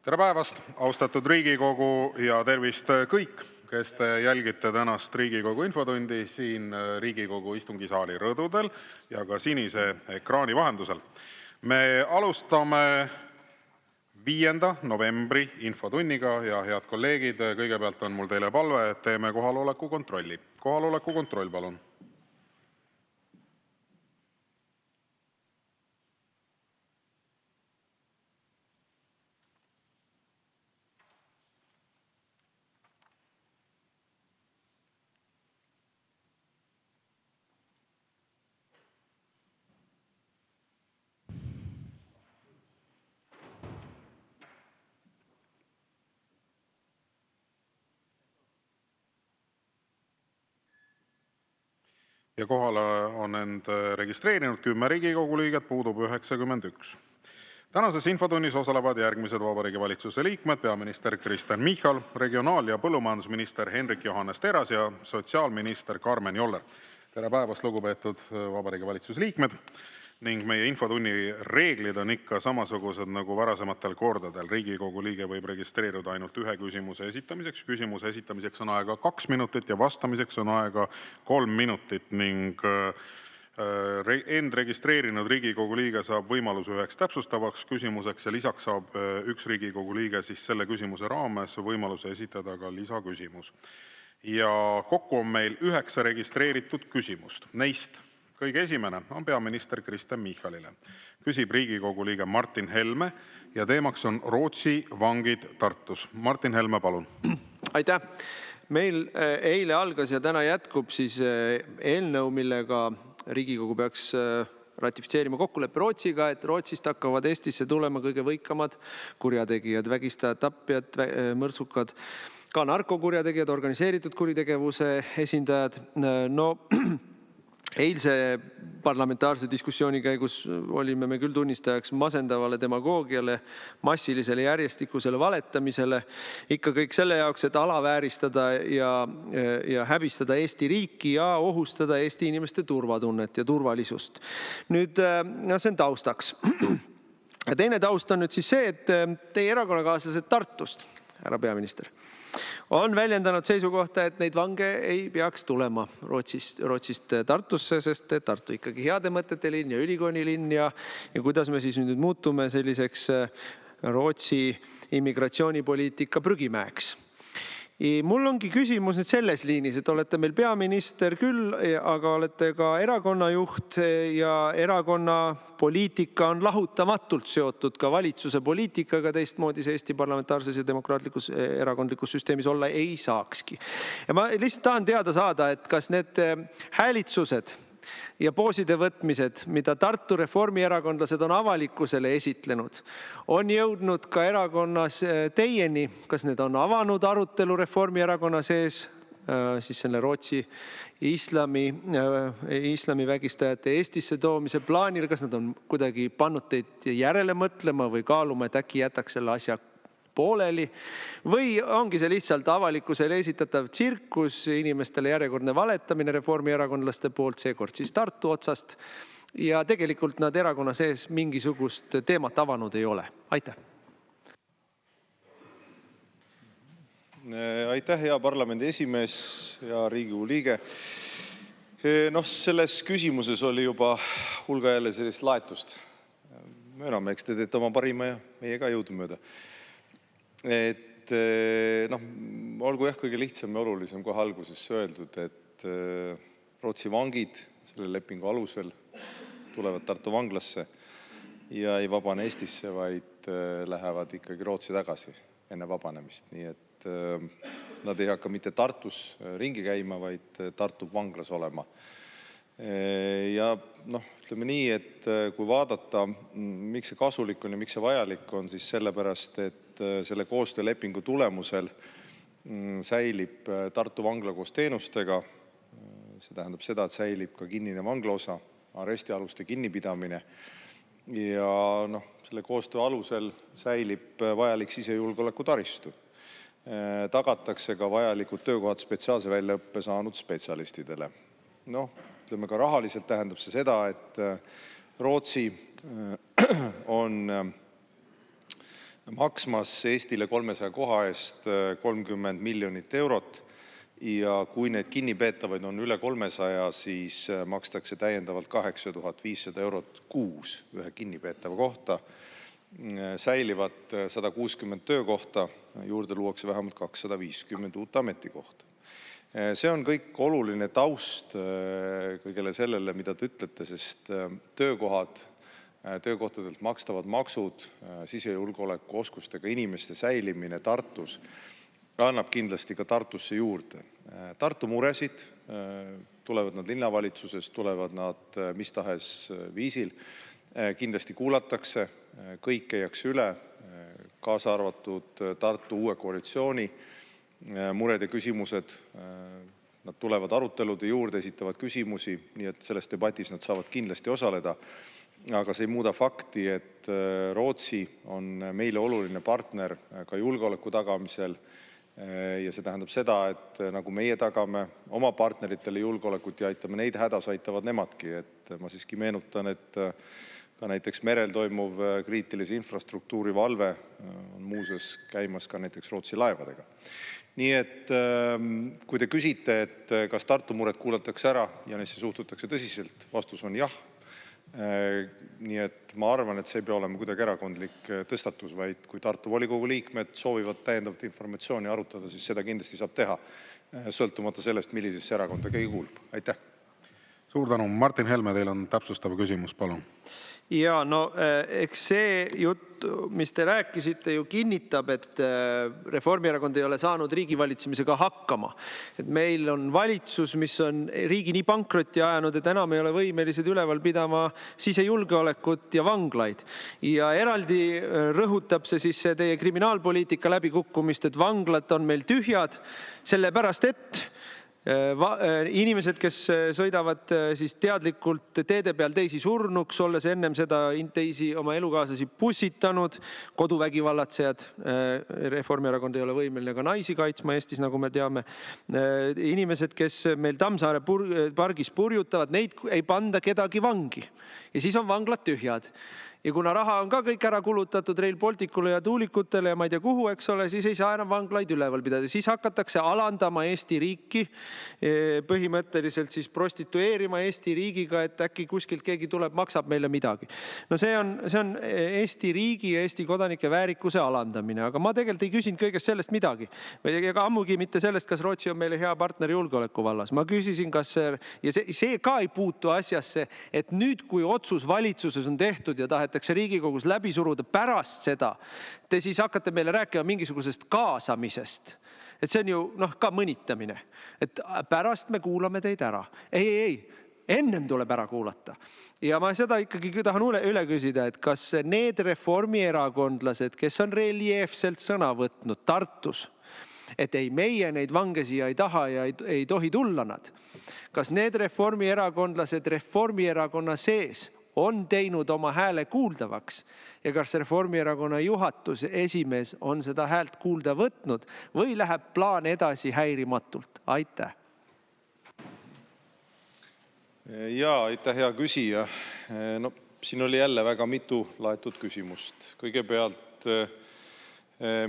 Tere päevast, austatud Riigikogu ja tervist kõik, kes te jälgite tänast Riigikogu infotundi siin Riigikogu istungisaali rõdudel ja ka sinise ekraani vahendusel. Me alustame 5. novembri infotunniga ja head kolleegid, kõigepealt on mul teile palve, et teeme kohaloleku kontrolli. Kohaloleku kontroll, palun. Ja kohale on end registreerinud 10 Riigikogu liiget, puudub 91. Tänases infotunnis osalevad järgmised Vabariigi Valitsuse liikmed: peaminister Kristen Michal, regionaal- ja põllumajandusminister Hendrik Johannes Terras ja sotsiaalminister Karmen Joller. Tere päevast, lugupeetud Vabariigi Valitsuse liikmed! Ning meie infotunni reeglid on ikka samasugused nagu varasematel kordadel. Riigikogu liige võib registreeruda ainult ühe küsimuse esitamiseks. Küsimuse esitamiseks on aega 2 minutit ja vastamiseks on aega 3 minutit ning end registreerinud Riigikogu liige saab võimaluse üheks täpsustavaks küsimuseks ja lisaks saab üks Riigikogu liige siis selle küsimuse raames võimaluse esitada ka lisaküsimus. Ja kokku on meil 9 registreeritud küsimust. Neist kõige esimene on peaminister Kristen Michalile. Küsib Riigikogu liige Martin Helme ja teemaks on Rootsi vangid Tartus. Martin Helme, palun. Aitäh! Meil eile algas ja täna jätkub siis eelnõu, millega Riigikogu peaks ratifitseerima kokkuleppe Rootsiga, et Rootsist hakkavad Eestisse tulema kõige võikamad kurjategijad, vägistajad, tapjad, mõrtsukad, ka narkokurjategijad, organiseeritud kuritegevuse esindajad. Eilse parlamentaarse diskussiooni käigus olime me küll tunnistajaks masendavale demagoogiale, massilisele järjestikusele valetamisele, ikka kõik selle jaoks, et alavääristada ja häbistada Eesti riiki ja ohustada Eesti inimeste turvatunnet ja turvalisust. Nüüd, see on taustaks. Ja teine taust on nüüd siis see, et teie erakonnakaaslased Tartust, härra peaminister, on väljendanud seisukohta, et neid vange ei peaks tulema Rootsist Tartusse, sest Tartu ikkagi heade mõtete linn ja ülikoolilinn ja kuidas me siis nüüd muutume selliseks Rootsi immigratsioonipoliitika prügimäeks. Mul ongi küsimus nüüd selles liinis, et olete meil peaminister küll, aga olete ka erakonna juht ja erakonna poliitika on lahutamatult seotud ka valitsuse poliitikaga, teistmoodi see Eesti parlamentaarses ja demokraatlikus erakondlikus süsteemis olla ei saakski. Ja ma lihtsalt tahan teada saada, et kas need häälitsused ja pooside võtmised, mida Tartu reformierakondlased on avalikkusele esitlenud, on jõudnud ka erakonnas teieni, kas need on avanud arutelu Reformierakonna sees, siis selle Rootsi islami vägistajate Eestisse toomise plaanil, kas nad on kuidagi pannud teid järele mõtlema või kaaluma, et äkki jätaks selle asja pooleli, või ongi see lihtsalt avalikkusele esitatav tsirkus, inimestele järjekordne valetamine reformierakondlaste poolt, seekord siis Tartu otsast, ja tegelikult nad erakonna sees mingisugust teemat avanud ei ole. Aitäh! Aitäh, hea parlamendi esimees ja Riigikogu liige. Selles küsimuses oli juba hulga jälle sellist laetust. Mööname, eks te teete oma parima ja meie ka jõudumööda. Olgu kõige lihtsam ja olulisem kohe alguses öeldud, et Rootsi vangid selle lepingu alusel tulevad Tartu vanglasse ja ei vabane Eestisse, vaid lähevad ikkagi Rootsi tagasi enne vabanemist. Nii et nad ei hakka mitte Tartus ringi käima, vaid Tartu vanglas olema. Ja ütleme nii, et kui vaadata, miks see kasulik on ja miks see vajalik on, siis sellepärast, et selle koostöölepingu tulemusel säilib Tartu vangla koos teenustega. See tähendab seda, et säilib ka kinnine vanglaosa, arestialuste kinnipidamine ja selle koostöö alusel säilib vajalik sisejulgeoleku taristu. Tagatakse ka vajalikud töökohad spetsiaalse väljaõppe saanud spetsialistidele. Ütleme ka rahaliselt tähendab see seda, et Rootsi on maksmas Eestile 300 koha eest 30 miljonit eurot. Ja kui need kinnipeetavaid on üle 300, siis makstakse täiendavalt 8500 eurot kuus ühe kinnipeetava kohta. Säilivad 160 töökohta, juurde luuakse vähemalt 250 uut ametikohta. See on kõik oluline taust kõigele sellele, mida te ütlete, sest töökohad, töökohtadelt makstavad maksud, sisejulgeoleku oskustega inimeste säilimine Tartus annab kindlasti ka Tartusse juurde. Tartu muresid, tulevad nad linnavalitsusest, tulevad nad mis tahes viisil, kindlasti kuulatakse, kõik käiakse üle, kaasa arvatud Tartu uue koalitsiooni mured ja küsimused. Nad tulevad arutelude juurde, esitavad küsimusi, nii et selles debatis nad saavad kindlasti osaleda. Aga see ei muuda fakti, et Rootsi on meile oluline partner ka julgeoleku tagamisel. Ja see tähendab seda, et nagu meie tagame oma partneritele julgeolekut ja aitame neid hädas, aitavad nemadki. Et ma siiski meenutan, et ka näiteks merel toimuv kriitilise infrastruktuuri valve on muuseas käimas ka näiteks Rootsi laevadega. Nii et kui te küsite, et kas Tartu mured kuulatakse ära ja neisse suhtutakse tõsiselt, vastus on jah. Nii et ma arvan, et see ei pea olema kuidagi erakondlik tõstatus, vaid kui Tartu volikogu liikmed soovivad täiendavat informatsiooni arutada, siis seda kindlasti saab teha, sõltumata sellest, millisesse erakonda keegi kuulub. Aitäh! Suur tänu. Martin Helme, teil on täpsustav küsimus, palun. Ja no eks see jutt, mis te rääkisite, ju kinnitab, et Reformierakond ei ole saanud riigivalitsemisega hakkama. Et meil on valitsus, mis on riigi nii pankrotti ajanud, et enam ei ole võimelised üleval pidama sisejulgeolekut ja vanglaid. Ja eraldi rõhutab see siis teie kriminaalpoliitika läbikukkumist, et vanglad on meil tühjad, sellepärast et inimesed, kes sõidavad siis teadlikult teede peal teisi surnuks, olles ennem seda teisi oma elukaaslasi pussitanud, koduvägivallatsejad, Reformierakond ei ole võimeline ka naisi kaitsma Eestis, nagu me teame, inimesed, kes meil Tammsaare pargis purjutavad, neid ei panda kedagi vangi ja siis on vanglad tühjad. Ja kuna raha on ka kõik ära kulutatud Rail Balticule ja tuulikutele ja ma ei tea kuhu, eks ole, siis ei saa enam vanglaid üleval pidada. Siis hakatakse alandama Eesti riiki, põhimõtteliselt siis prostitueerima Eesti riigiga, et äkki kuskilt keegi tuleb, maksab meile midagi. No see on Eesti riigi ja Eesti kodanike väärikuse alandamine, aga ma tegelikult ei küsinud kõigest sellest midagi. Ega ammugi mitte sellest, kas Rootsi on meile hea partner julgeoleku vallas. Ma küsisin, kas see ka ei puutu asjasse, et nüüd, kui otsus valitsuses on tehtud ja tahetakse Riigikogus läbi suruda pärast seda, te siis hakkate meile rääkima mingisugusest kaasamisest. Et see on ju ka mõnitamine. Et pärast me kuulame teid ära. Ei, ennem tuleb ära kuulata. Ja ma seda ikkagi tahan üle küsida, et kas need reformierakondlased, kes on reljeefselt sõna võtnud Tartus, et ei, meie neid vange siia ei taha ja ei tohi tulla nad. Kas need reformierakondlased Reformierakonna sees on teinud oma hääle kuuldavaks ja kas Reformierakonna juhatuse esimees on seda häält kuulda võtnud või läheb plaan edasi häirimatult? Aitäh! Jaa, aitäh, hea küsija. No, siin oli jälle väga mitu laetud küsimust. Kõigepealt,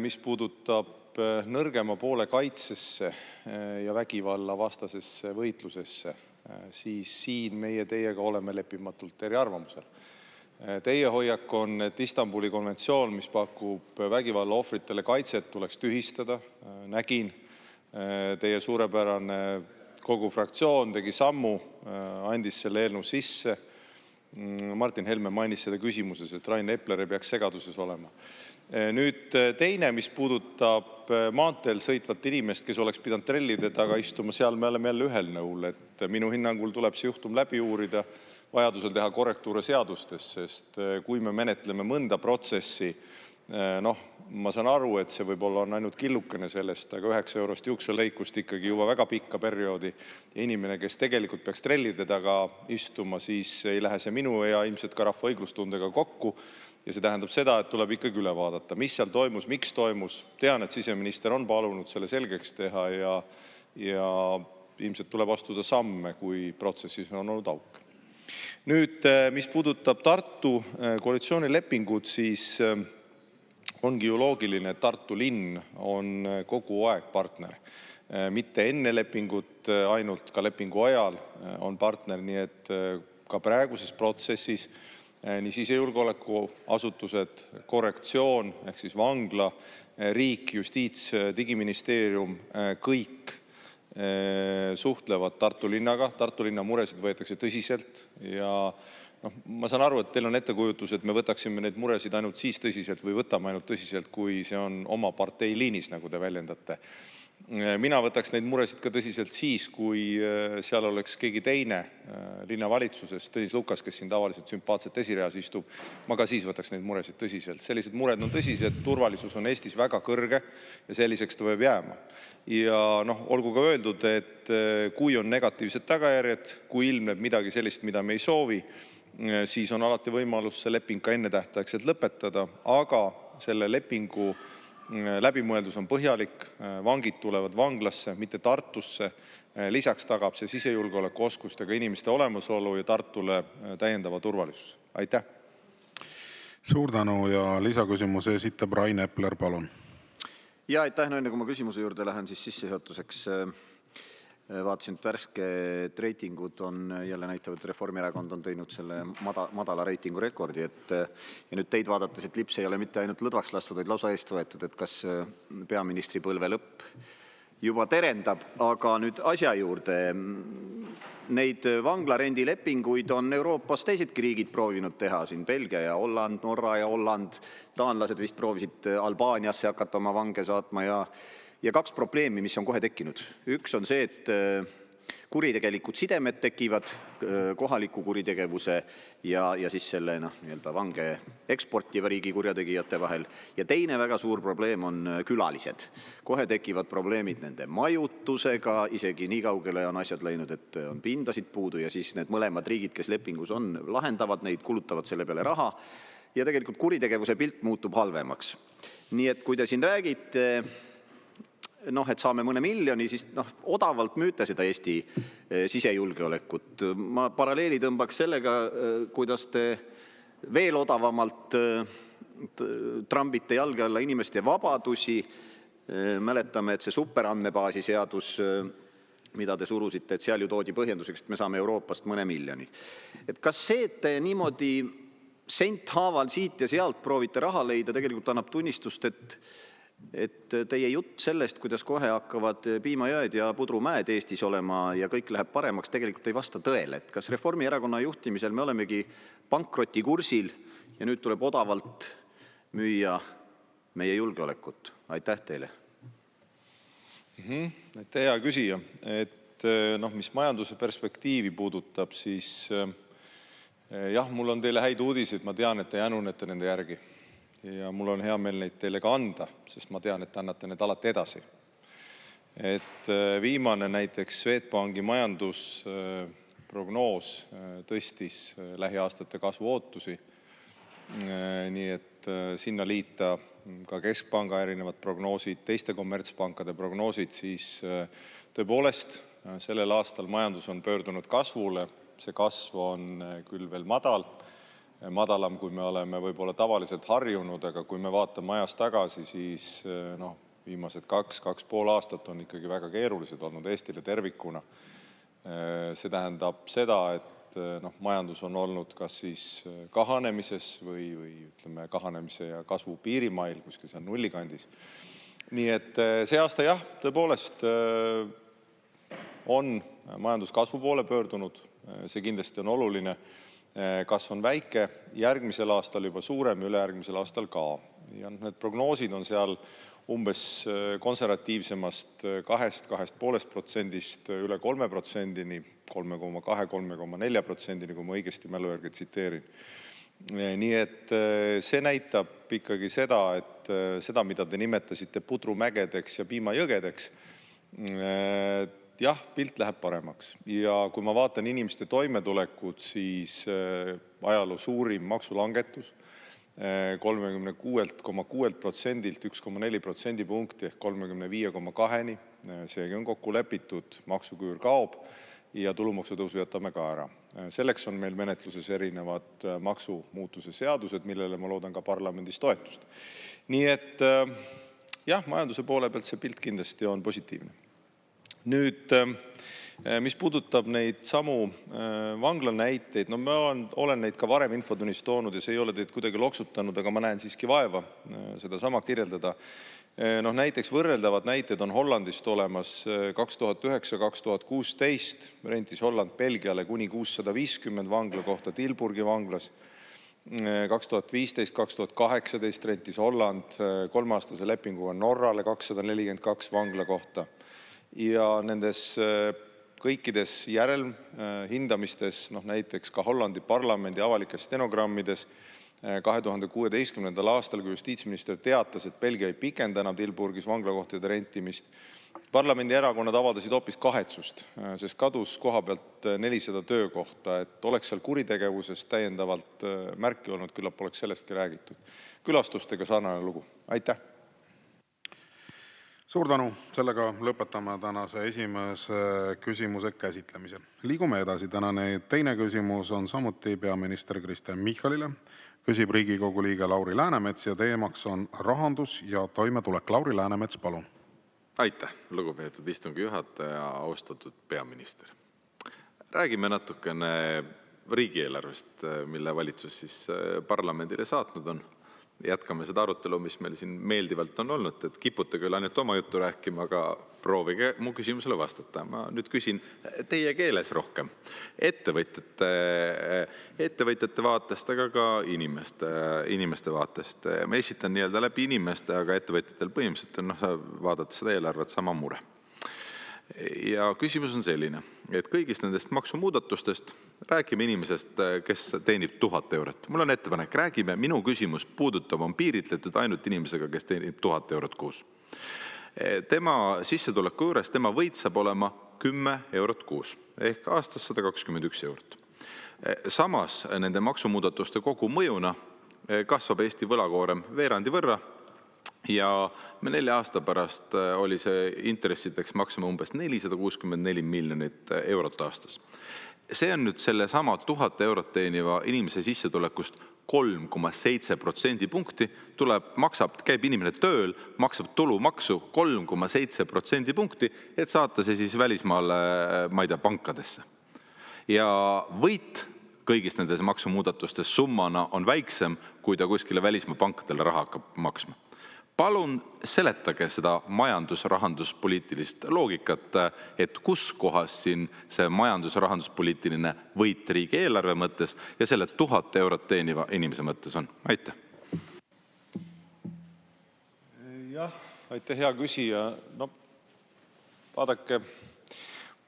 mis puudutab nõrgema poole kaitsesse ja vägivalla vastasesse võitlusesse, siis siin meie teiega oleme leppimatult eriarvamusel. Teie hoiak on, et Istanbuli konventsioon, mis pakub vägivalla ohvritele kaitset, tuleks tühistada. Nägin, teie suurepärane kogu fraktsioon tegi sammu, andis selle eelnõu sisse. Martin Helme mainis seda küsimuses, et Rain Epler ei peaks segaduses olema. Nüüd teine, mis puudutab maanteel sõitvat inimest, kes oleks pidanud trellide taga istuma, seal me oleme jälle ühel nõul, et minu hinnangul tuleb see juhtum läbi uurida, vajadusel teha korrektuure seadustes, sest kui me menetleme mõnda protsessi, ma saan aru, et see võib-olla on ainult killukene sellest, aga 9 eurost juukselõikust ikkagi juba väga pikka perioodi ja inimene, kes tegelikult peaks trellide taga istuma, siis ei lähe see minu ja ilmselt ka rahva õiglustundega kokku. Ja see tähendab seda, et tuleb ikkagi üle vaadata, mis seal toimus, miks toimus. Tean, et siseminister on palunud selle selgeks teha ja ilmselt tuleb astuda samme, kui protsessis on olnud auk. Nüüd, mis puudutab Tartu koalitsioonilepingut, siis ongi ju loogiline, et Tartu linn on kogu aeg partner. Mitte enne lepingut ainult, ka lepingu ajal on partner, nii et ka praeguses protsessis nii sisejulgeolekuasutused, korrektsioon ehk siis vangla, riik, justiits, digiministeerium, kõik suhtlevad Tartu linnaga. Tartu linna muresid võetakse tõsiselt ja ma saan aru, et teil on ettekujutus, et me võtaksime neid muresid ainult siis tõsiselt või võtame ainult tõsiselt, kui see on oma partei liinis, nagu te väljendate. Mina võtaks neid muresid ka tõsiselt siis, kui seal oleks keegi teine linnavalitsuses, Tõnis Lukas, kes siin tavaliselt sümpaatselt esireas istub, ma ka siis võtaks neid muresid tõsiselt. Sellised mured on tõsised, turvalisus on Eestis väga kõrge ja selliseks ta peab jääma. Ja olgu ka öeldud, et kui on negatiivsed tagajärjed, kui ilmneb midagi sellist, mida me ei soovi, siis on alati võimalus see leping ka ennetähtaegselt lõpetada, aga selle lepingu läbimõeldus on põhjalik, vangid tulevad vanglasse, mitte Tartusse. Lisaks tagab see sisejulgeoleku oskustega inimeste olemasolu ja Tartule täiendava turvalisuse. Aitäh! Suur tänu ja lisaküsimuse esitab Rain Epler, palun. Ja aitäh, enne kui ma küsimuse juurde lähen, siis sissejuhatuseks vaatasin, et värsked reitingud jälle näitavad, et Reformierakond on teinud selle madala reitingu rekordi. Ja nüüd teid vaadates, et lips ei ole mitte ainult lõdvaks lastud, vaid lausa eest võetud, et kas peaministri põlve lõpp juba terendab. Aga nüüd asja juurde. Neid vanglarendilepinguid on Euroopas teisedki riigid proovinud teha, siin Belgia ja Holland, Norra ja Holland, taanlased vist proovisid Albaaniasse hakata oma vange saatma ja kaks probleemi, mis on kohe tekkinud. Üks on see, et kuritegelikud sidemed tekivad kohaliku kuritegevuse ja siis selle vange eksportiva riigi kurjategijate vahel. Ja teine väga suur probleem on külalised. Kohe tekivad probleemid nende majutusega, isegi nii kaugele on asjad läinud, et on pindasid puudu ja siis need mõlemad riigid, kes lepingus on, lahendavad neid, kulutavad selle peale raha ja tegelikult kuritegevuse pilt muutub halvemaks. Nii et kui te siin räägite, et saame mõne miljoni, siis odavalt müüte seda Eesti sisejulgeolekut. Ma paralleeli tõmbaks sellega, kuidas te veel odavamalt trambite jalge alla inimeste vabadusi. Mäletame, et see superandmebaasi seadus, mida te surusite, et seal ju toodi põhjenduseks, et me saame Euroopast mõne miljoni. Et kas see, et te niimoodi sent haaval siit ja sealt proovite raha leida, tegelikult annab tunnistust, et teie jutt sellest, kuidas kohe hakkavad piimajõed ja pudrumäed Eestis olema ja kõik läheb paremaks, tegelikult ei vasta tõele. Et kas Reformierakonna juhtimisel me olemegi pankroti kursil ja nüüd tuleb odavalt müüa meie julgeolekut? Aitäh teile! Aitäh, hea küsija! Mis majanduse perspektiivi puudutab, siis jah, mul on teile häid uudiseid, ma tean, et te jänunete nende järgi. Ja mul on hea meel neid teile ka anda, sest ma tean, et te annate need alati edasi. Viimane näiteks Swedbanki majandusprognoos tõstis lähiaastate kasvu ootusi. Nii et sinna liita ka keskpanga erinevad prognoosid, teiste kommertspankade prognoosid, siis tõepoolest sellel aastal majandus on pöördunud kasvule. See kasv on küll veel madalam, kui me oleme võib-olla tavaliselt harjunud, aga kui me vaatame ajas tagasi, siis viimased 2,5 aastat on ikkagi väga keerulised olnud Eestile tervikuna. See tähendab seda, et majandus on olnud kas siis kahanemises või ütleme kahanemise ja kasvu piirimail, kuskil seal nullikandis. Nii et see aasta jah, tõepoolest on majanduskasvu poole pöördunud, see kindlasti on oluline. Kasv on väike, järgmisel aastal juba suurem ja ülejärgmisel aastal ka. Ja need prognoosid on seal umbes konservatiivsemast 2,5% üle 3%, 3,2–3,4%, kui ma õigesti mälu järgi tsiteerin. Nii et see näitab ikkagi seda, et seda, mida te nimetasite pudrumägedeks ja piimajõgedeks, jah, pilt läheb paremaks. Ja kui ma vaatan inimeste toimetulekut, siis ajaloo suurim maksulangetus 36,6%-lt 1,4% punkti ehk 35,2%-ni. Seegi on kokku lepitud, maksuküür kaob ja tulumaksutõusu jätame ka ära. Selleks on meil menetluses erinevad maksumuutuse seadused, millele ma loodan ka parlamendis toetust. Nii et jah, majanduse poole pealt see pilt kindlasti on positiivne. Nüüd, mis puudutab neid samu vangla näiteid, no ma olen neid ka varem infotunnis toonud ja see ei ole teid kuidagi loksutanud, aga ma näen siiski vaeva seda sama kirjeldada. Näiteks võrreldavad näited on Hollandist olemas 2009-2016 rentis Holland Belgiale kuni 650 vangla kohta Tilburgi vanglas. 2015-2018 rentis Holland 3-aastase lepinguga Norrale 242 vangla kohta. Ja nendes kõikides järelhindamistes, näiteks ka Hollandi parlamendi avalikes stenogrammides 2016. aastal, kui justiitsminister teatas, et Belgia ei pikenda enam Tilburgis vanglakohtade rentimist, parlamendi erakonnad avaldasid hoopis kahetsust, sest kadus koha pealt 400 töökohta, et oleks seal kuritegevusest täiendavalt märki olnud, küllap oleks sellestki räägitud. Külastustega sarnane lugu. Aitäh! Suur tänu, sellega lõpetame tänase esimese küsimuse käsitlemise. Liigume edasi, tänane teine küsimus on samuti peaminister Kristen Michalile. Küsib Riigikogu liige Lauri Läänemets ja teemaks on rahandus ja toimetulek. Lauri Läänemets, palun. Aitäh, lugupeetud istungi juhataja, austatud peaminister. Räägime natukene riigieelarvest, mille valitsus siis parlamendile saatnud on. Jätkame seda arutelu, mis meil siin meeldivalt on olnud, et kipute küll ainult oma juttu rääkima, aga proovige mu küsimusele vastata. Ma nüüd küsin teie keeles rohkem. Ettevõtjate vaatest, aga ka inimeste vaatest. Ma esitan nii-öelda läbi inimeste, aga ettevõtjatel põhimõtteliselt on vaadata seda eelarvet sama mure. Ja küsimus on selline, et kõigist nendest maksumuudatustest räägime inimesest, kes teenib 1000 eurot. Mul on ettepanek, räägime, minu küsimus puudutab on piiritletud ainult inimesega, kes teenib 1000 eurot kuus. Tema sissetuleku juures, tema võit saab olema 10 eurot kuus ehk aastas 121 eurot. Samas nende maksumuudatuste kogu mõjuna kasvab Eesti võlakoorem veerandi võrra ja 4 aasta pärast oli see intressideks maksma umbes 464 miljonit eurot aastas. See on nüüd selle sama 1000 eurot teeniva inimese sissetulekust 3,7% punkti, käib inimene tööl, maksab tulumaksu 3,7% punkti, et saata see siis välismaale, ma ei tea, pankadesse. Ja võit kõigist nendes maksumuudatustes summana on väiksem, kui ta kuskile välismaa pankadele raha hakkab maksma. Palun seletage seda majandus-rahanduspoliitilist loogikat, et kus kohas siin see majandus-rahanduspoliitiline võit riigi eelarve mõttes ja selle 1000 eurot teeniva inimese mõttes on. Aitäh! Jah, aitäh, hea küsija. Vaadake,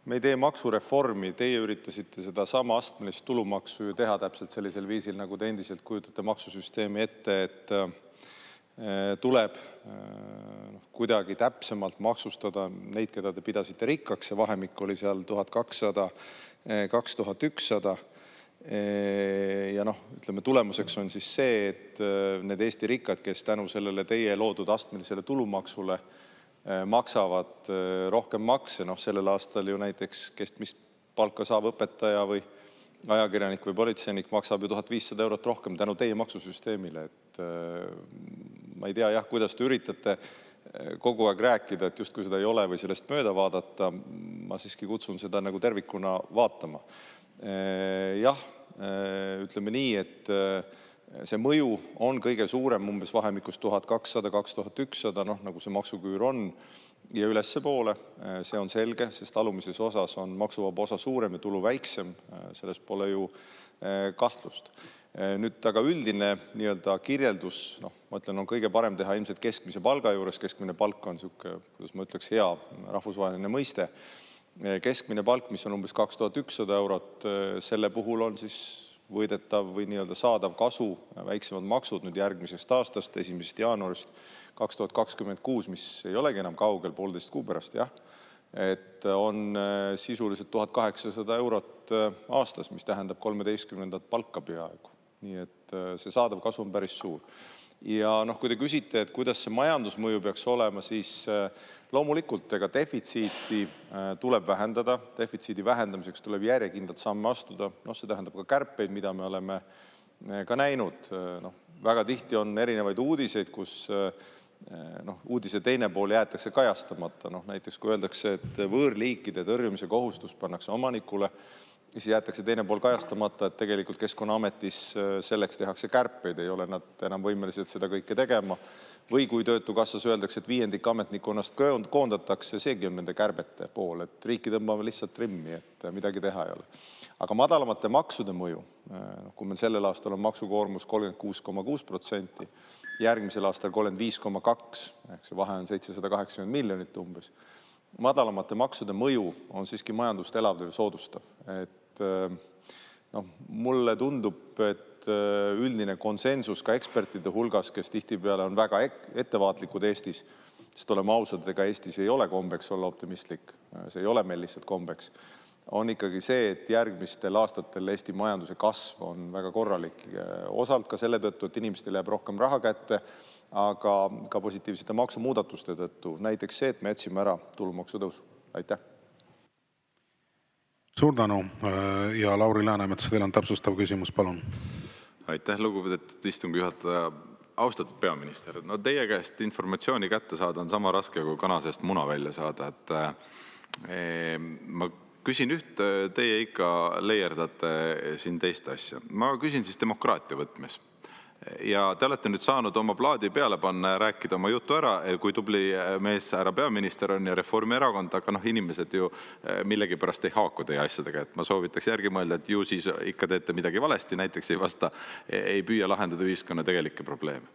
me ei tee maksureformi, teie üritasite seda sama astmelist tulumaksu ju teha täpselt sellisel viisil, nagu te endiselt kujutate maksusüsteemi ette, et tuleb kuidagi täpsemalt maksustada neid, keda te pidasite rikkaks. See vahemik oli seal 1200–2100. Ja ütleme, tulemuseks on siis see, et need Eesti rikkad, kes tänu sellele teie loodud astmelisele tulumaksule maksavad rohkem makse, sellel aastal ju näiteks keskmist palka saab õpetaja või ajakirjanik või politseinik maksab ju 1500 eurot rohkem tänu teie maksusüsteemile. Ma ei tea, kuidas te üritate kogu aeg rääkida, et justkui seda ei ole või sellest mööda vaadata. Ma siiski kutsun seda nagu tervikuna vaatama. Jah, ütleme nii, et see mõju on kõige suurem umbes vahemikus 1200–2100, nagu see maksuküür on, ja ülesse poole. See on selge, sest alumises osas on maksuvaba osa suurem ja tulu väiksem. Selles pole ju kahtlust. Nüüd aga üldine kirjeldus, ma ütlen, on kõige parem teha ilmselt keskmise palga juures. Keskmine palk on sihuke, kuidas ma ütleks, hea rahvusvaheline mõiste. Keskmine palk, mis on umbes 2100 eurot, selle puhul on siis võidetav või saadav kasu, väiksemad maksud nüüd järgmisest aastast, 1. jaanuarist 2026, mis ei olegi enam kaugel, 1,5 kuu pärast, jah, et on sisuliselt 1800 eurot aastas, mis tähendab 13. palka peaaegu. Nii et see saadav kasu on päris suur. Ja kui te küsite, et kuidas see majandusmõju peaks olema, siis loomulikult ega defitsiiti tuleb vähendada. Defitsiidi vähendamiseks tuleb järjekindlalt samme astuda. See tähendab ka kärpeid, mida me oleme ka näinud. Väga tihti on erinevaid uudiseid, kus uudise teine pool jäetakse kajastamata. Näiteks kui öeldakse, et võõrliikide tõrjumise kohustus pannakse omanikule, siis jäetakse teine pool kajastamata, et tegelikult Keskkonnaametis selleks tehakse kärpeid, ei ole nad enam võimelised seda kõike tegema. Või kui Töötukassas öeldakse, et 1/5 ametnikkonnast koondatakse, seegi on nende kärbete pool, et riiki tõmbame lihtsalt trimmi, et midagi teha ei ole. Aga madalamate maksude mõju, kui meil sellel aastal on maksukoormus 36,6%, järgmisel aastal 35,2%, ehk see vahe on 780 miljonit umbes. Madalamate maksude mõju on siiski majandust elavdav ja soodustav. Mulle tundub, et üldine konsensus ka ekspertide hulgas, kes tihtipeale on väga ettevaatlikud Eestis, sest oleme ausad, ega Eestis ei ole kombeks olla optimistlik, see ei ole meil lihtsalt kombeks, on ikkagi see, et järgmistel aastatel Eesti majanduse kasv on väga korralik. Osalt ka selle tõttu, et inimestel jääb rohkem raha kätte, aga ka positiivsete maksumuudatuste tõttu. Näiteks see, et me jätsime ära tulumaksu tõusu. Aitäh! Suur tänu! Ja Lauri Läänemets, teil on täpsustav küsimus, palun. Aitäh, lugupeetud istungi juhataja! Austatud peaminister, teie käest informatsiooni kätte saada on sama raske kui kana seest muna välja saada. Ma küsin üht, teie ikka leierdate siin teist asja. Ma küsin siis demokraatia võtmes. Ja te olete nüüd saanud oma plaadi peale panna ja rääkida oma jutu ära, kui tubli mees härra peaminister on ja Reformierakond, aga inimesed ju millegipärast ei haaku teie asjadega. Ma soovitaks järgi mõelda, et ju siis ikka teete midagi valesti, näiteks ei püüa lahendada ühiskonna tegelikke probleeme.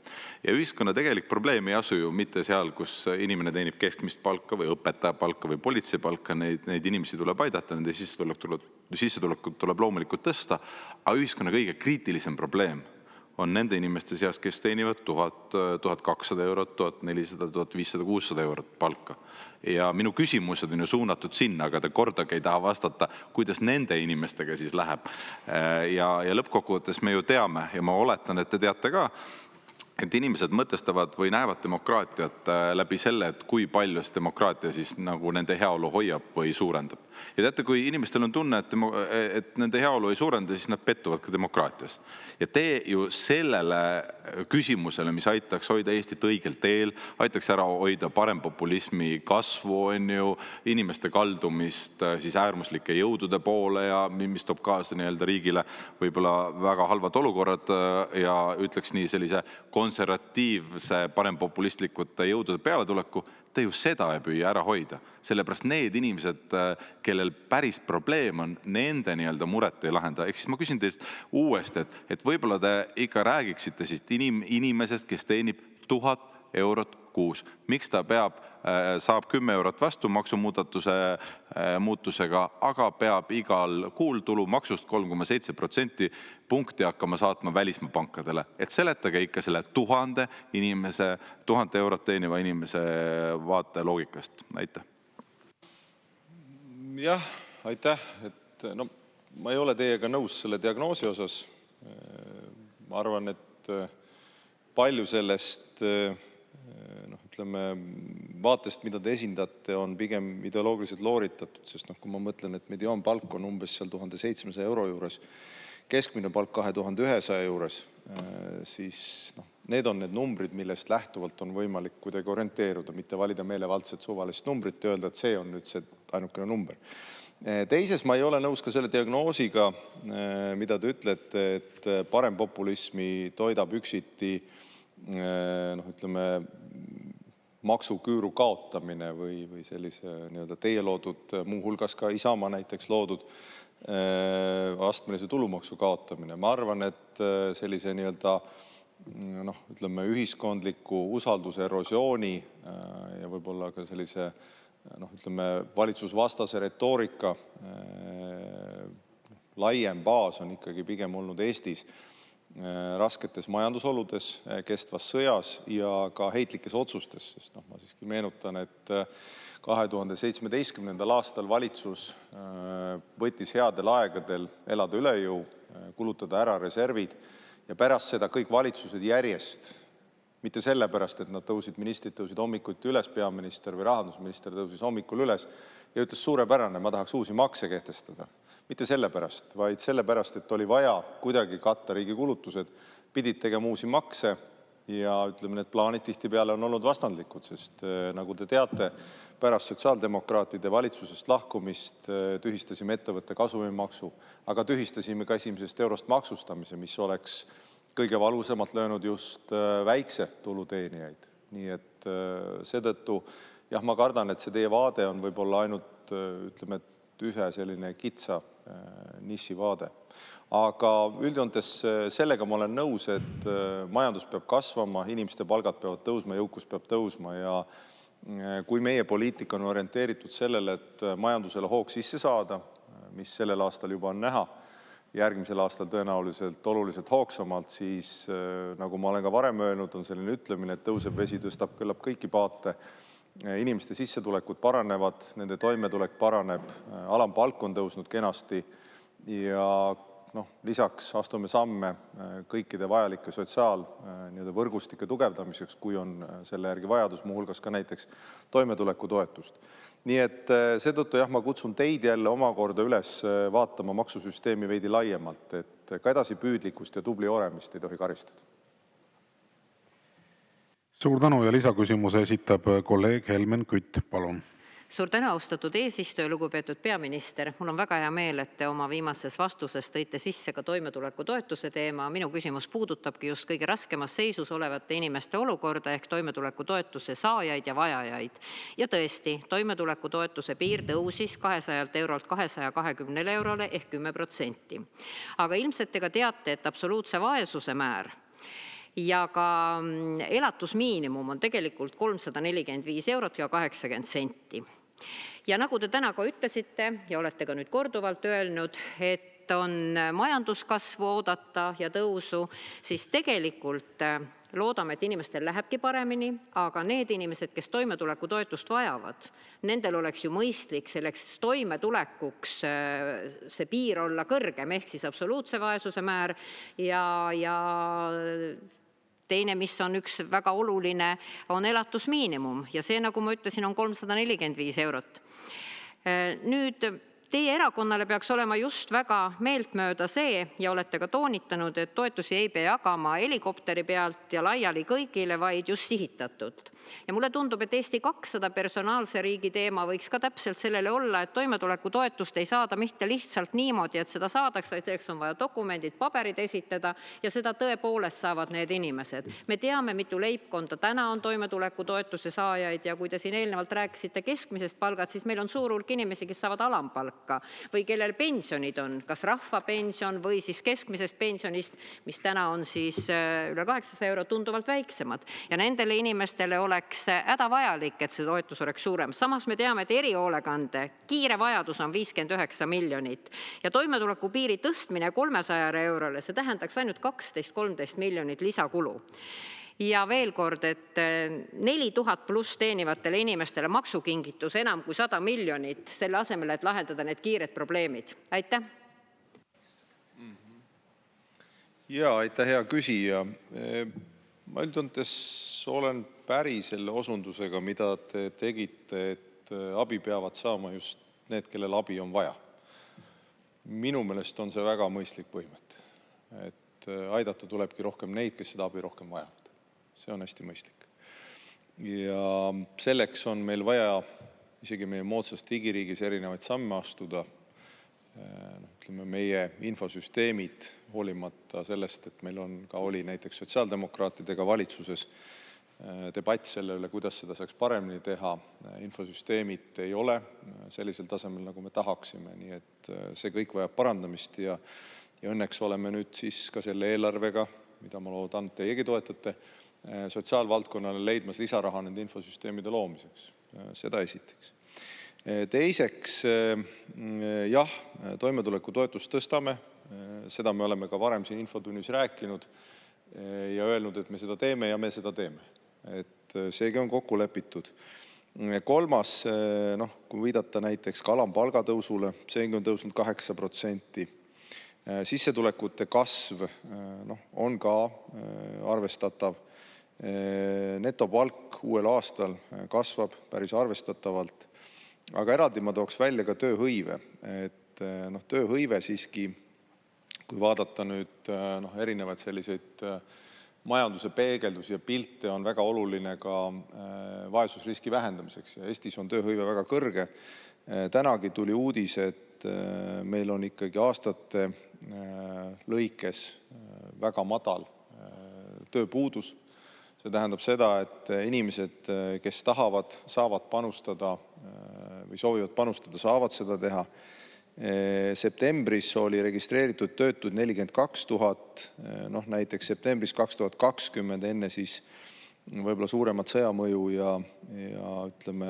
Ja ühiskonna tegelik probleem ei asu ju mitte seal, kus inimene teenib keskmist palka või õpetaja palka või politsei palka, neid inimesi tuleb aidata, nende sissetulekut tuleb loomulikult tõsta, aga ühiskonna kõige kriitilisem probleem on nende inimeste seas, kes teenivad 1000, 1200 eurot, 1400, 1500, 600 eurot palka. Ja minu küsimused on ju suunatud sinna, aga te kordagi ei taha vastata, kuidas nende inimestega siis läheb. Ja lõppkokkuvõttes me ju teame ja ma oletan, et te teate ka, et inimesed mõtestavad või näevad demokraatiat läbi selle, et kui palju see demokraatia siis nagu nende heaolu hoiab või suurendab. Ja teate, kui inimestel on tunne, et nende heaolu ei suurenda, siis nad pettuvad ka demokraatias. Ja te ju sellele küsimusele, mis aitaks hoida Eestit õigel teel, aitaks ära hoida parempopulismi kasvu, inimeste kaldumist siis äärmuslike jõudude poole ja mis toob kaasa riigile võib-olla väga halvad olukorrad ja ütleks nii sellise konservatiivse parempopulistlikute jõudude pealetuleku, te ju seda ei püüa ära hoida. Sellepärast need inimesed, kellel päris probleem on, nende muret ei lahenda. Ehk siis ma küsin teist uuesti, et võib-olla te ikka räägiksite siis inimesest, kes teenib 1000 eurot kuus. Miks ta saab 10 eurot vastu maksumuudatuse muutusega, aga peab igal kuul tulumaksust 3,7% punkti hakkama saatma välismaa pankadele. Et seletage ikka selle 1000 eurot teeniva inimese vaate loogikast. Aitäh. Jah, aitäh. Ma ei ole teiega nõus selle diagnoosi osas. Ma arvan, et palju sellest vaatest, mida te esindate, on pigem ideoloogiliselt looritatud, sest kui ma mõtlen, et mediaanpalk on umbes seal 1700 euro juures, keskmine palk 2100 juures, siis need on need numbrid, millest lähtuvalt on võimalik kuidagi orienteeruda, mitte valida meelevaldset suvalist numbrit ja öelda, et see on nüüd see ainukene number. Teises ma ei ole nõus ka selle diagnoosiga, mida te ütlete, et parempopulismi toidab üksiti maksuküüru kaotamine või sellise teie loodud, muuhulgas ka Isamaa näiteks loodud astmelise tulumaksu kaotamine. Ma arvan, et sellise ühiskondliku usalduse erosiooni ja võib-olla ka sellise valitsusvastase retoorika laiem baas on ikkagi pigem olnud Eestis rasketes majandusoludes, kestvas sõjas ja ka heitlikes otsustes, sest ma siiski meenutan, et 2017. aastal valitsus võttis headel aegadel elada üle jõu, kulutada ära reservid ja pärast seda kõik valitsused järjest Mitte sellepärast, et nad tõusid, ministrid tõusid hommikuti üles, peaminister või rahandusminister tõusis hommikul üles ja ütles suurepärane, ma tahaks uusi makse kehtestada. Mitte sellepärast, vaid sellepärast, et oli vaja kuidagi katta riigi kulutused, pidid tegema uusi makse ja ütleme, need plaanid tihtipeale on olnud vastandlikud, sest nagu te teate, pärast sotsiaaldemokraatide valitsusest lahkumist tühistasime ettevõtte kasumimaksu, aga tühistasime ka esimesest eurost maksustamise, mis oleks kõige valusamalt löönud just väikse tulu teenijaid. Nii et seetõttu, jah, ma kardan, et see teie vaade on võib-olla ainult, ütleme, ühe selline kitsa nissi vaade. Aga üldjoontes sellega ma olen nõus, et majandus peab kasvama, inimeste palgad peavad tõusma, jõukus peab tõusma ja kui meie poliitika on orienteeritud sellele, et majandusele hoog sisse saada, mis sellel aastal juba on näha, järgmisel aastal tõenäoliselt oluliselt hoogsamalt, siis nagu ma olen ka varem öelnud, on selline ütlemine, et tõuseb vesi tõstab küllap kõiki paate. Inimeste sissetulekud paranevad, nende toimetulek paraneb, alampalk on tõusnud kenasti ja lisaks astume samme kõikide vajalike sotsiaalvõrgustike tugevdamiseks, kui on selle järgi vajadus, muuhulgas ka näiteks toimetulekutoetust. Nii et seetõttu jah, ma kutsun teid jälle omakorda üles vaatama maksusüsteemi veidi laiemalt, et ka edasipüüdlikkust ja tubli olemist ei tohi karistada. Suur tänu ja lisaküsimuse esitab kolleeg Helmen Kütt, palun. Suur tänu, austatud eesistuja, lugupeetud peaminister. Mul on väga hea meel, et te oma viimases vastuses tõite sisse ka toimetulekutoetuse teema. Minu küsimus puudutabki just kõige raskemas seisus olevate inimeste olukorda ehk toimetulekutoetuse saajaid ja vajajaid. Ja tõesti, toimetulekutoetuse piir tõusis 200 eurolt 220 eurole ehk 10%. Aga ilmselt te ka teate, et absoluutse vaesuse määr ja ka elatusmiinimum on tegelikult 345 eurot ja 80 senti. Ja nagu te täna ka ütlesite ja olete ka nüüd korduvalt öelnud, et on majanduskasvu oodata ja tõusu, siis tegelikult loodame, et inimestel lähebki paremini, aga need inimesed, kes toimetulekutoetust vajavad, nendel oleks ju mõistlik selleks toimetulekuks see piir olla kõrgem, ehk siis absoluutse vaesuse määr ja teine, mis on üks väga oluline, on elatusmiinimum ja see, nagu ma ütlesin, on 345 eurot. Nüüd, teie erakonnale peaks olema just väga meeltmööda see ja olete ka toonitanud, et toetusi ei pea jagama helikopteri pealt ja laiali kõigile, vaid just sihitatult. Ja mulle tundub, et Eesti 200 personaalse riigi teema võiks ka täpselt sellele olla, et toimetulekutoetust ei saada mitte lihtsalt niimoodi, et seda saadaks, vaid selleks on vaja dokumendid, paberid esitada ja seda tõepoolest saavad need inimesed. Me teame, mitu leibkonda täna on toimetulekutoetuse saajaid ja kui te siin eelnevalt rääkisite keskmisest palgad, siis meil on suur hulk inimesi, kes saavad alampalka või kellel pensionid on, kas rahvapension või siis keskmisest pensionist, mis täna on siis üle 800 euro tunduvalt väiksemad. Ja nendele inimestele oleks hädavajalik, et see toetus oleks suurem. Samas me teame, et erihoolekande kiire vajadus on 59 miljonit ja toimetulekupiiri tõstmine 300 eurole, see tähendaks ainult 12-13 miljonit lisakulu. Ja veel kord, et 4000 pluss teenivatele inimestele maksukingitus enam kui 100 miljonit selle asemel, et lahendada need kiired probleemid. Aitäh! Jaa, aitäh, hea küsija. Ma üldjoontes olen päri selle osundusega, mida te tegite, et abi peavad saama just need, kellel abi on vaja. Minu meelest on see väga mõistlik põhimõte, et aidata tulebki rohkem neid, kes seda abi rohkem vajavad. See on hästi mõistlik. Ja selleks on meil vaja isegi meie moodsas digiriigis erinevaid samme astuda. Ütleme, meie infosüsteemid, hoolimata sellest, et meil on ka oli näiteks sotsiaaldemokraatidega valitsuses debatt selle üle, kuidas seda saaks paremini teha. Infosüsteemid ei ole sellisel tasemel, nagu me tahaksime, nii et see kõik vajab parandamist ja õnneks oleme nüüd siis ka selle eelarvega, mida ma loodan, teiegi toetate, sotsiaalvaldkonnale leidmas lisaraha nende infosüsteemide loomiseks. Seda esiteks. Teiseks, jah, toimetulekutoetust tõstame. Seda me oleme ka varem siin infotunnis rääkinud ja öelnud, et me seda teeme ja me seda teeme. Et seegi on kokku lepitud. Kolmas, kui viidata näiteks ka alampalga tõusule, seegi on tõusnud 8%. Sissetulekute kasv on ka arvestatav. Netopalk uuel aastal kasvab päris arvestatavalt. Aga eraldi ma tooks välja ka tööhõive. Tööhõive siiski, kui vaadata nüüd erinevaid selliseid majanduse peegeldusi ja pilte, on väga oluline ka vaesusriski vähendamiseks. Ja Eestis on tööhõive väga kõrge. Tänagi tuli uudis, et meil on ikkagi aastate lõikes väga madal tööpuudus. See tähendab seda, et inimesed, kes tahavad, saavad panustada või soovivad panustada, saavad seda teha. Septembris oli registreeritud töötuid 42 000, näiteks septembris 2020, enne siis võib-olla suuremat sõjamõju ja ütleme,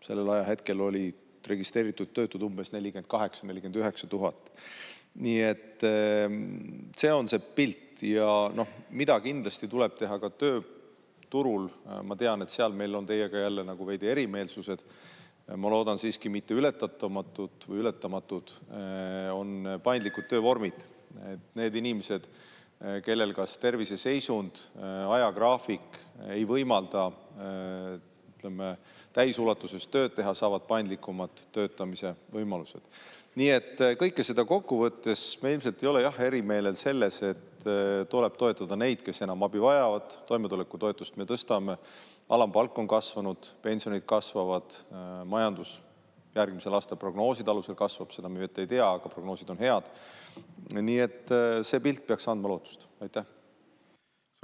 sellel ajahetkel oli registreeritud töötud umbes 48-49 000. Nii et see on see pilt ja mida kindlasti tuleb teha ka tööturul. Ma tean, et seal meil on teiega jälle nagu veidi erimeelsused. Ma loodan siiski mitte ületamatud või ületamatud, on paindlikud töövormid. Need inimesed, kellel kas terviseseisund, ajagraafik ei võimalda täisulatuses tööd teha, saavad paindlikumad töötamise võimalused. Nii et kõike seda kokku võttes me ilmselt ei ole erimeelel selles, et tuleb toetada neid, kes enam abi vajavad. Toimetulekutoetust me tõstame, alampalk on kasvanud, pensionid kasvavad, majandus järgmisel aastal prognooside alusel kasvab, seda me ette ei tea, aga prognoosid on head. Nii et see pilt peaks andma lootust. Aitäh!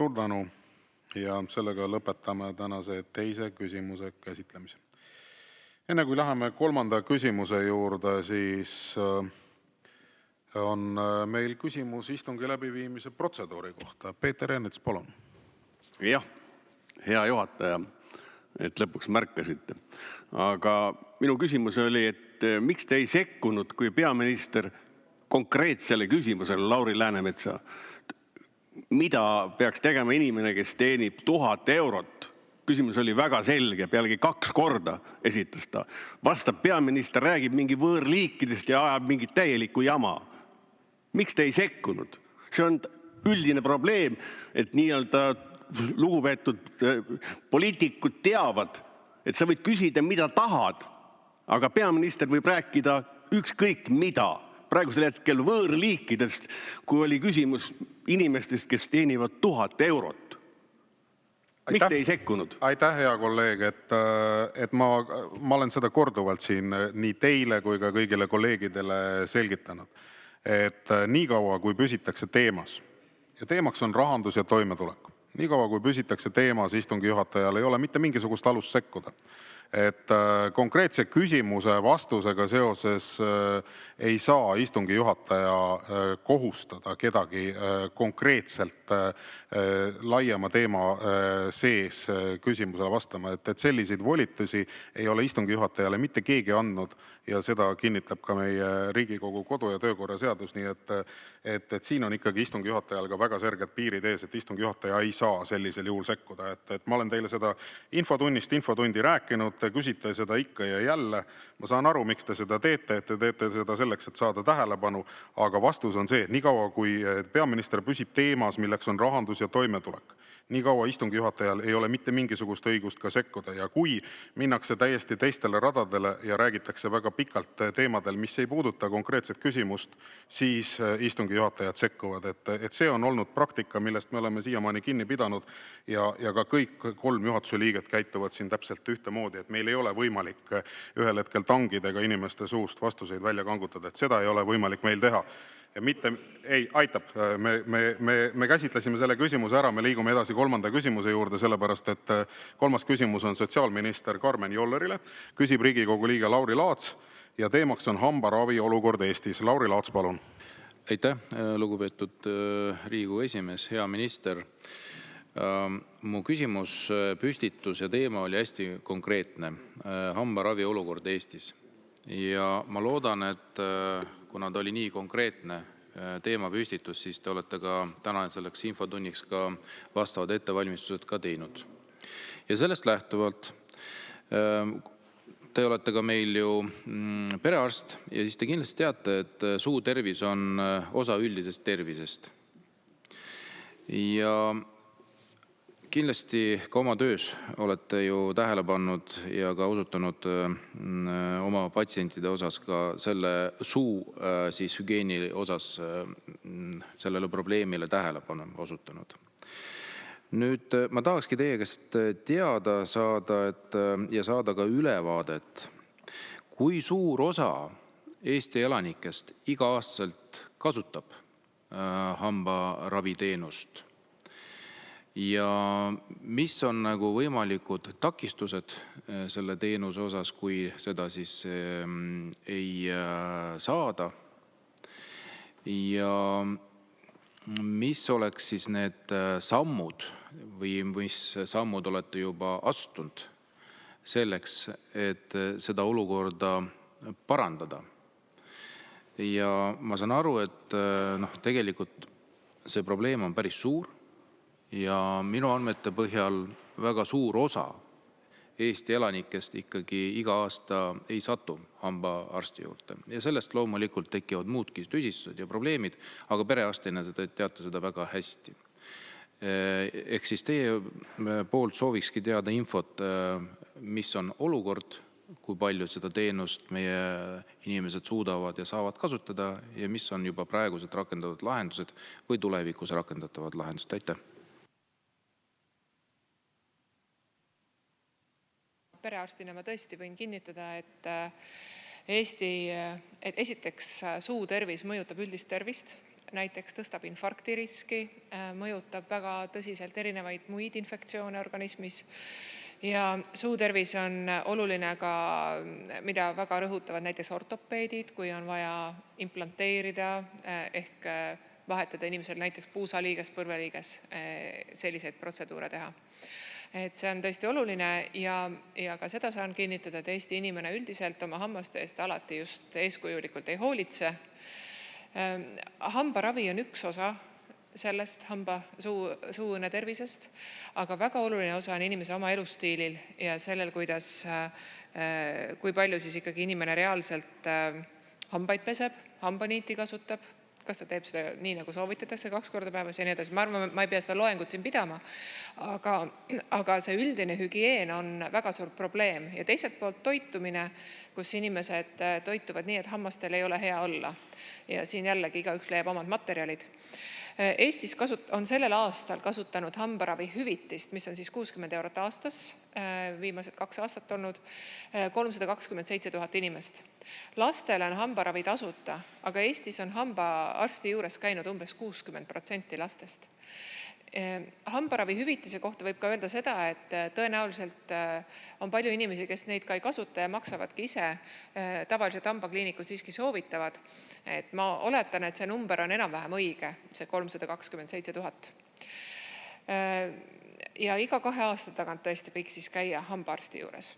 Suur tänu! Ja sellega lõpetame tänase teise küsimuse käsitlemise. Enne kui läheme kolmanda küsimuse juurde, siis on meil küsimus istungi läbiviimise protseduuri kohta. Peeter Ernits, palun. Jah, hea juhataja, et lõpuks märkasite. Aga minu küsimus oli, et miks te ei sekkunud, kui peaminister konkreetsele küsimusele Lauri Läänemetsa, mida peaks tegema inimene, kes teenib 1000 eurot? Küsimus oli väga selge, pealegi 2 korda esitas ta. Vastab peaminister, räägib mingi võõrliikidest ja ajab mingit täielikku jama. Miks te ei sekkunud? See on üldine probleem, et nii-öelda lugupeetud poliitikud teavad, et sa võid küsida, mida tahad, aga peaminister võib rääkida ükskõik mida. Praegusel hetkel võõrliikidest, kui oli küsimus inimestest, kes teenivad 1000 eurot. Miks te ei sekkunud? Aitäh, hea kolleeg, et ma olen seda korduvalt siin nii teile kui ka kõigile kolleegidele selgitanud, et niikaua kui püsitakse teemas ja teemaks on rahandus ja toimetulek, niikaua kui püsitakse teemas, istungi juhatajal ei ole mitte mingisugust alust sekkuda. Et konkreetse küsimuse vastusega seoses ei saa istungi juhataja kohustada kedagi konkreetselt laiema teema sees küsimusele vastama. Et selliseid volitusi ei ole istungi juhatajale mitte keegi andnud ja seda kinnitab ka meie Riigikogu kodu- ja töökorra seadus. Nii et siin on ikkagi istungi juhatajal ka väga selged piirid ees, et istungi juhataja ei saa sellisel juhul sekkuda. Et ma olen teile seda infotundi rääkinud, te küsite seda ikka ja jälle. Ma saan aru, miks te seda teete, et te teete seda selleks, et saada tähelepanu, aga vastus on see, et niikaua kui peaminister püsib teemas, milleks on rahandus ja toimetulek, niikaua istungi juhatajal ei ole mitte mingisugust õigust ka sekkuda. Ja kui minnakse täiesti teistele radadele ja räägitakse väga pikalt teemadel, mis ei puuduta konkreetset küsimust, siis istungi juhatajad sekkuvad. Et see on olnud praktika, millest me oleme siiamaani kinni pidanud ja ka kõik 3 juhatuse liiget käituvad siin täpselt ühtemoodi, et meil ei ole võimalik ühel hetkel tangidega inimeste suust vastuseid välja kangutada, et seda ei ole võimalik meil teha. Ja mitte, ei, aitab. Me käsitlesime selle küsimuse ära, me liigume edasi kolmanda küsimuse juurde, sellepärast et kolmas küsimus on sotsiaalminister Karmen Jollerile. Küsib Riigikogu liige Lauri Laats ja teemaks on hambaravi olukord Eestis. Lauri Laats, palun. Aitäh, lugupeetud Riigikogu esimees, hea minister. Mu küsimus püstitus ja teema oli hästi konkreetne. Hambaravi olukord Eestis. Ja ma loodan, et kuna ta oli nii konkreetne teema püstitus, siis te olete ka täna selleks infotunniks ka vastavad ettevalmistused ka teinud. Ja sellest lähtuvalt te olete ka meil ju perearst ja siis te kindlasti teate, et suu tervis on osa üldisest tervisest. Ja kindlasti ka oma töös olete ju tähele pannud ja ka osutanud oma patsientide osas ka selle suu siis hügieeni osas sellele probleemile tähelepanu osutanud. Nüüd ma tahakski teie käest teada saada ja saada ka ülevaadet, kui suur osa Eesti elanikest iga-aastaselt kasutab hambaraviteenust ja mis on nagu võimalikud takistused selle teenuse osas, kui seda siis ei saada, ja mis oleks siis need sammud või mis sammud olete juba astunud selleks, et seda olukorda parandada. Ja ma saan aru, et tegelikult see probleem on päris suur ja minu andmete põhjal väga suur osa Eesti elanikest ikkagi iga aasta ei satu hambaarsti juurde. Ja sellest loomulikult tekivad muudki tüsistused ja probleemid, aga perearstina te teate seda väga hästi. Ehk siis teie poolt soovikski teada infot, mis on olukord, kui palju seda teenust meie inimesed suudavad ja saavad kasutada ja mis on juba praegused rakendatud lahendused või tulevikus rakendatavad lahendused. Aitäh! Perearstina ma tõesti võin kinnitada, et esiteks suu tervis mõjutab üldist tervist, näiteks tõstab infarktiriski, mõjutab väga tõsiselt erinevaid muid infektsioone organismis ja suu tervis on oluline ka, mida väga rõhutavad näiteks ortopeedid, kui on vaja implanteerida ehk vahetada inimesel näiteks puusaliiges, põrveliiges, selliseid protseduure teha. Et see on tõesti oluline ja ka seda saan kinnitada, et Eesti inimene üldiselt oma hammaste eest alati just eeskujulikult ei hoolitse. Hambaravi on üks osa sellest suuõne tervisest, aga väga oluline osa on inimese oma elustiilil ja sellel, kui palju siis ikkagi inimene reaalselt hambaid peseb, hambaniiti kasutab, kas ta teeb seda nii, nagu soovitatakse 2 korda päevas ja nii edasi. Ma arvan, ma ei pea seda loengut siin pidama, aga see üldine hügieen on väga suur probleem. Ja teiselt poolt toitumine, kus inimesed toituvad nii, et hammastel ei ole hea olla. Ja siin jällegi igaüks leiab omad materjalid. Eestis on sellel aastal kasutanud hambaravi hüvitist, mis on siis 60 € aastas, viimased 2 aastat olnud, 327 000 inimest. Lastele on hambaravi tasuta, aga Eestis on hambaarsti juures käinud umbes 60% lastest. Hambaravi hüvitise kohta võib ka öelda seda, et tõenäoliselt on palju inimesi, kes neid ka ei kasuta ja maksavadki ise. Tavaliselt hambakliinikud siiski soovitavad. Et ma oletan, et see number on enam-vähem õige, see 327 000. Ja iga 2 aasta tagant tõesti võiks siis käia hambaarsti juures.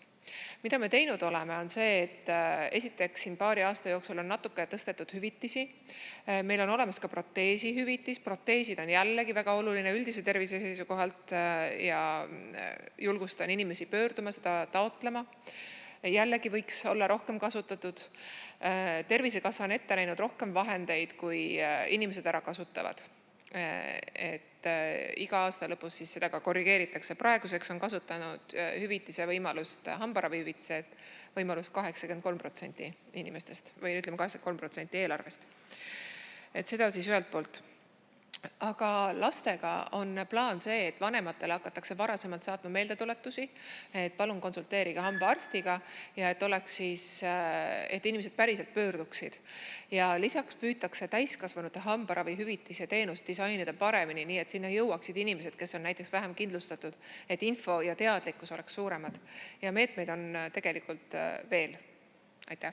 Mida me teinud oleme, on see, et esiteks siin paari aasta jooksul on natuke tõstetud hüvitisi. Meil on olemas ka proteesi hüvitis. Proteesid on jällegi väga oluline üldise tervise seisukohalt ja julgustan inimesi pöörduma seda taotlema. Jällegi võiks olla rohkem kasutatud. Tervisekassa on ette näinud rohkem vahendeid, kui inimesed ära kasutavad. Et iga aasta lõpus siis seda ka korrigeeritakse. Praeguseks on kasutanud hüvitise võimalust, hambaravi hüvitise võimalust 83% inimestest või ütleme 83% eelarvest. Et seda siis ühelt poolt. Aga lastega on plaan see, et vanematele hakatakse varasemalt saatma meeldetuletusi, et palun konsulteerige hambaarstiga ja et oleks siis, et inimesed päriselt pöörduksid. Ja lisaks püütakse täiskasvanute hambaravi hüvitise teenust disainida paremini, nii et sinna jõuaksid inimesed, kes on näiteks vähem kindlustatud, et info ja teadlikkus oleks suuremad. Ja meetmeid on tegelikult veel. Aitäh!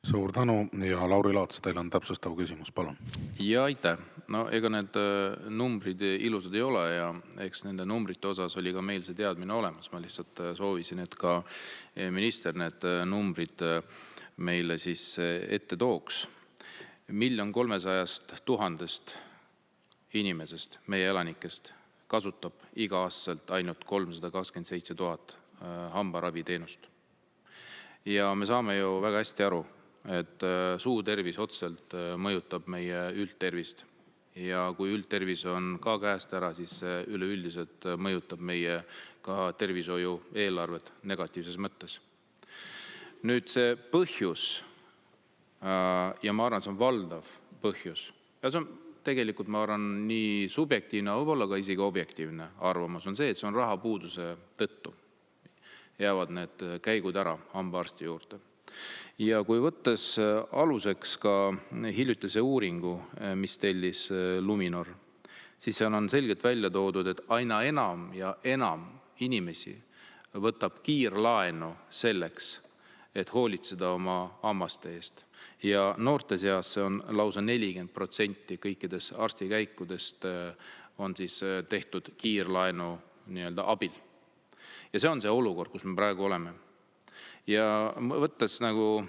Suur tänu ja Lauri Laats, teil on täpsustav küsimus, palun. Ja aitäh. No ega need numbrid ilusad ei ole ja eks nende numbrite osas oli ka meil see teadmine olemas. Ma lihtsalt soovisin, et ka minister need numbrid meile siis ette tooks. 1 300 000 inimesest, meie elanikest, kasutab iga-aastaselt ainult 327 000 hambaraviteenust. Ja me saame ju väga hästi aru, et suu tervis otseselt mõjutab meie üldtervist ja kui üldtervis on ka käest ära, siis see üleüldiselt mõjutab meie ka tervishoiu eelarvet negatiivses mõttes. Nüüd see põhjus, ja ma arvan, see on valdav põhjus, ja see on tegelikult, ma arvan, nii subjektiivne, võib-olla ka isegi objektiivne arvamus on see, et see on rahapuuduse tõttu jäävad need käigud ära hambaarsti juurde. Ja kui võttes aluseks ka hiljutise uuringu, mis tellis Luminor, siis seal on selgelt välja toodud, et aina enam ja enam inimesi võtab kiirlaenu selleks, et hoolitseda oma hammaste eest. Ja noorte seas see on lausa 40% kõikidest arstikäikudest on siis tehtud kiirlaenu nii-öelda abil. Ja see on see olukord, kus me praegu oleme. Ja võttes nagu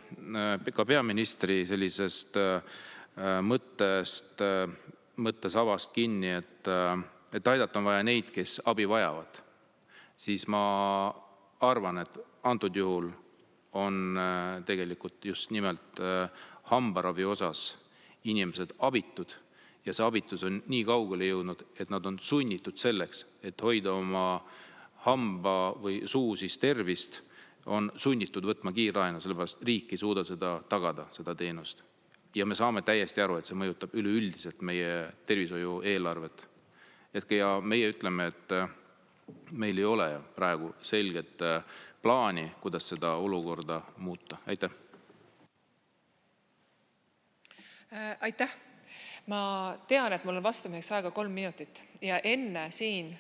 ka peaministri sellisest mõttesavast kinni, et aidata on vaja neid, kes abi vajavad, siis ma arvan, et antud juhul on tegelikult just nimelt hambaravi osas inimesed abitud ja see abitus on nii kaugele jõudnud, et nad on sunnitud selleks, et hoida oma hamba või suu siis tervist, on sunnitud võtma kiirlaenu, sellepärast riik ei suuda seda tagada, seda teenust. Ja me saame täiesti aru, et see mõjutab üleüldiselt meie tervishoiu eelarvet. Ja meie ütleme, et meil ei ole praegu selget plaani, kuidas seda olukorda muuta. Aitäh! Aitäh! Ma tean, et mul on vastameheks aega 3 minutit ja enne siin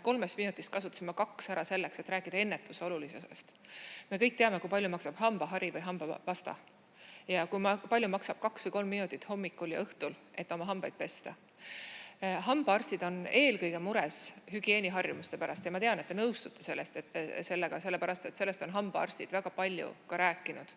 3 minutist kasutasin ma 2 ära selleks, et rääkida ennetuse olulisusest. Me kõik teame, kui palju maksab hambahari või hambapasta ja kui palju maksab 2 või 3 minutit hommikul ja õhtul, et oma hambaid pesta. Hambaarstid on eelkõige mures hügieeniharjumuste pärast ja ma tean, et te nõustute sellepärast, et sellest on hambaarstid väga palju ka rääkinud.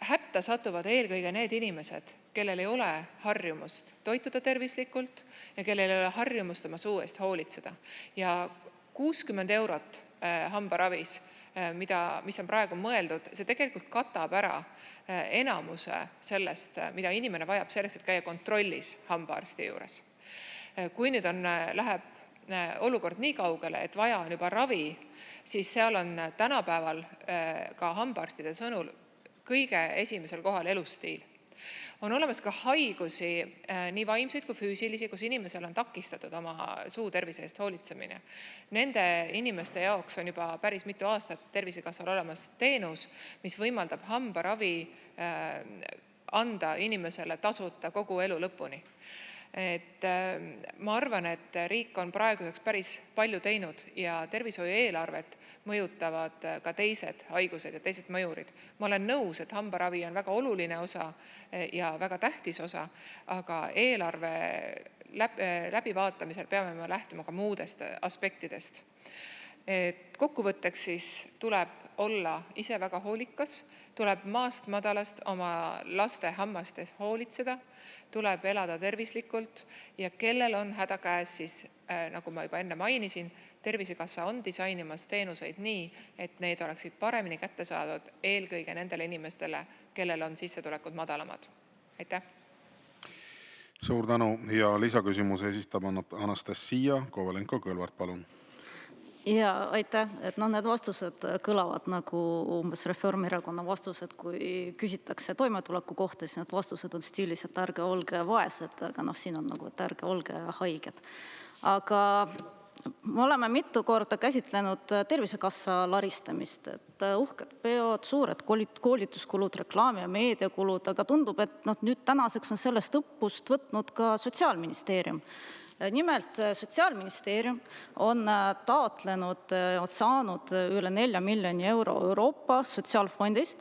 Hätta satuvad eelkõige need inimesed, kellel ei ole harjumust toituda tervislikult ja kellel ei ole harjumust oma suu eest hoolitseda. Ja 60 eurot hambaravis, mis on praegu mõeldud, see tegelikult katab ära enamuse sellest, mida inimene vajab selleks, et käia kontrollis hambaarsti juures. Kui nüüd läheb olukord nii kaugele, et vaja on juba ravi, siis seal on tänapäeval ka hambaarstide sõnul kõige esimesel kohal elustiil. On olemas ka haigusi, nii vaimseid kui füüsilisi, kus inimesel on takistatud oma suu tervise eest hoolitsemine. Nende inimeste jaoks on juba päris mitu aastat Tervisekassal olemas teenus, mis võimaldab hambaravi anda inimesele tasuta kogu elu lõpuni. Ma arvan, et riik on praeguseks päris palju teinud ja tervishoiu eelarvet mõjutavad ka teised haigused ja teised mõjurid. Ma olen nõus, et hambaravi on väga oluline osa ja väga tähtis osa, aga eelarve läbivaatamisel peame me lähtuma ka muudest aspektidest. Kokkuvõtteks siis tuleb olla ise väga hoolikas, tuleb maast madalast oma laste hammaste hoolitseda, tuleb elada tervislikult ja kellel on häda käes, siis nagu ma juba enne mainisin, Tervisekassa on disainimas teenuseid nii, et need oleksid paremini kätte saadud eelkõige nendele inimestele, kellel on sissetulekud madalamad. Aitäh! Suur tänu ja lisaküsimuse esitab Anastassia Kovalenko-Kõlvart, palun. Ja aitäh, et need vastused kõlavad nagu umbes Reformierakonna vastused, kui küsitakse toimetuleku kohta, siis need vastused on stiilis, et ärge olge vaesed, aga siin on nagu, et ärge olge haiged. Aga me oleme mitu korda käsitlenud Tervisekassa laristamist, et uhked peod, suured koolituskulud, reklaami- ja meediakulud, aga tundub, et nüüd tänaseks on sellest õppust võtnud ka Sotsiaalministeerium. Nimelt Sotsiaalministeerium on taotlenud, saanud üle 4 miljoni euro Euroopa Sotsiaalfondist,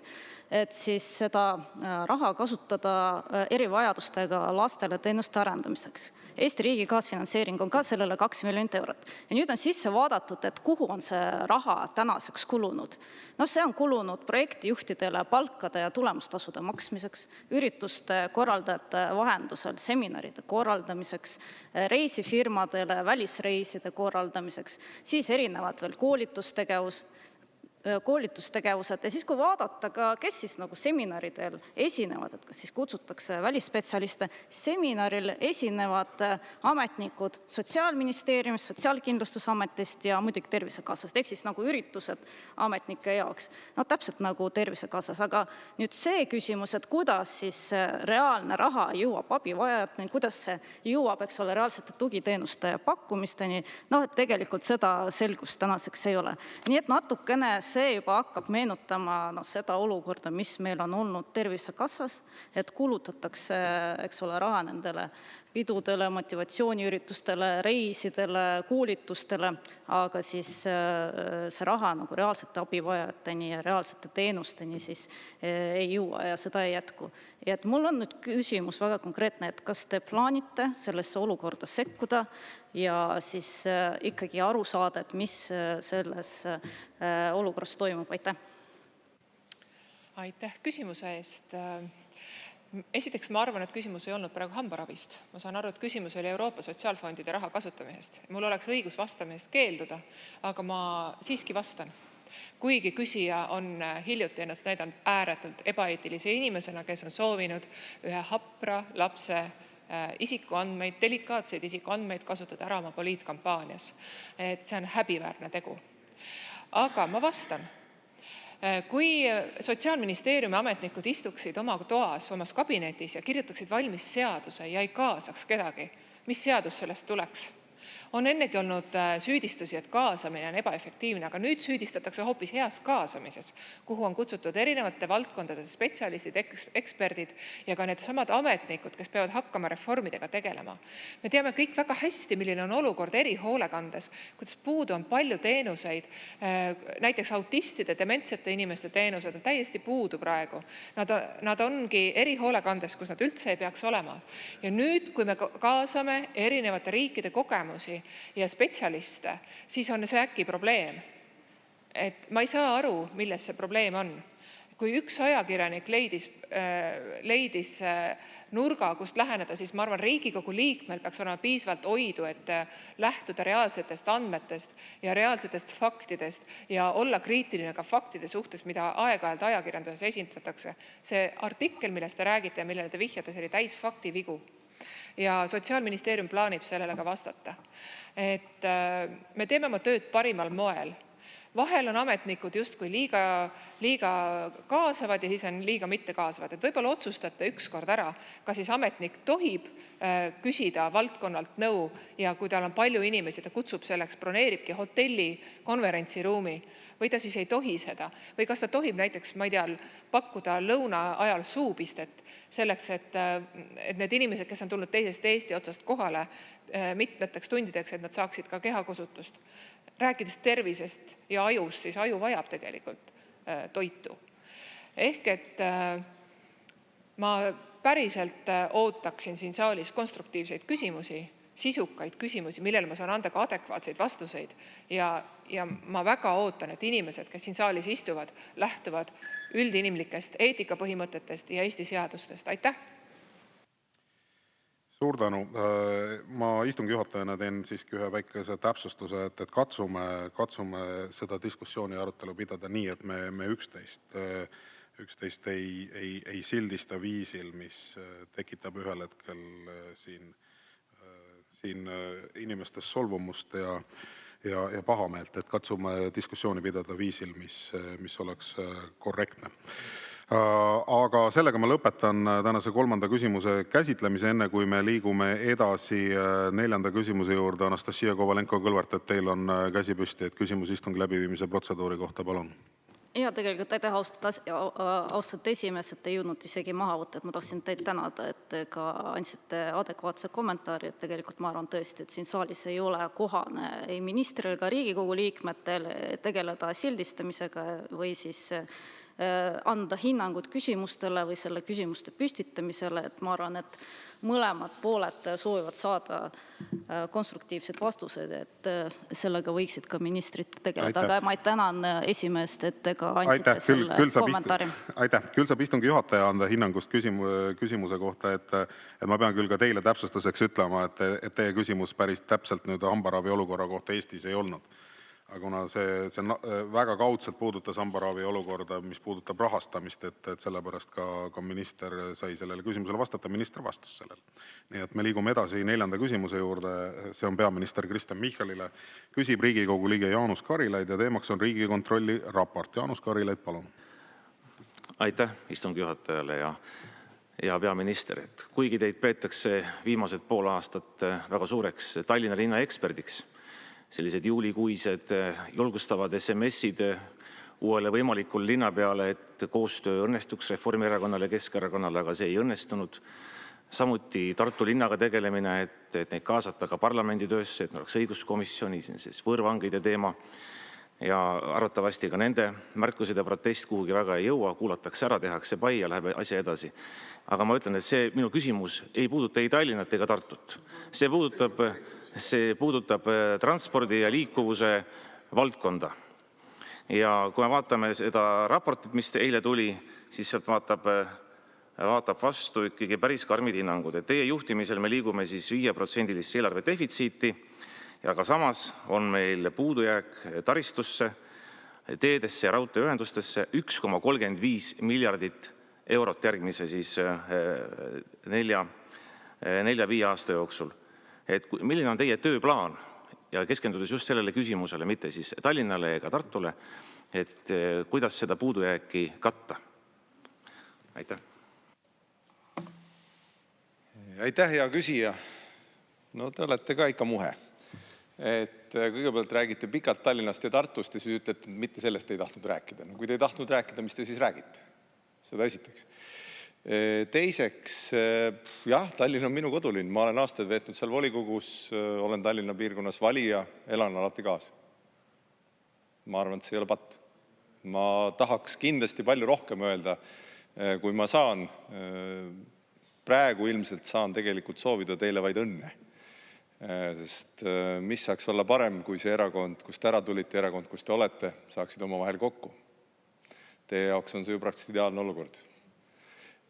et siis seda raha kasutada erivajadustega lastele teenuste arendamiseks. Eesti riigi kaasfinantseering on ka sellele 2 miljonit eurot. Ja nüüd on sisse vaadatud, et kuhu on see raha tänaseks kulunud. See on kulunud projektijuhtidele palkade ja tulemustasude maksmiseks, ürituste korraldajate vahendusel seminaride korraldamiseks, reisifirmadele välisreiside korraldamiseks, siis erinevad veel koolitustegevus. koolitustegevused ja siis, kui vaadata ka, kes siis nagu seminaridel esinevad, et kas siis kutsutakse välisspetsialiste, seminaril esinevad ametnikud Sotsiaalministeeriumist, Sotsiaalkindlustusametist ja muidugi Tervisekassast, ehk siis nagu üritused ametnike jaoks, no täpselt nagu Tervisekassas, aga nüüd see küsimus, et kuidas siis reaalne raha jõuab abivajajateni, kuidas see jõuab, eks ole, reaalsete tugiteenuste pakkumisteni, no et tegelikult seda selgust tänaseks ei ole. Nii et natukene see juba hakkab meenutama seda olukorda, mis meil on olnud Tervisekassas, et kulutatakse, eks ole, raha nendele pidudele, motivatsiooniüritustele, reisidele, koolitustele, aga siis see raha nagu reaalsete abivajajateni ja reaalsete teenusteni siis ei jõua ja seda ei jätku. Ja et mul on nüüd küsimus väga konkreetne, et kas te plaanite sellesse olukorda sekkuda ja siis ikkagi aru saada, et mis selles olukorras toimub? Aitäh! Aitäh küsimuse eest. Esiteks ma arvan, et küsimus ei olnud praegu hambaravist. Ma saan aru, et küsimus oli Euroopa Sotsiaalfondide raha kasutamisest. Mul oleks õigus vastamisest keelduda, aga ma siiski vastan. Kuigi küsija on hiljuti ennast näidanud ääretult ebaeetilise inimesena, kes on soovinud ühe hapra lapse isikuandmeid, delikaatseid isikuandmeid kasutada ära oma poliitkampaanias. Et see on häbiväärne tegu. Aga ma vastan. Kui Sotsiaalministeeriumi ametnikud istuksid oma toas, omas kabinetis ja kirjutaksid valmis seaduse ja ei kaasaks kedagi, mis seadus sellest tuleks? On ennegi olnud süüdistusi, et kaasamine on ebaefektiivne, aga nüüd süüdistatakse hoopis heas kaasamises, kuhu on kutsutud erinevate valdkondade spetsialistid, eksperdid ja ka need samad ametnikud, kes peavad hakkama reformidega tegelema. Me teame kõik väga hästi, milline on olukord erihoolekandes, kuidas puudu on palju teenuseid, näiteks autistide, dementsete inimeste teenused on täiesti puudu praegu. Nad ongi erihoolekandes, kus nad üldse ei peaks olema. Ja nüüd, kui me kaasame erinevate riikide kogemusi ja spetsialiste, siis on see äkki probleem. Et ma ei saa aru, milles see probleem on. Kui üks ajakirjanik leidis nurga, kust läheneda, siis ma arvan, Riigikogu liikmel peaks olema piisavalt oidu, et lähtuda reaalsetest andmetest ja reaalsetest faktidest ja olla kriitiline ka faktide suhtes, mida aeg-ajalt ajakirjanduses esindatakse. See artikkel, millest te räägite ja millele te vihjate, see oli täis faktivigu. Ja Sotsiaalministeerium plaanib sellele ka vastata. Et me teeme oma tööd parimal moel. Vahel on ametnikud justkui liiga kaasavad ja siis on liiga mitte kaasavad. Et võib-olla otsustate ükskord ära, kas siis ametnik tohib küsida valdkonnalt nõu ja kui tal on palju inimesi, ta kutsub selleks, broneeribki hotelli konverentsiruumi või ta siis ei tohi seda. Või kas ta tohib näiteks, ma ei tea, pakkuda lõuna ajal suupistet selleks, et need inimesed, kes on tulnud teisest Eesti otsast kohale mitmeteks tundideks, et nad saaksid ka kehakosutust. Rääkides tervisest ja ajust, siis aju vajab tegelikult toitu. Ehk et ma päriselt ootaksin siin saalis konstruktiivseid küsimusi, sisukaid küsimusi, millele ma saan anda ka adekvaatseid vastuseid. Ja ma väga ootan, et inimesed, kes siin saalis istuvad, lähtuvad üldinimlikest eetikapõhimõtetest ja Eesti seadustest. Aitäh! Suur tänu. Ma istungi juhatajana teen siiski ühe väikese täpsustuse, et katsume seda diskussiooni ja arutelu pidada nii, et me üksteist ei sildista viisil, mis tekitab ühel hetkel siin inimestes solvumust ja pahameelt, et katsume diskussiooni pidada viisil, mis oleks korrektne. Aga sellega ma lõpetan tänase 3. küsimuse käsitlemise, enne kui me liigume edasi 4. küsimuse juurde. Anastassia Kovalenko-Kõlvart, et teil on käsi püsti, et küsimus istungi läbiviimise protseduuri kohta, palun. Ja tegelikult aitäh, austatud esimees, et te ei jõudnud isegi maha võtta, et ma tahtsin teid tänada, et ka andsite adekvaatse kommentaari, et tegelikult ma arvan tõesti, et siin saalis ei ole kohane ei ministril ega Riigikogu liikmetel tegeleda sildistamisega või siis anda hinnangut küsimustele või selle küsimuste püstitamisele, et ma arvan, et mõlemad pooled soovivad saada konstruktiivseid vastuseid, et sellega võiksid ka ministrid tegeleda. Aga ma tänan esimeest, et te ka andsite selle kommentaari. Aitäh. Küll saab istungi juhataja anda hinnangust küsimuse kohta, et ma pean küll ka teile täpsustuseks ütlema, et teie küsimus päris täpselt nüüd hambaravi olukorra kohta Eestis ei olnud. aga kuna see väga kaudselt puudutas hambaravi olukorda, mis puudutab rahastamist, et sellepärast ka minister sai sellele küsimusele vastata, minister vastas sellele. Nii et me liigume edasi 4. küsimuse juurde. See on peaminister Kristen Michalile. Küsib Riigikogu liige Jaanus Karilaid ja teemaks on Riigikontrolli raport. Jaanus Karilaid, palun. Aitäh istungi juhatajale ja peaminister. Kuigi teid peetakse viimased pool aastat väga suureks Tallinna linna eksperdiks, sellised juulikuised julgustavad SMS-id uuele võimalikule linnapeale, et koostöö õnnestuks Reformierakonnale ja Keskerakonnale, aga see ei õnnestunud. Samuti Tartu linnaga tegelemine, et neid kaasata ka parlamendi töösse, et meil oleks õiguskomisjonis võõrvangide teema ja arvatavasti ka nende märkused ja protest kuhugi väga ei jõua, kuulatakse ära, tehakse pai ja läheb asja edasi. Aga ma ütlen, et see minu küsimus ei puuduta ei Tallinnat ega Tartut. See puudutab transpordi ja liikuvuse valdkonda. Ja kui me vaatame seda raportit, mis eile tuli, siis sealt vaatab vastu ikkagi päris karmid hinnangud. Et teie juhtimisel me liigume siis 5% eelarve defitsiiti, ja ka samas on meil puudujääk taristusse, teedesse ja raudteeühendustesse 1,35 miljardit eurot järgmise 4-5 aasta jooksul. Et milline on teie tööplaan ja keskendudes just sellele küsimusele, mitte siis Tallinnale ega Tartule, et kuidas seda puudujääki katta? Aitäh. Aitäh, hea küsija. No te olete ka ikka muhe. Et kõigepealt räägite pikalt Tallinnast ja Tartust ja siis ütlete, et mitte sellest ei tahtnud rääkida. No kui te ei tahtnud rääkida, mis te siis räägite? Seda esiteks. Teiseks, jah, Tallinn on minu kodulinn. Ma olen aastaid veetnud seal volikogus, olen Tallinna piirkonnas valija, elan alati kaasa. Ma arvan, et see ei ole patt. Ma tahaks kindlasti palju rohkem öelda, kui ma saan. Praegu ilmselt saan tegelikult soovida teile vaid õnne. Sest mis saaks olla parem, kui see erakond, kust ära tulite, erakond, kus te olete, saaksid oma vahel kokku. Teie jaoks on see ju praktiliselt ideaalne olukord.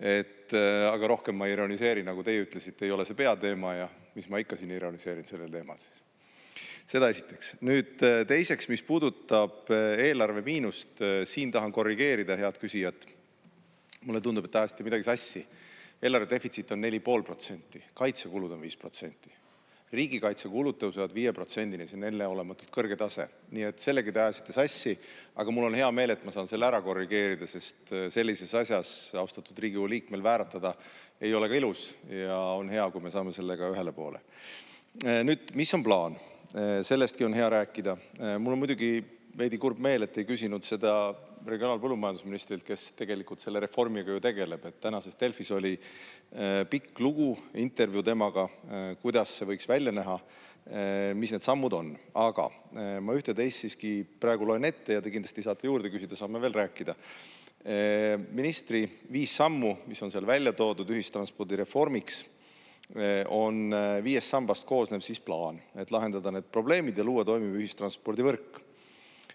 Aga rohkem ma ironiseerin, nagu teie ütlesite, ei ole see peateema ja mis ma ikka siin ironiseerin sellel teemal siis. Seda esiteks. Nüüd teiseks, mis puudutab eelarve miinust, siin tahan korrigeerida head küsijat. Mulle tundub, et ajasite midagi sassi. Eelarve defitsiit on 4,5%, kaitsekulud on 5%. Riigikaitsekulud tõusevad 5%-ni, see on enneolematult kõrge tase. Nii et sellegi te ajasite sassi, aga mul on hea meel, et ma saan selle ära korrigeerida, sest sellises asjas austatud Riigikogu liikmel vääratada ei ole ka ilus ja on hea, kui me saame sellega ühele poole. Nüüd, mis on plaan? Sellestki on hea rääkida. Mul on muidugi veidi kurb meel, et ei küsinud seda regionaalpõllumajandusministrilt, kes tegelikult selle reformiga ju tegeleb. Et tänases Delfis oli pikk lugu, intervjuu temaga, kuidas see võiks välja näha, mis need sammud on. Aga ma ühte teist siiski praegu loen ette ja te kindlasti saate juurde küsida, saame veel rääkida. Ministri 5 sammu, mis on seal välja toodud ühistranspordi reformiks, on 5 sambast koosnev siis plaan, et lahendada need probleemid ja luua toimiv ühistranspordivõrk.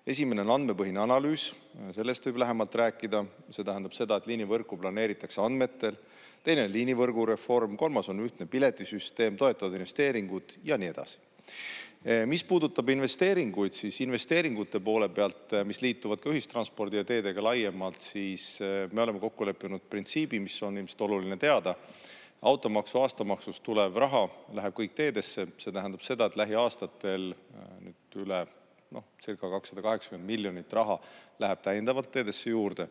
Esimene on andmepõhine analüüs, sellest võib lähemalt rääkida, see tähendab seda, et liinivõrku planeeritakse andmetel, teine on liinivõrgu reform, 3. on ühtne piletisüsteem, toetavad investeeringud ja nii edasi. Mis puudutab investeeringuid, siis investeeringute poole pealt, mis liituvad ka ühistranspordi ja teedega laiemalt, siis me oleme kokku leppinud printsiibi, mis on ilmselt oluline teada. Automaksu aastamaksust tulev raha läheb kõik teedesse, see tähendab seda, et lähiaastatel nüüd üle circa 280 miljonit raha läheb täiendavalt teedesse juurde.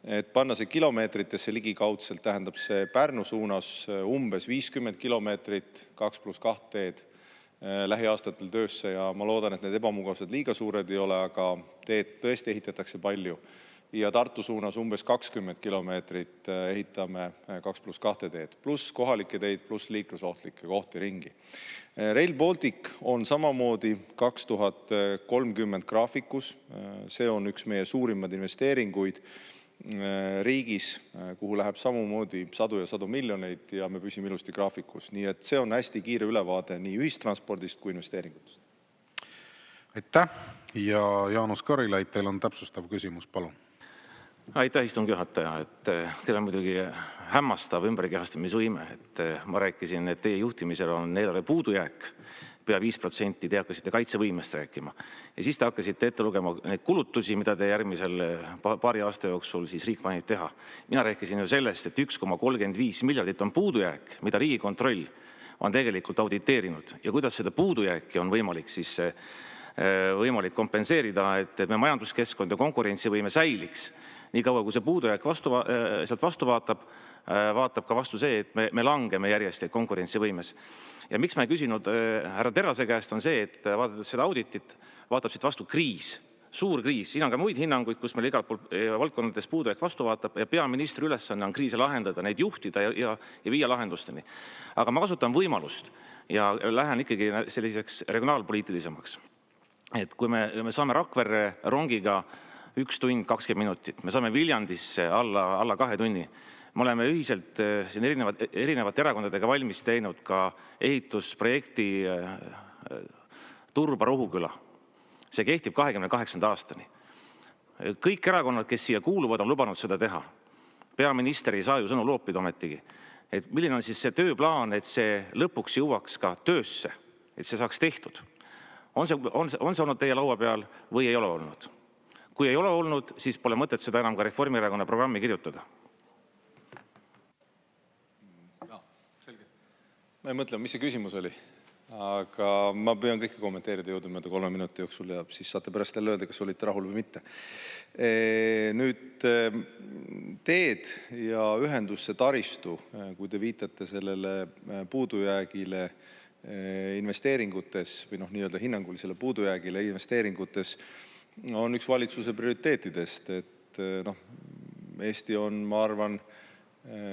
Et panna see kilomeetritesse ligikaudselt, tähendab see Pärnu suunas umbes 50 kilomeetrit, 2+2 teed lähiaastatel töösse ja ma loodan, et need ebamugavused liiga suured ei ole, aga teed tõesti ehitatakse palju. Ja Tartu suunas umbes 20 kilomeetrit ehitame 2+2 teed, pluss kohalike teid, pluss liiklusohtlikke kohti ringi. Rail Baltic on samamoodi 2030 graafikus. See on üks meie suurimad investeeringuid riigis, kuhu läheb samamoodi sadu ja sadu miljoneid ja me püsime ilusti graafikus. Nii et see on hästi kiire ülevaade nii ühistranspordist kui investeeringutest. Aitäh! Ja Jaanus Karilaid, teil on täpsustav küsimus, palun. Aitäh, istungi juhataja. Teil on muidugi hämmastav ümberkehastamisvõime. Ma rääkisin, et teie juhtimisel on eelarve puudujääk pea 5%, te hakkasite kaitsevõimest rääkima. Ja siis te hakkasite ette lugema neid kulutusi, mida te järgmisel paari aasta jooksul siis riik plaanib teha. Mina rääkisin ju sellest, et 1,35 miljardit on puudujääk, mida Riigikontroll on tegelikult auditeerinud ja kuidas seda puudujääki on võimalik siis kompenseerida, et me majanduskeskkond ja konkurentsivõime säiliks. Nii kaua, kui see puudujääk sealt vastu vaatab ka vastu see, et me langeme järjest konkurentsivõimes. Ja miks ma ei küsinud härra Terrase käest on see, et vaadates seda auditit, vaatab siit vastu kriis, suur kriis. Siin on ka muid hinnanguid, kus meil igalt pool valdkondades puudujääk vastu vaatab ja peaministri ülesanne on kriise lahendada, neid juhtida ja viia lahendusteni. Aga ma kasutan võimalust ja lähen ikkagi selliseks regionaalpoliitilisemaks. Et kui me saame Rakverre rongiga 1 tund 20 minutit, me saame Viljandisse alla 2 tunni. Me oleme ühiselt siin erinevate erakondadega valmis teinud ka ehitusprojekti Turba-Rohuküla. See kehtib 28. aastani. Kõik erakonnad, kes siia kuuluvad, on lubanud seda teha. Peaminister ei saa ju sõnu loopida ometigi. Et milline on siis see tööplaan, et see lõpuks jõuaks ka töösse, et see saaks tehtud? On see olnud teie laua peal või ei ole olnud? Kui ei ole olnud, siis pole mõtet seda enam ka Reformierakonna programmi kirjutada. Ma ei mõtle, mis see küsimus oli, aga ma püüan kõike kommenteerida jõudumööda 3 minuti jooksul ja siis saate pärast jälle öelda, kas olite rahul või mitte. Nüüd teed ja ühendusse taristu, kui te viitate sellele puudujäägile investeeringutes või nii-öelda hinnangulisele puudujäägile investeeringutes, on üks valitsuse prioriteetidest, et Eesti on, ma arvan,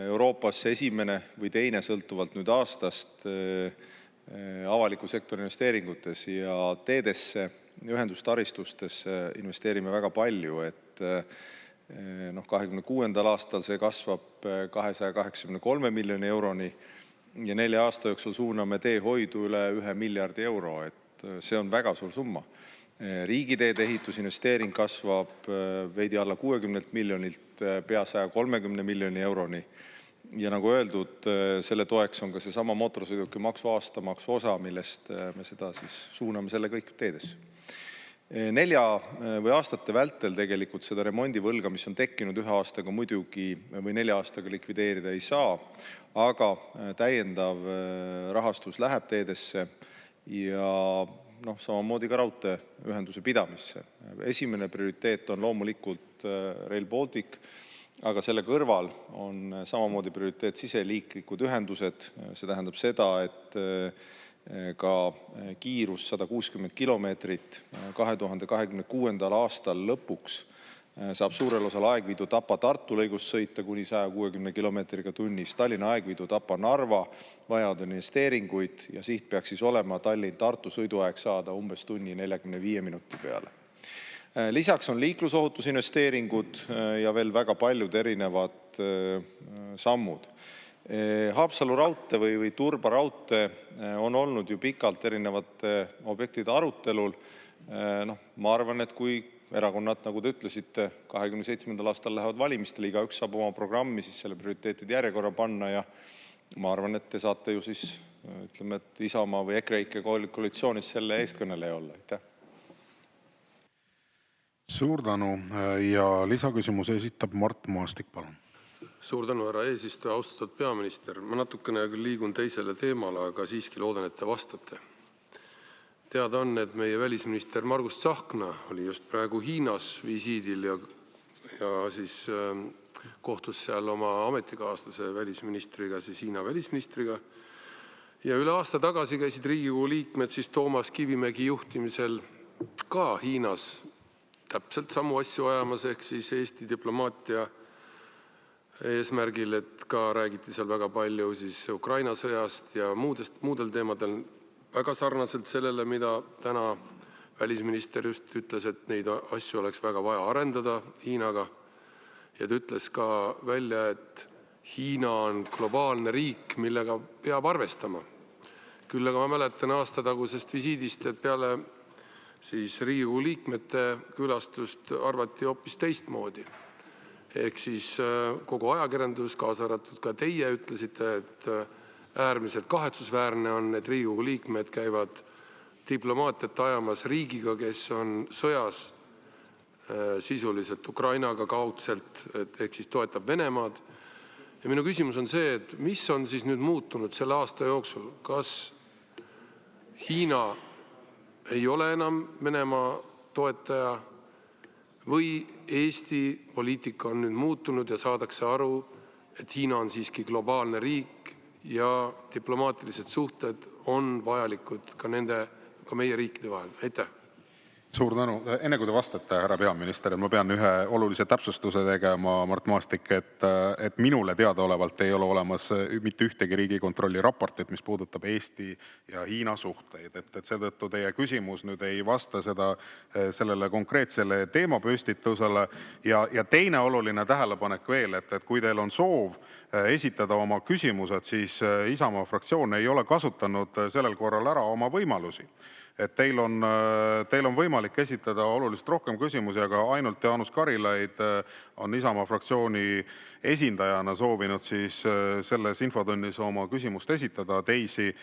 Euroopas esimene või teine sõltuvalt nüüd aastast avaliku sektori investeeringutes ja teedesse, ühendustaristustesse investeerime väga palju, et 26. aastal see kasvab 283 miljoni euroni ja 4 aasta jooksul suuname teehoidu üle 1 miljardi euro, et see on väga suur summa. Riigiteede ehitusinvesteering kasvab veidi alla 60 miljonilt pea 130 miljoni euroni. Ja nagu öeldud, selle toeks on ka seesama mootorsõiduki maksu aastamaksu osa, millest me seda siis suuname selle kõik teedesse. 4 või aastate vältel tegelikult seda remondivõlga, mis on tekkinud 1 aastaga muidugi või 4 aastaga likvideerida ei saa, aga täiendav rahastus läheb teedesse ja samamoodi ka raudteeühenduse pidamisse. Esimene prioriteet on loomulikult Rail Baltic, aga selle kõrval on samamoodi prioriteet siseliiklikud ühendused. See tähendab seda, et ka kiirus 160 kilomeetrit 2026. aastal lõpuks saab suurel osal Aegviidu Tapa-Tartu lõigust sõita kuni 160 kilomeetriga tunnis. Tallinna Aegviidu Tapa-Narva vajavad investeeringuid ja siht peaks siis olema Tallinn-Tartu sõiduaeg saada umbes tunni 45 minuti peale. Lisaks on liiklusohutusinvesteeringud ja veel väga paljud erinevad sammud. Haapsalu raudtee või Turba raudtee on olnud ju pikalt erinevate objektide arutelul. Ma arvan, et kui erakonnad, nagu te ütlesite, 27. aastal lähevad valimistele, igaüks saab oma programmi siis selle prioriteetide järjekorra panna ja ma arvan, et te saate ju siis, ütleme, et Isamaa või EKREIKE koalitsioonis selle eestkõneleja olla. Aitäh! Suur tänu ja lisaküsimuse esitab Mart Maastik, palun. Suur tänu, härra eesistuja, austatud peaminister. Ma natukene küll liigun teisele teemale, aga siiski loodan, et te vastate. Teada on, et meie välisminister Margus Tsahkna oli just praegu Hiinas visiidil ja siis kohtus seal oma ametikaaslase välisministriga, siis Hiina välisministriga. Ja üle aasta tagasi käisid Riigikogu liikmed siis Toomas Kivimägi juhtimisel ka Hiinas täpselt samu asju ajamas ehk siis Eesti diplomaatia eesmärgil, et ka räägiti seal väga palju siis Ukraina sõjast ja muudel teemadel väga sarnaselt sellele, mida täna välisminister just ütles, et neid asju oleks väga vaja arendada Hiinaga. Ja ta ütles ka välja, et Hiina on globaalne riik, millega peab arvestama. Küll aga ma mäletan aastatagusest visiidist, et peale siis Riigikogu liikmete külastust arvati hoopis teistmoodi. Ehk siis kogu ajakirjandus, kaasa arvatud ka teie ütlesite, et äärmiselt kahetsusväärne on, et Riigikogu liikmed käivad diplomaatiat ajamas riigiga, kes on sõjas sisuliselt Ukrainaga kaudselt, ehk siis toetab Venemaad. Ja minu küsimus on see, et mis on siis nüüd muutunud selle aasta jooksul? Kas Hiina ei ole enam Venemaa toetaja või Eesti poliitika on nüüd muutunud ja saadakse aru, et Hiina on siiski globaalne riik ja diplomaatilised suhted on vajalikud ka meie riikide vahel? Aitäh! Suur tänu. Enne kui te vastate, härra peaminister, ma pean ühe olulise täpsustuse tegema, Mart Maastik, et minule teadaolevalt ei ole olemas mitte ühtegi Riigikontrolli raportit, mis puudutab Eesti ja Hiina suhteid. Seetõttu teie küsimus nüüd ei vasta sellele konkreetsele teemapüstitusele. Ja teine oluline tähelepanek veel, et kui teil on soov esitada oma küsimused, siis Isamaa fraktsioon ei ole kasutanud sellel korral ära oma võimalusi. Et teil on võimalik esitada oluliselt rohkem küsimusi, aga ainult Jaanus Karilaid on Isamaa fraktsiooni esindajana soovinud siis selles infotunnis oma küsimust esitada. Teisi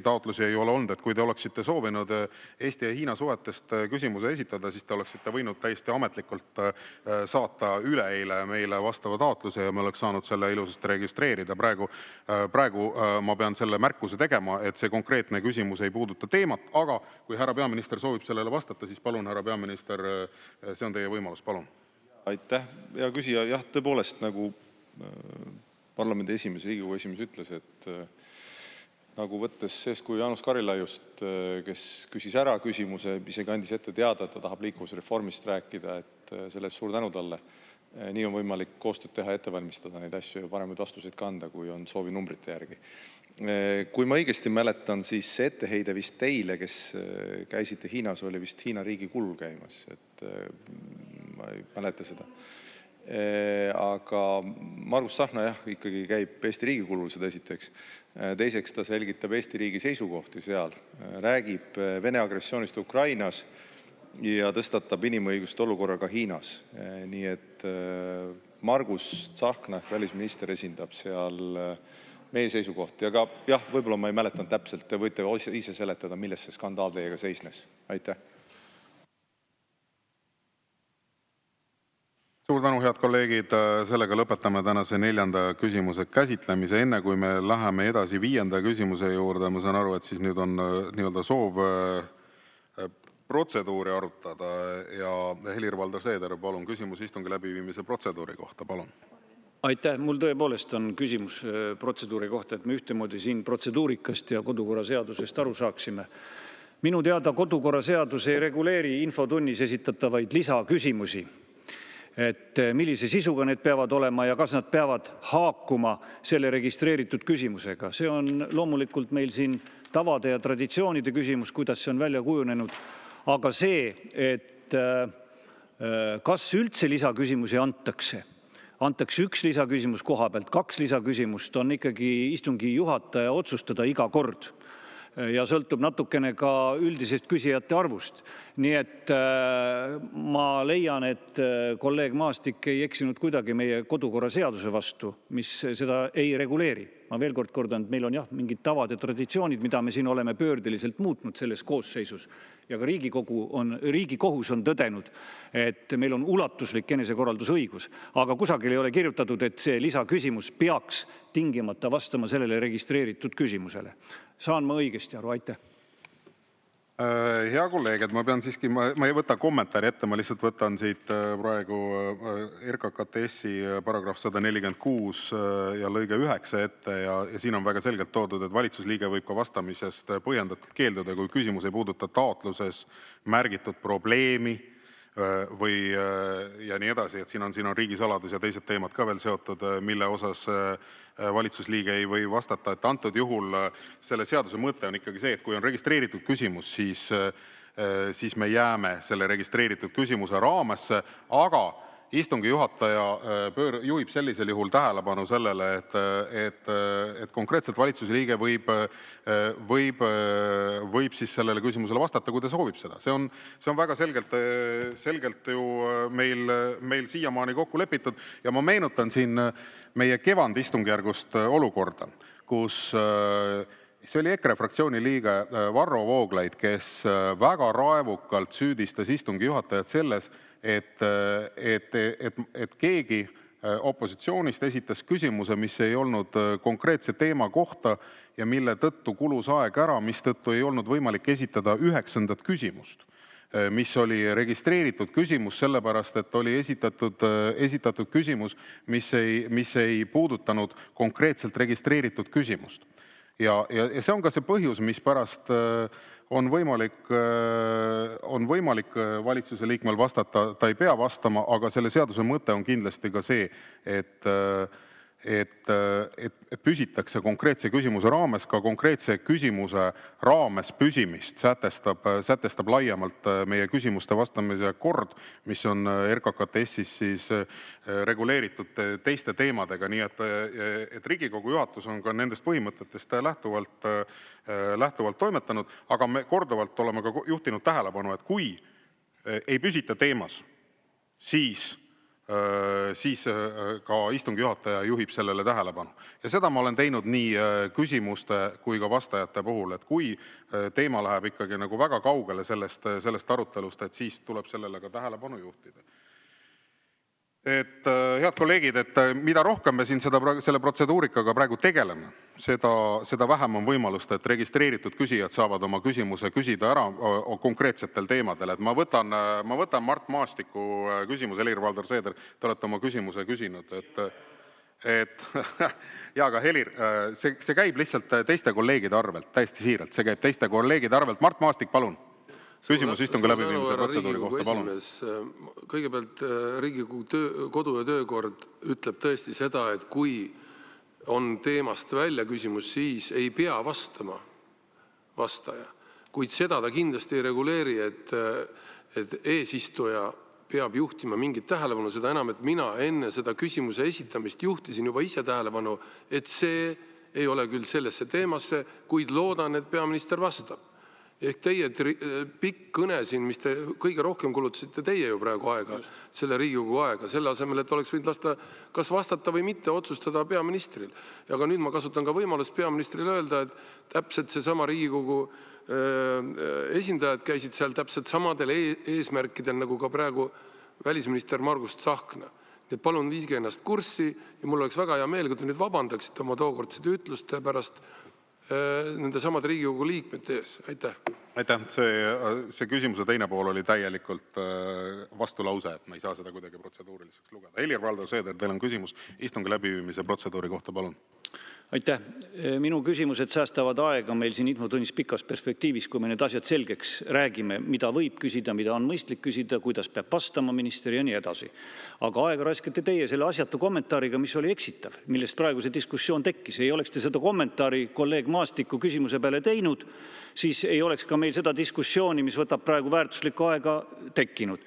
taotlusi ei ole olnud. Et kui te oleksite soovinud Eesti ja Hiina suhetest küsimuse esitada, siis te oleksite võinud täiesti ametlikult saata üleeile meile vastava taotluse ja me oleks saanud selle ilusasti registreerida. Praegu ma pean selle märkuse tegema, et see konkreetne küsimus ei puuduta teemat, aga kui härra peaminister soovib sellele vastata, siis palun, härra peaminister, see on teie võimalus, palun. Aitäh, hea küsija. Jah, tõepoolest, nagu parlamendi esimees, Riigikogu esimees ütles, et nagu võttes eeskuju Jaanus Karilaiust, kes küsis ära küsimuse, isegi andis ette teada, et ta tahab liikuvusreformist rääkida, et sellest suur tänu talle. Nii on võimalik koostööd teha, ette valmistada neid asju ja paremaid vastuseid kanda, kui on soovi numbrite järgi. Kui ma õigesti mäletan, siis see etteheide vist teile, kes käisite Hiinas, oli vist Hiina riigi kulul käimas. Et ma ei mäleta seda. Aga Margus Tsahkna ikkagi käib Eesti riigi kulul, seda esiteks. Teiseks ta selgitab Eesti riigi seisukohti seal, räägib Vene agressioonist Ukrainas ja tõstatab inimõiguste olukorra ka Hiinas. Nii et Margus Tsahkna, välisminister, esindab seal meie seisukohti. Aga jah, võib-olla ma ei mäletan täpselt, te võite ise seletada, milles see skandaal teiega seisnes. Aitäh! Suur tänu, head kolleegid. Sellega lõpetame tänase 4. küsimuse käsitlemise. Enne kui me läheme edasi 5. küsimuse juurde, ma saan aru, et siis nüüd on nii-öelda soov protseduuri arutada ja Helir-Valdor Seeder, palun, küsimus istungi läbiviimise protseduuri kohta, palun. Aitäh, mul tõepoolest on küsimus protseduuri kohta, et me ühtemoodi siin protseduurikast ja kodukorraseadusest aru saaksime. Minu teada kodukorraseadus ei reguleeri infotunnis esitatavaid lisaküsimusi, et millise sisuga need peavad olema ja kas nad peavad haakuma selle registreeritud küsimusega. See on loomulikult meil siin tavade ja traditsioonide küsimus, kuidas see on välja kujunenud. Aga see, et kas üldse lisaküsimusi antakse üks lisaküsimus koha pealt, 2 lisaküsimust, on ikkagi istungi juhataja otsustada iga kord. Ja sõltub natukene ka üldisest küsijate arvust. Nii et ma leian, et kolleeg Maastik ei eksinud kuidagi meie kodukorraseaduse vastu, mis seda ei reguleeri. Ma veel kord kordan, et meil on mingid tavad ja traditsioonid, mida me siin oleme pöördeliselt muutnud selles koosseisus. Ja ka Riigikohus on tõdenud, et meil on ulatuslik enesekorraldusõigus. Aga kusagil ei ole kirjutatud, et see lisaküsimus peaks tingimata vastama sellele registreeritud küsimusele. Saan ma õigesti aru? Aitäh. Hea kolleeg, et ma pean siiski, ma ei võta kommentaari ette, ma lihtsalt võtan siit praegu RKKTS-i paragrahv 146 ja lõige 9 ette ja siin on väga selgelt toodud, et valitsusliige võib ka vastamisest põhjendatult keelduda, kui küsimus ei puuduta taotluses märgitud probleemi ja nii edasi, et siin on riigisaladus ja teised teemad ka veel seotud, mille osas valitsusliige ei või vastata. Et antud juhul selle seaduse mõte on ikkagi see, et kui on registreeritud küsimus, siis me jääme selle registreeritud küsimuse raamesse, aga istungi juhataja juhib sellisel juhul tähelepanu sellele, et konkreetselt valitsusliige võib siis sellele küsimusele vastata, kui ta soovib seda. See on väga selgelt ju meil siiamaani kokku lepitud ja ma meenutan siin meie kevandistungjärgust olukorda, kus see oli EKRE fraktsiooni liige Varro Vooglaid, kes väga raevukalt süüdistas istungi juhatajat selles, et keegi opositsioonist esitas küsimuse, mis ei olnud konkreetse teema kohta ja mille tõttu kulus aeg ära, mistõttu ei olnud võimalik esitada 9. küsimust, mis oli registreeritud küsimus, sellepärast et oli esitatud küsimus, mis ei puudutanud konkreetselt registreeritud küsimust. Ja see on ka see põhjus, mispärast on võimalik valitsuse liikmel vastata, ta ei pea vastama, aga selle seaduse mõte on kindlasti ka see, et püsitakse konkreetse küsimuse raames. Ka konkreetse küsimuse raames püsimist sätestab laiemalt meie küsimuste vastamise kord, mis on RKKTS-is siis reguleeritud teiste teemadega. Nii et Riigikogu juhatus on ka nendest põhimõtetest lähtuvalt toimetanud, aga me korduvalt oleme ka juhtinud tähelepanu, et kui ei püsita teemas, siis ka istungi juhataja juhib sellele tähelepanu. Ja seda ma olen teinud nii küsimuste kui ka vastajate puhul, et kui teema läheb ikkagi nagu väga kaugele sellest arutelust, et siis tuleb sellele ka tähelepanu juhtida. Head kolleegid, et mida rohkem me siin selle protseduurikaga praegu tegeleme, seda vähem on võimalust, et registreeritud küsijad saavad oma küsimuse küsida ära konkreetsetel teemadel. Et ma võtan Mart Maastiku küsimuse, Helir-Valdor Seeder, te olete oma küsimuse küsinud. Ja, aga Helir, see käib lihtsalt teiste kolleegide arvelt, täiesti siiralt, see käib teiste kolleegide arvelt. Mart Maastik, palun. Küsimus istungi läbiviimise protseduuri kohta, palun. Kõigepealt Riigikogu kodu- ja töökord ütleb tõesti seda, et kui on teemast välja küsimus, siis ei pea vastama vastaja. Kuid seda ta kindlasti ei reguleeri, et eesistuja peab juhtima mingit tähelepanu, seda enam, et mina enne seda küsimuse esitamist juhtisin juba ise tähelepanu, et see ei ole küll sellesse teemasse, kuid loodan, et peaminister vastab. Ehk teie pikk kõne siin, mis te kõige rohkem kulutasite teie ju praegu aega, selle Riigikogu aega, selle asemel, et oleks võinud lasta kas vastata või mitte otsustada peaministril. Ja ka nüüd ma kasutan ka võimalust peaministrile öelda, et täpselt seesama Riigikogu esindajad käisid seal täpselt samadel eesmärkidel nagu ka praegu välisminister Margus Tsahkna. Et palun viisige ennast kurssi ja mul oleks väga hea meel, kui te nüüd vabandaksite oma tookordsete ütluste pärast nende samade Riigikogu liikmete ees. Aitäh. Aitäh. See küsimuse teine pool oli täielikult vastulause, et ma ei saa seda kuidagi protseduuriliseks lugeda. Helir-Valdor Seeder, teil on küsimus istungi läbiviimise protseduuri kohta, palun. Aitäh. Minu küsimused säästavad aega meil siin infotunnis pikas perspektiivis, kui me need asjad selgeks räägime, mida võib küsida, mida on mõistlik küsida, kuidas peab vastama minister ja nii edasi. Aga aega raiskate teie selle asjatu kommentaariga, mis oli eksitav, millest praegu see diskussioon tekkis. Ei oleks te seda kommentaari kolleeg Maastiku küsimuse peale teinud, siis ei oleks ka meil seda diskussiooni, mis võtab praegu väärtuslikku aega, tekkinud.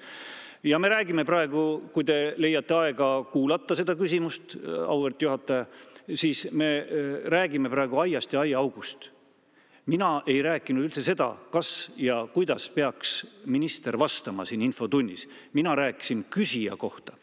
Ja me räägime praegu, kui te leiate aega kuulata seda küsimust, auväärt juhataja, siis me räägime praegu aiast ja aiaaugust. Mina ei rääkinud üldse seda, kas ja kuidas peaks minister vastama siin infotunnis. Mina rääkisin küsija kohta.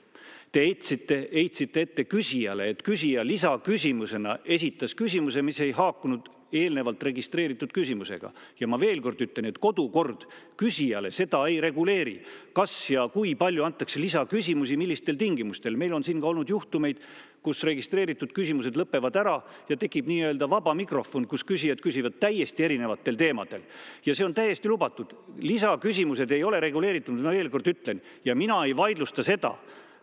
Te heitsite ette küsijale, et küsija lisaküsimusena esitas küsimuse, mis ei haakunud eelnevalt registreeritud küsimusega. Ja ma veel kord ütlen, et kodukord küsijale seda ei reguleeri. Kas ja kui palju antakse lisaküsimusi, millistel tingimustel. Meil on siin ka olnud juhtumeid, kus registreeritud küsimused lõpevad ära ja tekib nii-öelda vaba mikrofon, kus küsijad küsivad täiesti erinevatel teemadel. Ja see on täiesti lubatud. Lisaküsimused ei ole reguleeritud, ma veel kord ütlen. Ja mina ei vaidlusta seda,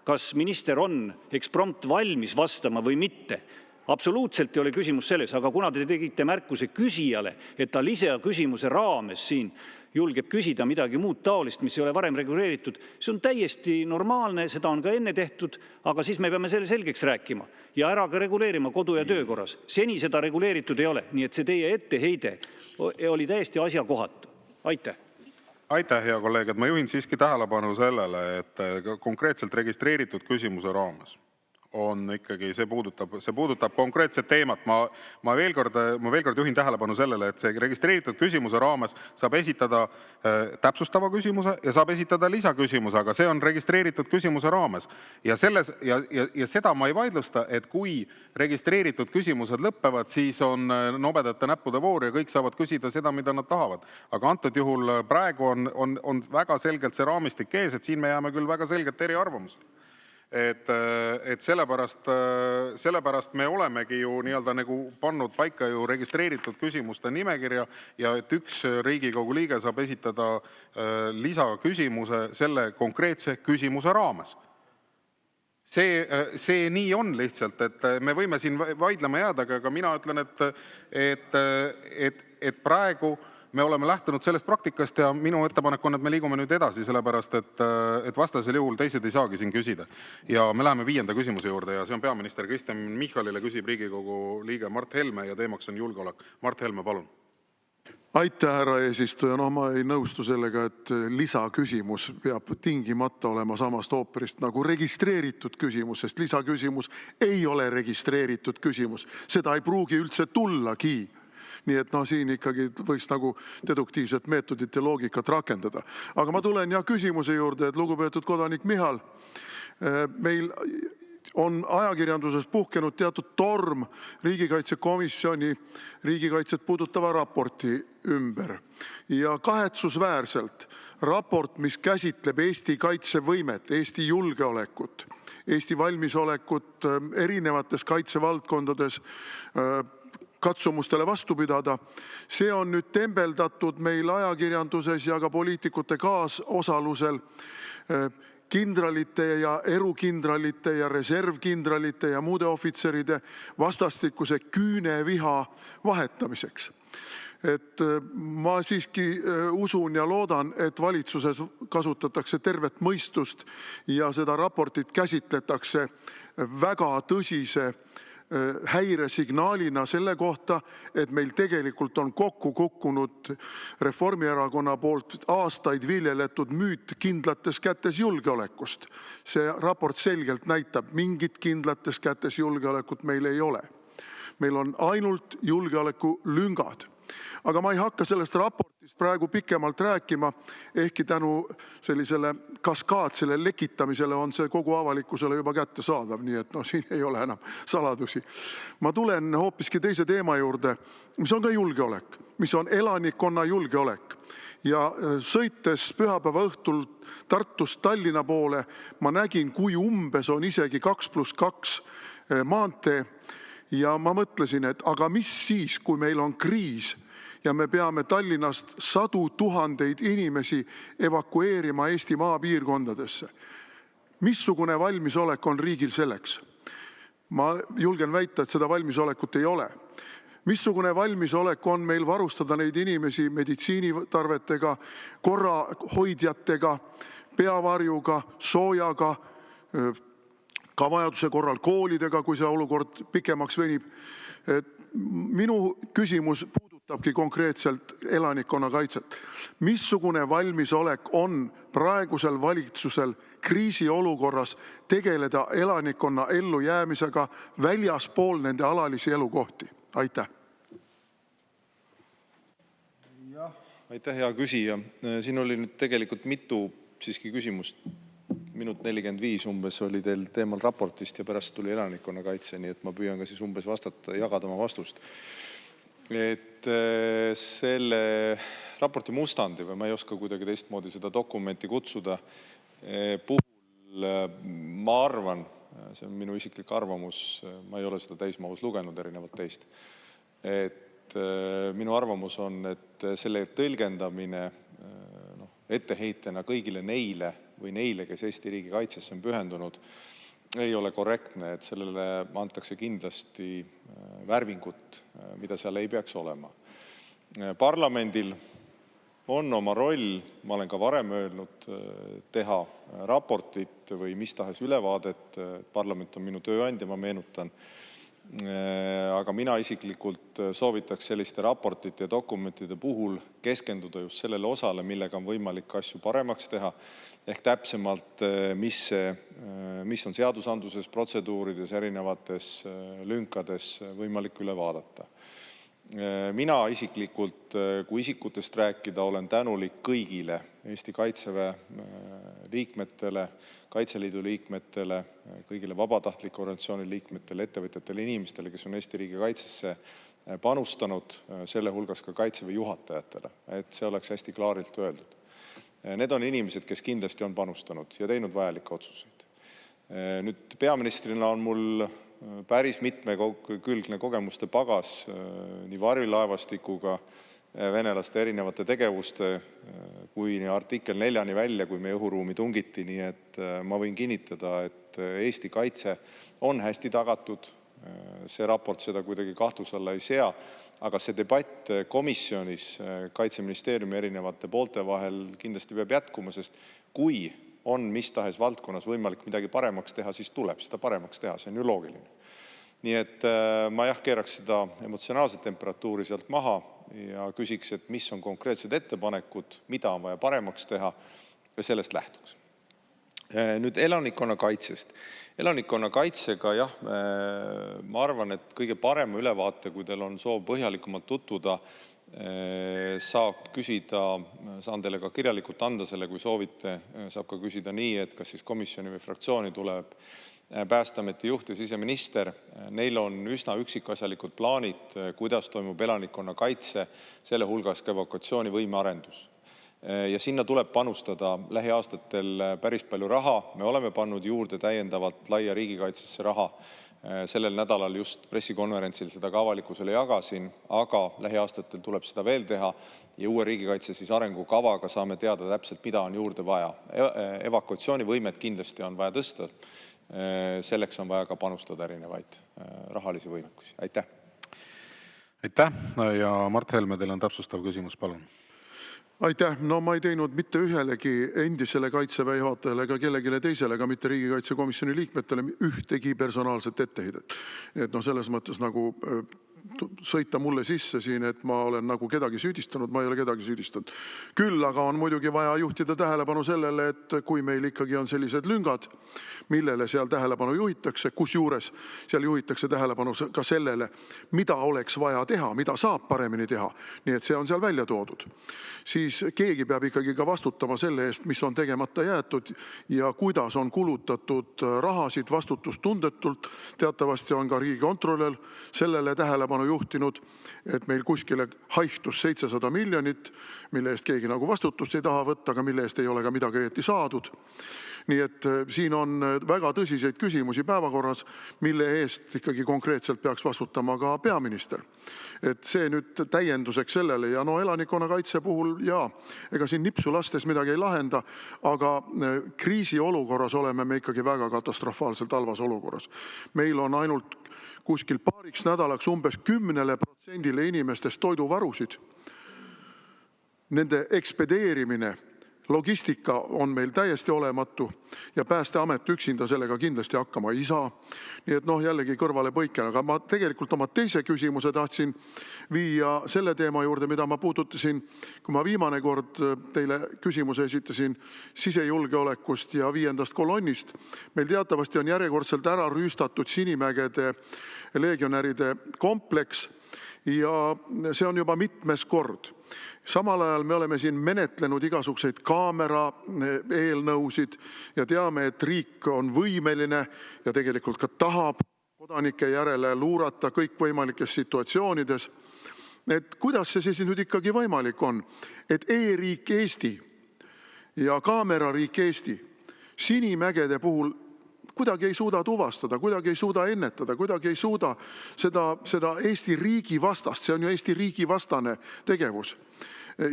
kas minister on eksprompt valmis vastama või mitte. Absoluutselt ei ole küsimus selles, aga kuna te tegite märkuse küsijale, et ta lisaküsimuse raames siin julgeb küsida midagi muud taolist, mis ei ole varem reguleeritud, see on täiesti normaalne, seda on ka enne tehtud, aga siis me peame selle selgeks rääkima ja ära ka reguleerima kodu- ja töökorras. Seni seda reguleeritud ei ole, nii et see teie etteheide oli täiesti asjakohatu. Aitäh. Aitäh, hea kolleeg, et ma juhin siiski tähelepanu sellele, et konkreetselt registreeritud küsimuse raames on ikkagi, see puudutab konkreetset teemat. Ma veel kord juhin tähelepanu sellele, et see registreeritud küsimuse raames saab esitada täpsustava küsimuse ja saab esitada lisaküsimuse, aga see on registreeritud küsimuse raames. Ja seda ma ei vaidlusta, et kui registreeritud küsimused lõppevad, siis on nobedate näppude voor ja kõik saavad küsida seda, mida nad tahavad. Aga antud juhul praegu on väga selgelt see raamistik ees, et siin me jääme küll väga selgelt eriarvamusele. Et sellepärast me olemegi ju nii-öelda nagu pannud paika ju registreeritud küsimuste nimekirja ja et üks Riigikogu liige saab esitada lisaküsimuse selle konkreetse küsimuse raames. See nii on lihtsalt, et me võime siin vaidlema jääda, aga mina ütlen, et praegu me oleme lähtunud sellest praktikast ja minu ettepanek on, et me liigume nüüd edasi, sellepärast et vastasel juhul teised ei saagi siin küsida. Ja me läheme 5. küsimuse juurde ja see on peaminister Kristen Michalile, küsib Riigikogu liige Mart Helme ja teemaks on julgeolek. Mart Helme, palun. Aitäh, härra eesistuja. No ma ei nõustu sellega, et lisaküsimus peab tingimata olema samast ooperist nagu registreeritud küsimus, sest lisaküsimus ei ole registreeritud küsimus. Seda ei pruugi üldse tullagi. Nii et siin ikkagi võiks nagu deduktiivset meetodit ja loogikat rakendada. Aga ma tulen küsimuse juurde, et lugupeetud kodanik Michal, meil on ajakirjanduses puhkenud teatud torm riigikaitsekomisjoni riigikaitset puudutava raporti ümber. Ja kahetsusväärselt raport, mis käsitleb Eesti kaitsevõimet, Eesti julgeolekut, Eesti valmisolekut erinevates kaitsevaldkondades katsumustele vastu pidada. See on nüüd tembeldatud meil ajakirjanduses ja ka poliitikute kaasosalusel kindralite ja erukindralite ja reservkindralite ja muude ohvitseride vastastikuse küüneviha vahetamiseks. Et ma siiski usun ja loodan, et valitsuses kasutatakse tervet mõistust ja seda raportit käsitletakse väga tõsise häiresignaalina selle kohta, et meil tegelikult on kokku kukkunud Reformierakonna poolt aastaid viljeletud müüt kindlates kätes julgeolekust. See raport selgelt näitab, mingit kindlates kätes julgeolekut meil ei ole. Meil on ainult julgeolekulüngad. Aga ma ei hakka sellest raportist praegu pikemalt rääkima, ehkki tänu sellisele kaskaadsele lekitamisele on see kogu avalikkusele juba kättesaadav, nii et siin ei ole enam saladusi. Ma tulen hoopiski teise teema juurde, mis on ka julgeolek, mis on elanikkonna julgeolek. Ja sõites pühapäeva õhtul Tartust Tallinna poole, ma nägin, kui umbes on isegi 2+2 maantee. Ja ma mõtlesin, et aga mis siis, kui meil on kriis ja me peame Tallinnast 100 000 inimesi evakueerima Eesti maapiirkondadesse. Missugune valmisolek on riigil selleks? Ma julgen väita, et seda valmisolekut ei ole. Missugune valmisolek on meil varustada neid inimesi meditsiinitarvetega, korrahoidjatega, peavarjuga, soojaga, ka vajaduse korral koolidega, kui see olukord pikemaks venib. Minu küsimus puudutabki konkreetselt elanikkonna kaitset. Missugune valmisolek on praegusel valitsusel kriisiolukorras tegeleda elanikkonna ellujäämisega väljaspool nende alalisi elukohti? Aitäh! Aitäh, hea küsija. Siin oli nüüd tegelikult mitu siiski küsimust. Minut 45 umbes oli teil teemal raportist ja pärast tuli elanikkonnakaitse, nii et ma püüan ka siis umbes vastata, jagada oma vastust. Et selle raporti mustandi, või ma ei oska kuidagi teistmoodi seda dokumenti kutsuda, puhul ma arvan, see on minu isiklik arvamus, ma ei ole seda täismahus lugenud erinevalt teist, et minu arvamus on, et selle tõlgendamine etteheitena kõigile neile või neile, kes Eesti riigi kaitsesse on pühendunud, ei ole korrektne, et sellele antakse kindlasti värvingut, mida seal ei peaks olema. Parlamendil on oma roll, ma olen ka varem öelnud, teha raportit või mis tahes ülevaadet, parlament on minu tööandja, ma meenutan, Aga mina isiklikult soovitaks selliste raportite ja dokumentide puhul keskenduda just sellele osale, millega on võimalik asju paremaks teha, ehk täpsemalt, mis on seadusandluses, protseduurides, erinevates lünkades võimalik üle vaadata. Mina isiklikult, kui isikutest rääkida, olen tänulik kõigile Eesti Kaitseväe liikmetele, Kaitseliidu liikmetele, kõigile vabatahtliku organisatsiooni liikmetele, ettevõtjatele, inimestele, kes on Eesti riigi kaitsesse panustanud, selle hulgas ka Kaitseväe juhatajatele, et see oleks hästi klaarilt öeldud. Need on inimesed, kes kindlasti on panustanud ja teinud vajalikke otsuseid. Nüüd peaministrina on mul päris mitmekülgne kogemuste pagas nii varjulaevastikuga, venelaste erinevate tegevuste kui artikkel 4-ni välja, kui meie õhuruumi tungiti, nii et ma võin kinnitada, et Eesti kaitse on hästi tagatud. See raport seda kuidagi kahtluse alla ei sea, aga see debatt komisjonis Kaitseministeeriumi erinevate poolte vahel kindlasti peab jätkuma, sest kui on mis tahes valdkonnas võimalik midagi paremaks teha, siis tuleb seda paremaks teha, see on ju loogiline. Nii et ma keeraks seda emotsionaalset temperatuuri sealt maha ja küsiks, et mis on konkreetsed ettepanekud, mida on vaja paremaks teha ja sellest lähtuks. Nüüd elanikkonna kaitsest. Elanikkonna kaitsega, ma arvan, et kõige parem ülevaate, kui teil on soov põhjalikumalt tutvuda, saab küsida, saan teile ka kirjalikult anda selle, kui soovite, saab ka küsida nii, et kas siis komisjoni või fraktsiooni tuleb Päästeameti juht ja siseminister. Neil on üsna üksikasjalikud plaanid, kuidas toimub elanikkonna kaitse, selle hulgas ka evakuatsioonivõime arendus. Ja sinna tuleb panustada lähiaastatel päris palju raha. Me oleme pannud juurde täiendavalt laia riigikaitsesse raha. Sellel nädalal just pressikonverentsil seda ka avalikkusele jagasin, aga lähiaastatel tuleb seda veel teha ja uue riigikaitse arengukavaga saame teada täpselt, mida on juurde vaja. Evakuatsioonivõimet kindlasti on vaja tõsta. Selleks on vaja ka panustada erinevaid rahalisi võimekusi. Aitäh! Aitäh! Ja Mart Helme, teil on täpsustav küsimus, palun. Aitäh! No ma ei teinud mitte ühelegi endisele Kaitseväe juhatajale ega kellegile teisele, ega mitte riigikaitsekomisjoni liikmetele ühtegi personaalset etteheidet. Et selles mõttes nagu sõita mulle sisse siin, et ma olen nagu kedagi süüdistanud, ma ei ole kedagi süüdistanud. Küll aga on muidugi vaja juhtida tähelepanu sellele, et kui meil ikkagi on sellised lüngad, millele seal tähelepanu juhitakse, kusjuures seal juhitakse tähelepanu ka sellele, mida oleks vaja teha, mida saab paremini teha, nii et see on seal välja toodud, siis keegi peab ikkagi ka vastutama selle eest, mis on tegemata jäetud ja kuidas on kulutatud rahasid vastutustundetult. Teatavasti on ka riigikontrolör sellele tähelepanu juhtinud, et meil kuskile haihtus 700 miljonit, mille eest keegi nagu vastutust ei taha võtta, aga mille eest ei ole ka midagi õieti saadud. Nii et siin on väga tõsiseid küsimusi päevakorras, mille eest ikkagi konkreetselt peaks vastutama ka peaminister. Et see nüüd täienduseks sellele ja elanikkonna kaitse puhul ega siin nipsu lastes midagi ei lahenda, aga kriisiolukorras oleme me ikkagi väga katastrofaalselt halvas olukorras. Meil on ainult kuskil paariks nädalaks umbes 10% inimestest toiduvarusid. Nende ekspedeerimine, logistika on meil täiesti olematu ja Päästeamet üksinda sellega kindlasti hakkama ei saa. Nii et jällegi kõrvale põikena, aga ma tegelikult oma teise küsimuse tahtsin viia selle teema juurde, mida ma puudutasin, kui ma viimane kord teile küsimuse esitasin sisejulgeolekust ja 5. kolonnist. Meil teatavasti on järjekordselt ära rüüstatud Sinimägede legionäride kompleks ja see on juba mitmes kord. Samal ajal me oleme siin menetlenud igasugused kaamera eelnõusid ja teame, et riik on võimeline ja tegelikult ka tahab kodanike järele luurata kõikvõimalikes situatsioonides. Et kuidas see siis nüüd ikkagi võimalik on, et e-riik Eesti ja kaamerariik Eesti Sinimägede puhul kuidagi ei suuda tuvastada, kuidagi ei suuda ennetada, kuidagi ei suuda seda Eesti riigi vastast, see on ju Eesti riigi vastane tegevus,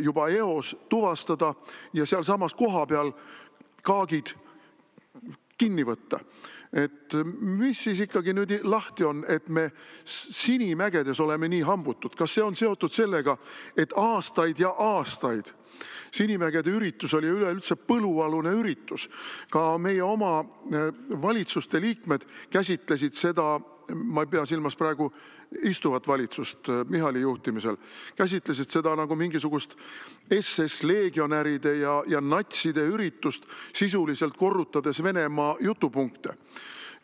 juba eos tuvastada ja seal samas koha peal kaagid kinni võtta. Et mis siis ikkagi nüüd lahti on, et me Sinimägedes oleme nii hambutud? Kas see on seotud sellega, et aastaid ja aastaid Sinimägede üritus oli üleüldse põlualune üritus. Ka meie oma valitsuste liikmed käsitlesid seda ma ei pea silmas praegu istuvat valitsust Michali juhtimisel, käsitlesid seda nagu mingisugust SS-legionäride ja natside üritust, sisuliselt korrutades Venemaa jutupunkte.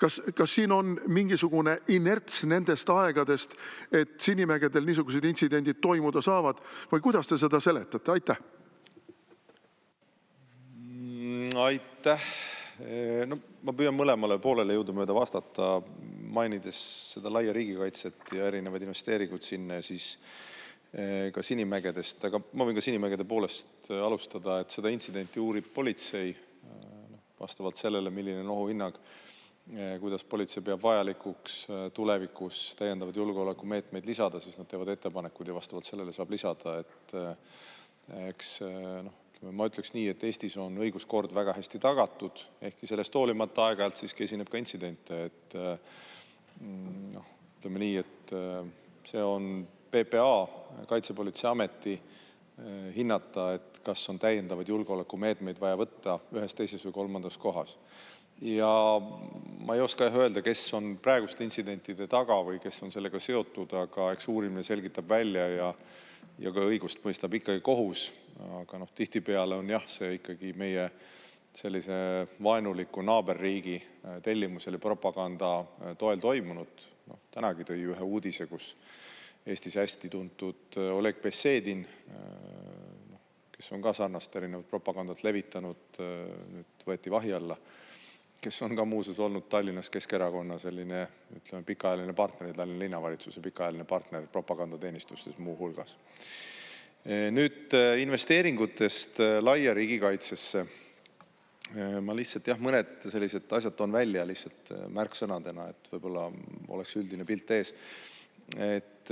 Kas siin on mingisugune inerts nendest aegadest, et Sinimägedel niisugused intsidendid toimuda saavad või kuidas te seda seletate? Aitäh! Aitäh! No, ma püüan mõlemale poolele jõudumööda vastata, mainides seda laia riigikaitset ja erinevaid investeeringuid sinna, siis ka Sinimägedest, aga ma võin ka Sinimägede poolest alustada, et seda intsidenti uurib politsei vastavalt sellele, milline on ohuhinnang, kuidas politsei peab vajalikuks tulevikus täiendavad julgeolekumeetmeid lisada, siis nad teevad ettepanekud ja vastavalt sellele saab lisada, et eks ma ütleks nii, et Eestis on õiguskord väga hästi tagatud, ehkki sellest hoolimata aeg-ajalt siiski esineb ka intsidente, et ütleme nii, et see on PPA, Kaitsepolitseiameti hinnata, et kas on täiendavaid julgeolekumeetmeid vaja võtta ühes, teises või kolmandas kohas. Ja ma ei oska öelda, kes on praeguste intsidentide taga või kes on sellega seotud, aga eks uurimine selgitab välja ja ka õigust mõistab ikkagi kohus, aga tihtipeale on jah, see ikkagi meie sellise vaenuliku naaberriigi tellimusel ja propaganda toel toimunud. Tänagi tõi ühe uudise, kus Eestis hästi tuntud Oleg Bessedin, kes on ka sarnast erinevat propagandat levitanud, nüüd võeti vahi alla, kes on ka muuseas olnud Tallinnas Keskerakonna selline, ütleme, pikaajaline partner, Tallinna linnavalitsuse pikaajaline partner propagandateenistustes muu hulgas. Nüüd investeeringutest laia riigikaitsesse. Ma lihtsalt mõned sellised asjad toon välja lihtsalt märksõnadena, et võib-olla oleks üldine pilt ees. Et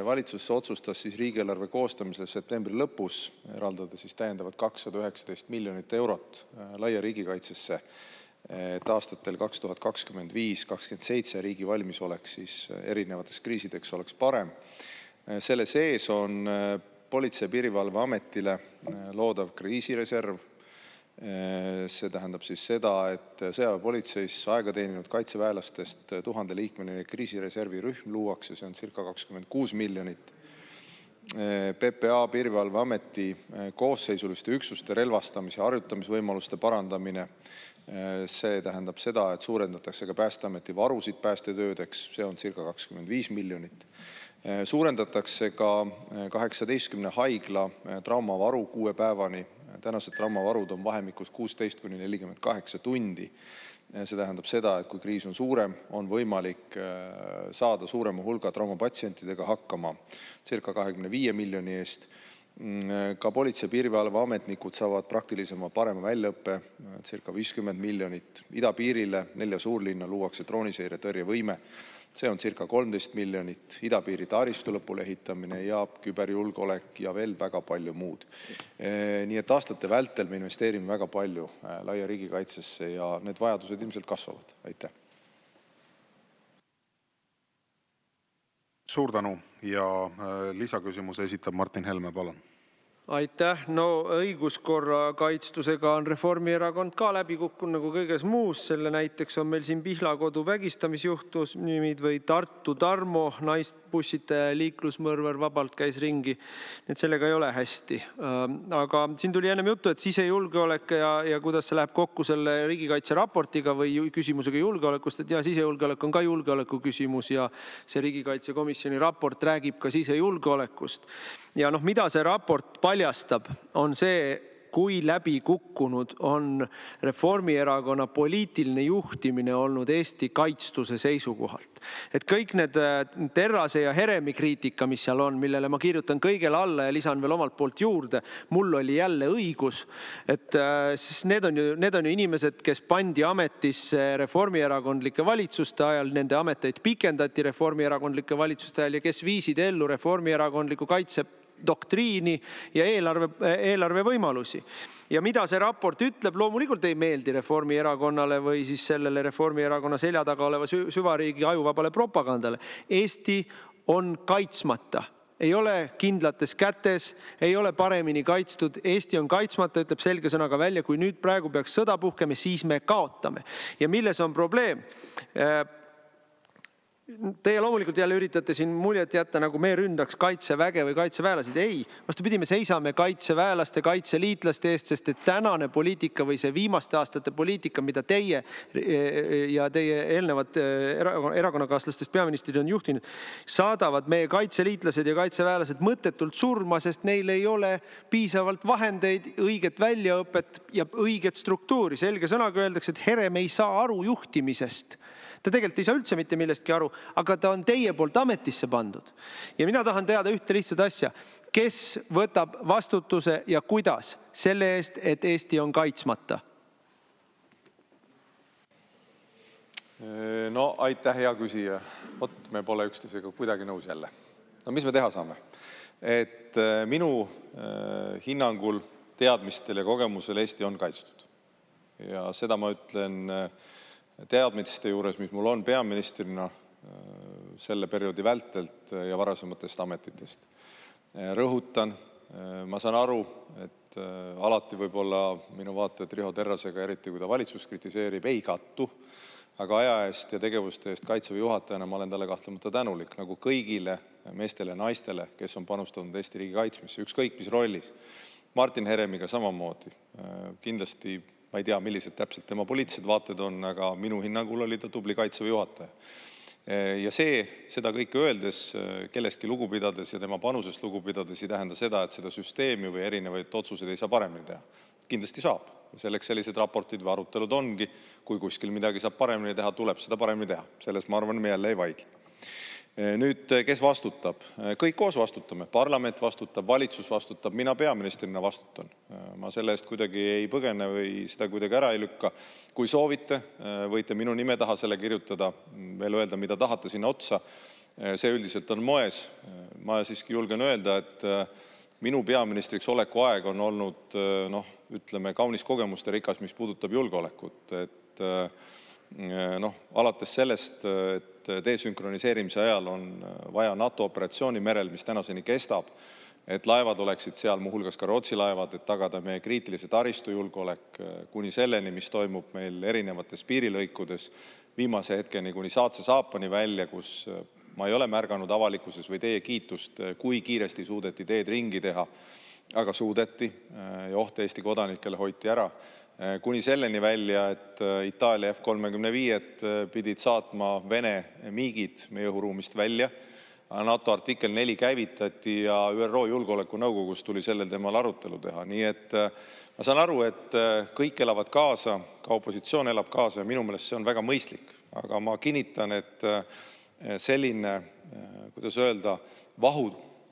valitsus otsustas siis riigieelarve koostamisel septembri lõpus eraldada siis täiendavad 219 miljonit eurot laia riigikaitsesse, et aastatel 2025-2027 riigi valmisolek siis erinevateks kriisideks oleks parem. Selle sees on Politsei- ja Piirivalveametile loodav kriisireserv. See tähendab siis seda, et sõjaväepolitseis aega teeninud kaitseväelastest 1000-liikmeline kriisireservi rühm luuakse, see on circa 26 miljonit. PPA Piirivalveameti koosseisuliste üksuste relvastamise ja harjutamisvõimaluste parandamine. See tähendab seda, et suurendatakse ka Päästeameti varusid päästetöödeks, see on circa 25 miljonit. Suurendatakse ka 18 haigla traumavaru 6 päevani. Tänased traumavarud on vahemikus 16–48 tundi. See tähendab seda, et kui kriis on suurem, on võimalik saada suurema hulga traumapatsientidega hakkama circa 25 miljoni eest. Ka Politsei- ja Piirivalveametnikud saavad praktilisema parema väljaõppe circa 50 miljonit. Idapiirile 4 suurlinna luuakse drooniseire tõrjevõime. See on circa 13 miljonit. Idapiiri taristu lõpule ehitamine ja küberjulgeolek ja veel väga palju muud. Nii et aastate vältel me investeerime väga palju laia riigikaitsesse ja need vajadused ilmselt kasvavad. Aitäh! Suur tänu ja lisaküsimuse esitab Martin Helme, palun. Aitäh! No õiguskorra kaitstusega on Reformierakond ka läbi kukkunud nagu kõiges muus. Selle näiteks on meil siin Pihlakodu vägistamisjuhtumid või Tartu Tarmo naistbussitaja ja liiklusmõrvar vabalt käis ringi. Nii et sellega ei ole hästi. Aga siin tuli ennem juttu, et sisejulgeolek ja kuidas see läheb kokku selle riigikaitse raportiga või küsimusega julgeolekust, et sisejulgeolek on ka julgeoleku küsimus ja see riigikaitsekomisjoni raport räägib ka sisejulgeolekust. Ja mida see raport paljastab, on see, kui läbi kukkunud on Reformierakonna poliitiline juhtimine olnud Eesti kaitstuse seisukohalt. Et kõik need Terrase ja Heremi kriitika, mis seal on, millele ma kirjutan kõigele alla ja lisan veel omalt poolt juurde, mul oli jälle õigus, et need on ju inimesed, kes pandi ametisse reformierakondlike valitsuste ajal, nende ameteid pikendati reformierakondlike valitsuste ajal ja kes viisid ellu reformierakondliku kaitse doktriini ja eelarve võimalusi. Ja mida see raport ütleb, loomulikult ei meeldi Reformierakonnale või siis sellele Reformierakonna selja taga oleva süvariigi ajuvabale propagandale. Eesti on kaitsmata. Ei ole kindlates kätes, ei ole paremini kaitstud. Eesti on kaitsmata, ütleb selge sõnaga välja, kui nüüd praegu peaks sõda puhkema, siis me kaotame. Ja milles on probleem? Teie loomulikult jälle üritate siin muljet jätta, nagu me ründaks kaitseväge või kaitseväelasid. Ei, vastupidi, me seisame kaitseväelaste, kaitseliitlaste eest, sest et tänane poliitika või see viimaste aastate poliitika, mida teie ja teie eelnevad erakonnakaaslastest peaministrid on juhtinud, saadavad meie kaitseliitlased ja kaitseväelased mõttetult surma, sest neil ei ole piisavalt vahendeid, õiget väljaõpet ja õiget struktuuri. Selge sõnaga öeldakse, et Herem ei saa aru juhtimisest. Ta tegelikult ei saa üldse mitte millestki aru, aga ta on teie poolt ametisse pandud. Ja mina tahan teada ühte lihtsat asja. Kes võtab vastutuse ja kuidas selle eest, et Eesti on kaitsmata? No aitäh, hea küsija. Me pole üksteisega kuidagi nõus jälle. No mis me teha saame? Et minu hinnangul, teadmistel ja kogemusel Eesti on kaitstud. Ja seda ma ütlen teadmiste juures, mis mul on peaministrina selle perioodi vältelt ja varasematest ametitest. Rõhutan, ma saan aru, et alati võib-olla minu vaated Riho Terrasega, eriti kui ta valitsust kritiseerib, ei kattu, aga aja eest ja tegevuste eest Kaitseväe juhatajana ma olen talle kahtlemata tänulik, nagu kõigile meestele ja naistele, kes on panustanud Eesti riigi kaitsmisse, ükskõik mis rollis. Martin Heremiga samamoodi. Kindlasti ma ei tea, millised täpselt tema poliitilised vaated on, aga minu hinnangul oli ta tubli Kaitseväe juhataja. Ja seda kõike öeldes, kellestki lugu pidades ja tema panusest lugu pidades ei tähenda seda, et seda süsteemi või erinevaid otsuseid ei saa paremini teha. Kindlasti saab. Selleks sellised raportid või arutelud ongi. Kui kuskil midagi saab paremini teha, tuleb seda paremini teha. Selles ma arvan, me jälle ei vaidle. Nüüd, kes vastutab? Kõik koos vastutame. Parlament vastutab, valitsus vastutab, mina peaministrina vastutan. Ma selle eest kuidagi ei põgene või seda kuidagi ära ei lükka. Kui soovite, võite minu nime taha selle kirjutada, veel öelda, mida tahate sinna otsa. See üldiselt on moes. Ma siiski julgen öelda, et minu peaministriks oleku aeg on olnud, ütleme, kaunis kogemuste rikas, mis puudutab julgeolekut. Alates sellest, et desünkroniseerimise ajal on vaja NATO operatsiooni merel, mis tänaseni kestab, et laevad oleksid seal, muuhulgas ka Rootsi laevad, et tagada meie kriitilise taristu julgeolek kuni selleni, mis toimub meil erinevates piirilõikudes, viimase hetkeni kuni Saatse saapani välja, kus ma ei ole märganud avalikkuses või teie kiitust, kui kiiresti suudeti teed ringi teha, aga suudeti ja oht Eesti kodanikele hoiti ära. Kuni selleni välja, et Itaalia F-35 pidid saatma Vene miigid meie õhuruumist välja. NATO artikkel 4 käivitati ja ÜRO Julgeolekunõukogus tuli sellel teemal arutelu teha. Nii et ma saan aru, et kõik elavad kaasa, ka opositsioon elab kaasa ja minu meelest see on väga mõistlik. Aga ma kinnitan, et selline, kuidas öelda, vahu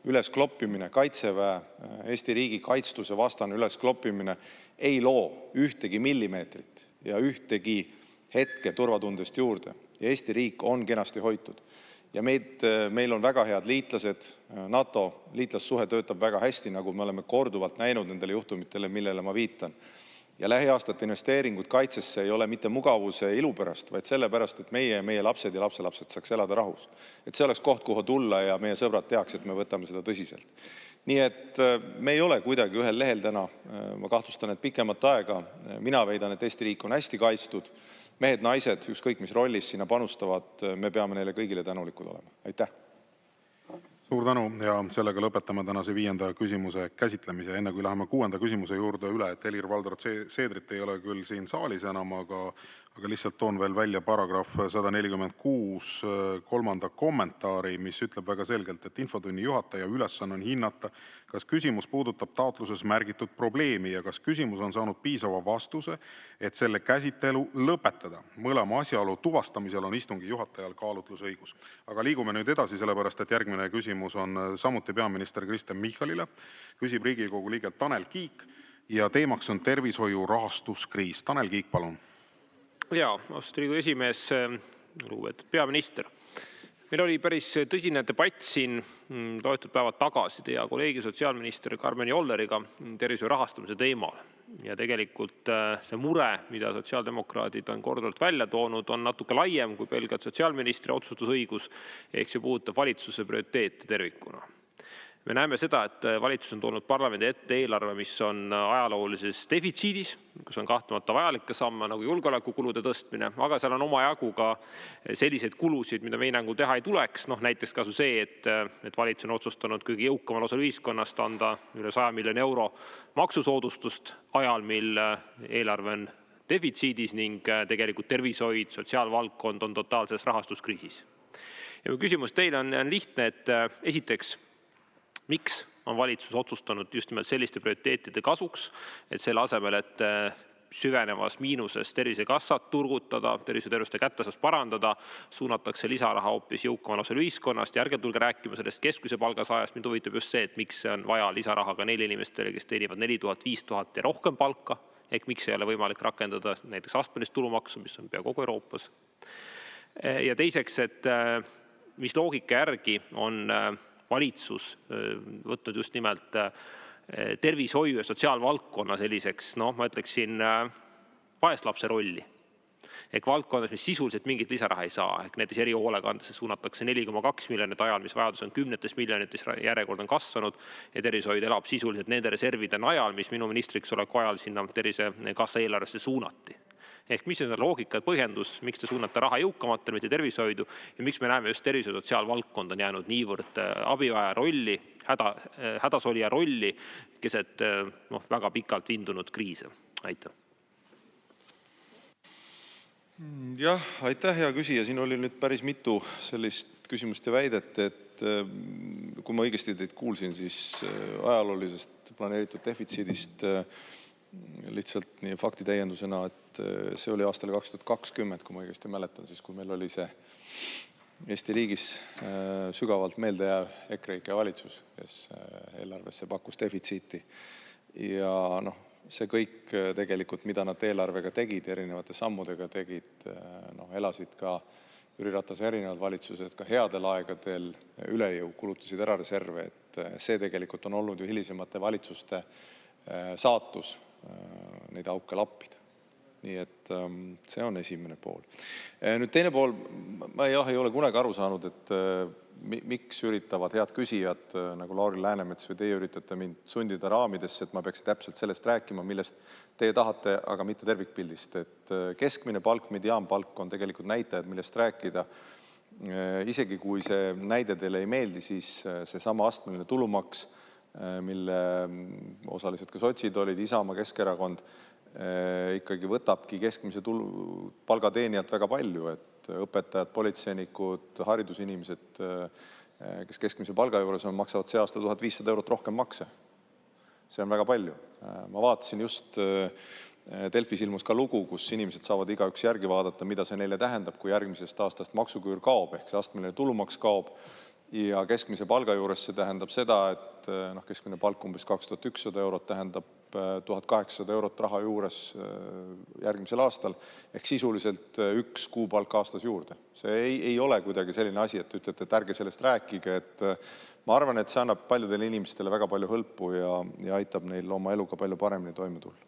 üleskloppimine, Kaitseväe, Eesti riigi kaitstuse vastane üleskloppimine ei loo ühtegi millimeetrit ja ühtegi hetke turvatundest juurde. Ja Eesti riik on kenasti hoitud. Ja meil on väga head liitlased, NATO liitlassuhe töötab väga hästi, nagu me oleme korduvalt näinud nendele juhtumitele, millele ma viitan. Ja lähiaastate investeeringud kaitsesse ei ole mitte mugavuse ja ilu pärast, vaid selle pärast, et meie lapsed ja lapselapsed saaks elada rahus. Et see oleks koht, kuhu tulla ja meie sõbrad teaks, et me võtame seda tõsiselt. Nii et me ei ole kuidagi ühel lehel täna. Ma kahtlustan, et pikemat aega. Mina väidan, et Eesti riik on hästi kaitstud. Mehed, naised, ükskõik mis rollis sinna panustavad, me peame neile kõigile tänulikud olema. Aitäh! Suur tänu ja sellega lõpetame tänase 5. küsimuse käsitlemise. Enne kui läheme 6. küsimuse juurde üle, et Helir-Valdor Seedrit ei ole küll siin saalis enam, aga lihtsalt toon veel välja paragrahv 146 kolmanda kommentaari, mis ütleb väga selgelt, et infotunni juhataja ülesanne on hinnata, kas küsimus puudutab taotluses märgitud probleemi ja kas küsimus on saanud piisava vastuse, et selle käsitelu lõpetada. Mõlema asjaolu tuvastamisel on istungi juhatajal kaalutlusõigus. Aga liigume nüüd edasi, sellepärast et järgmine küsimus on samuti peaminister Kristen Michalile. Küsib Riigikogu liige Tanel Kiik ja teemaks on tervishoiu rahastuskriis. Tanel Kiik, palun. Jaa, austatud Riigikogu esimees, lugupeetud peaminister. Meil oli päris tõsine debatt siin toetud päevad tagasi teie kolleegi sotsiaalminister Karmen Jolleriga tervishoiu rahastamise teemal. Ja tegelikult see mure, mida sotsiaaldemokraadid on korduvalt välja toonud, on natuke laiem kui pelgalt sotsiaalministri otsustusõigus, ehk see puudutab valitsuse prioriteete tervikuna. Me näeme seda, et valitsus on toonud parlamendi ette eelarve, mis on ajaloolises defitsiidis, kus on kahtlemata vajalikke samme nagu julgeolekukulude tõstmine, aga seal on omajagu ka selliseid kulusid, mida meie hinnangul teha ei tuleks. Näiteks kas või see, et valitsus on otsustanud kõige jõukamal osal ühiskonnast anda üle 100 miljoni euro maksusoodustust ajal, mil eelarve on defitsiidis ning tegelikult tervishoid, sotsiaalvaldkond on totaalses rahastuskriisis. Ja mu küsimus teile on lihtne, et esiteks, miks on valitsus otsustanud just nimelt selliste prioriteetide kasuks, et selle asemel, et süvenevas miinuses Tervisekassat turgutada, tervishoiuteenuste kättesaadavust parandada, suunatakse lisaraha hoopis jõukamal osal ühiskonnast ja ärge tulge rääkima sellest keskmise palga saajast. Mind huvitab just see, et miks on vaja lisaraha ka neile inimestele, kes teenivad 4000, 5000 ja rohkem palka, ehk miks ei ole võimalik rakendada näiteks astmelist tulumaksu, mis on pea kogu Euroopas. Ja teiseks, et mis loogika järgi on valitsus võtnud just nimelt tervishoiu ja sotsiaalvaldkonna selliseks, ma ütleksin, vaeslapse rolli. Ehk valdkondas, mis sisuliselt mingit lisaraha ei saa, ehk näiteks erihoolekandesse suunatakse 4,2 miljonit ajal, mis vajadus on 10 miljonites, järjekord on kasvanud ja tervishoid elab sisuliselt nende reservide najal, mis minu ministriks oleku ajal sinna Tervisekassa eelarvesse suunati. Ehk mis on see loogika ja põhjendus, miks te suunate raha jõukamatele, mitte tervishoidu ja miks me näeme just tervishoiu sotsiaalvaldkond on jäänud niivõrd abivaja rolli, hädasolija rolli keset väga pikalt vindunud kriise? Aitäh. Jah, aitäh, hea küsija. Siin oli nüüd päris mitu sellist küsimust ja väidet, et kui ma õigesti teid kuulsin, siis ajaloolisest planeeritud defitsiidist lihtsalt nii faktitäiendusena, et see oli aastal 2020, kui ma õigesti mäletan, siis kui meil oli see Eesti riigis sügavalt meelde jääv EKREIKE valitsus, kes eelarvesse pakkus defitsiiti. Ja see kõik tegelikult, mida nad eelarvega tegid, erinevate sammudega tegid, elasid ka Jüri Ratase erinevad valitsused, ka headel aegadel üle jõu, kulutasid ära reserve, et see tegelikult on olnud ju hilisemate valitsuste saatus neid auke lappida. Nii et see on esimene pool. Nüüd teine pool, ma ei ole kunagi aru saanud, et miks üritavad head küsijad nagu Lauri Läänemets või teie üritate mind sundida raamidesse, et ma peaksin täpselt sellest rääkima, millest teie tahate, aga mitte tervikpildist. Et keskmine palk, mediaanpalk on tegelikult näitajad, millest rääkida. Isegi kui see näide teile ei meeldi, siis seesama astmeline tulumaks, mille osalised ka sotsid olid, Isamaa, Keskerakond, ikkagi võtabki keskmise palgateenijalt väga palju, et õpetajad, politseinikud, haridusinimesed, kes keskmise palga juures on, maksavad see aasta 1500 eurot rohkem makse. See on väga palju. Ma vaatasin just, Delfis ilmus ka lugu, kus inimesed saavad igaüks järgi vaadata, mida see neile tähendab, kui järgmisest aastast maksuküür kaob, ehk see astmeline tulumaks kaob. Ja keskmise palga juures see tähendab seda, et keskmine palk umbes 2100 eurot tähendab 1800 eurot raha juures järgmisel aastal, ehk sisuliselt üks kuupalk aastas juurde. See ei ole kuidagi selline asi, et ütlete, et ärge sellest rääkige, et ma arvan, et see annab paljudele inimestele väga palju hõlpu ja aitab neil oma eluga palju paremini toime tulla.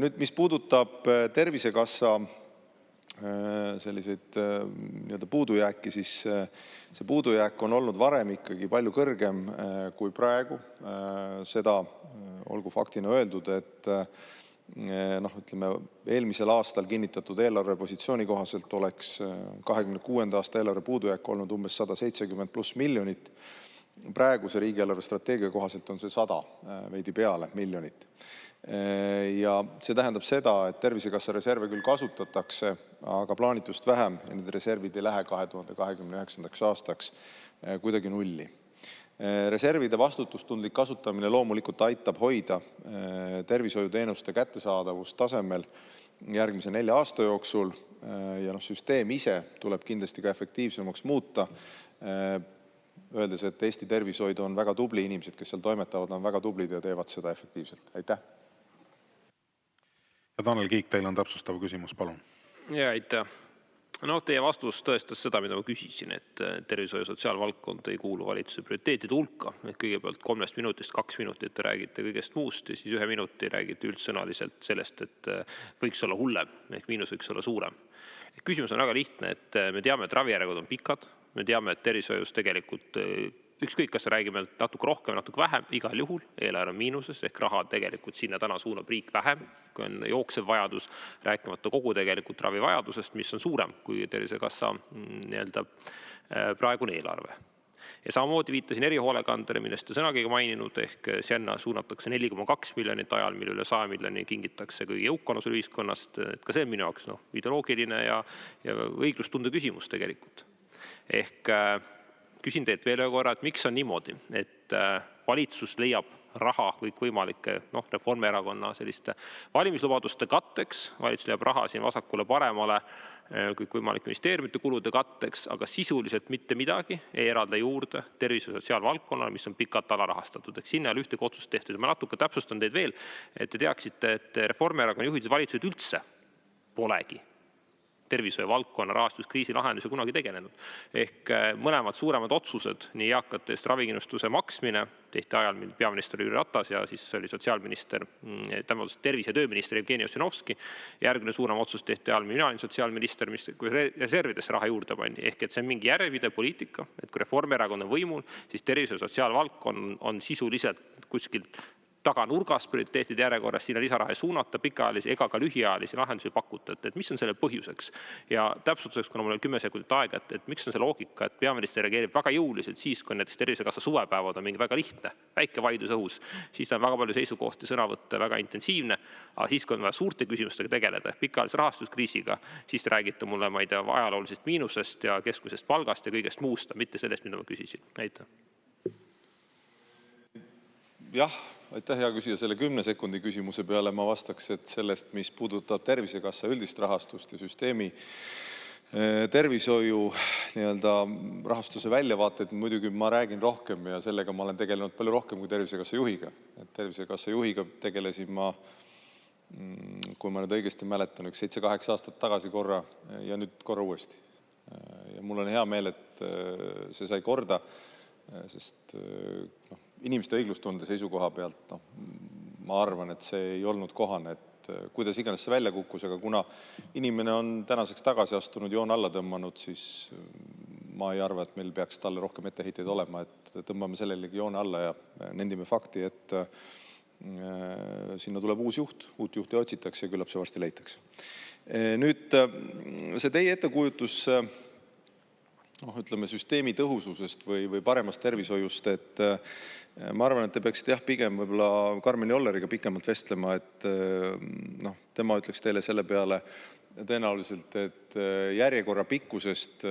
Nüüd, mis puudutab Tervisekassa selliseid nii-öelda puudujääki, siis see puudujääk on olnud varem ikkagi palju kõrgem kui praegu. Seda olgu faktina öeldud, et ütleme, eelmisel aastal kinnitatud eelarvepositsiooni kohaselt oleks 26. aasta eelarve puudujääk olnud umbes 170+ miljonit. Praeguse riigieelarve strateegia kohaselt on see 100 veidi peale miljonit. Ja see tähendab seda, et Tervisekassa reserve küll kasutatakse, aga plaanitust vähem ja need reservid ei lähe 2029. aastaks kuidagi nulli. Reservide vastutustundlik kasutamine loomulikult aitab hoida tervishoiuteenuste kättesaadavust tasemel järgmise 4 aasta jooksul ja süsteem ise tuleb kindlasti ka efektiivsemaks muuta, öeldes, et Eesti tervishoid on väga tubli, inimesed, kes seal toimetavad, on väga tublid ja teevad seda efektiivselt. Aitäh! Ja Tanel Kiik, teil on täpsustav küsimus, palun. Ja aitäh. Teie vastus tõestas seda, mida ma küsisin, et tervishoiu sotsiaalvaldkond ei kuulu valitsuse prioriteetide hulka. Kõigepealt 3 minutist 2 minutit te räägite kõigest muust ja siis 1 minuti räägite üldsõnaliselt sellest, et võiks olla hullem, ehk miinus võiks olla suurem. Küsimus on väga lihtne, et me teame, et ravijärjekord on pikad, me teame, et tervishoius tegelikult ükskõik, kas räägime natuke rohkem, natuke vähem, igal juhul eelarve on miinuses ehk raha tegelikult sinna täna suunab riik vähem, kui on jooksev vajadus, rääkimata kogu tegelikult ravivajadusest, mis on suurem kui Tervisekassa nii-öelda praegune eelarve. Ja samamoodi viitasin erihoolekandele, millest te sõnagi maininud, ehk sinna suunatakse 4,2 miljonit ajal, mille üle 100 miljoni kingitakse kõige jõukonasele ühiskonnast. Et ka see on minu jaoks ideoloogiline ja õiglustunde küsimus tegelikult. Ehk küsin teilt veel ühe korra, et miks on niimoodi, et valitsus leiab raha kõikvõimalike Reformierakonna selliste valimislubaduste katteks, valitsus leiab raha siin vasakule paremale kõikvõimalike ministeeriumite kulude katteks, aga sisuliselt mitte midagi ei eralda juurde tervise- ja sotsiaalvaldkonnale, mis on pikalt alarahastatud. Ehk sinna ei ole ühtegi otsust tehtud. Ma natuke täpsustan teid veel, et te teaksite, et Reformierakonna juhitud valitsused üldse polegi tervishoiu valdkonna rahastuskriisi lahenduse kunagi tegelenud. Ehk mõlemad suuremad otsused, nii eakate eest ravikindlustuse maksmine, tehti ajal, mil peaminister Jüri Ratas ja siis oli sotsiaalminister, tervise- ja tööminister Jevgeni Ossinovski. Järgmine suurem otsus tehti ajal, mil mina olin sotsiaalminister, mis reservidesse raha juurde pandi. Ehk et see on mingi järjepidev poliitika, et kui Reformierakond on võimul, siis tervise- ja sotsiaalvaldkond on sisuliselt kuskilt taganurgas prioriteetide järjekorras, sinna lisaraha ei suunata, pikaajalisi ega ka lühiajalisi lahendusi pakuta. Et mis on selle põhjuseks? Ja täpsustuseks, kuna mul on 10 sekundit aega, et miks on see loogika, et peaminister reageerib väga jõuliselt siis, kui näiteks Tervisekassa suvepäevad on mingi väga lihtne, väike vaidlus õhus, siis ta on väga palju seisukohti, sõnavõtte, väga intensiivne, aga siis, kui on vaja suurte küsimustega tegeleda, pikaajalise rahastuskriisiga, siis te räägite mulle, ma ei tea, ajaloolisest miinusest ja keskmisest palgast ja kõigest muust, mitte sellest, mida ma küsisin. Aitäh. Jah, aitäh, hea küsija. Selle 10 sekundi küsimuse peale ma vastaks, et sellest, mis puudutab Tervisekassa üldist rahastust ja süsteemi tervishoiu nii-öelda rahastuse väljavaateid, muidugi ma räägin rohkem ja sellega ma olen tegelenud palju rohkem kui Tervisekassa juhiga. Tervisekassa juhiga tegelesin ma, kui ma nüüd õigesti mäletan, 7-8 aastat tagasi korra ja nüüd korra uuesti. Ja mul on hea meel, et see sai korda, sest inimeste õiglustunde seisukoha pealt, ma arvan, et see ei olnud kohane, et kuidas iganes see välja kukkus, aga kuna inimene on tänaseks tagasi astunud, joon alla tõmmanud, siis ma ei arva, et meil peaks talle rohkem etteheiteid olema, et tõmbame sellelegi joone alla ja nendime fakti, et sinna tuleb uus juht, uut juhti otsitakse ja küllap see varsti leitakse. Nüüd see teie ettekujutus, ütleme, süsteemi tõhususest või paremast tervishoiust, et ma arvan, et te peaksite pigem võib-olla Karmen Jolleriga pikemalt vestlema, et tema ütleks teile selle peale tõenäoliselt, et järjekorra pikkusest,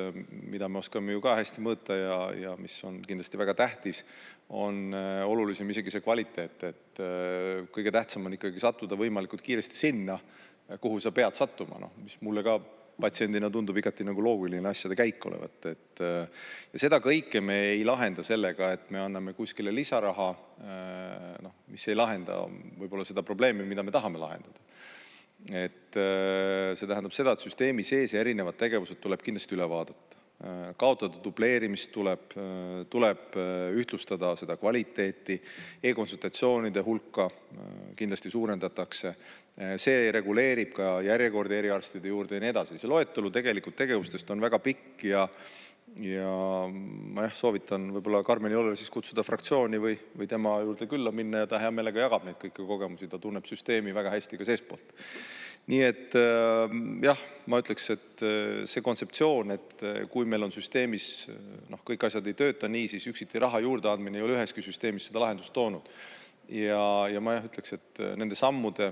mida me oskame ju ka hästi mõõta ja mis on kindlasti väga tähtis, on olulisem isegi see kvaliteet, et kõige tähtsam on ikkagi sattuda võimalikult kiiresti sinna, kuhu sa pead sattuma, mis mulle ka patsiendina tundub igati nagu loogiline asjade käik olevat. Ja seda kõike me ei lahenda sellega, et me anname kuskile lisaraha, mis ei lahenda võib-olla seda probleemi, mida me tahame lahendada. Et see tähendab seda, et süsteemi sees ja erinevad tegevused tuleb kindlasti üle vaadata. Kaotada dubleerimist tuleb ühtlustada seda kvaliteeti, e-konsultatsioonide hulka kindlasti suurendatakse. See reguleerib ka järjekordi eriarstide juurde ja nii edasi. See loetelu tegelikult tegevustest on väga pikk ja ma soovitan võib-olla Karmen Jolleri siis kutsuda fraktsiooni või tema juurde külla minna ja ta hea meelega jagab neid kõiki kogemusi, ta tunneb süsteemi väga hästi ka seespoolt. Nii et jah, ma ütleks, et see kontseptsioon, et kui meil on süsteemis, kõik asjad ei tööta nii, siis üksiti raha juurde andmine ei ole üheski süsteemis seda lahendust toonud. Ja ma ütleks, et nende sammude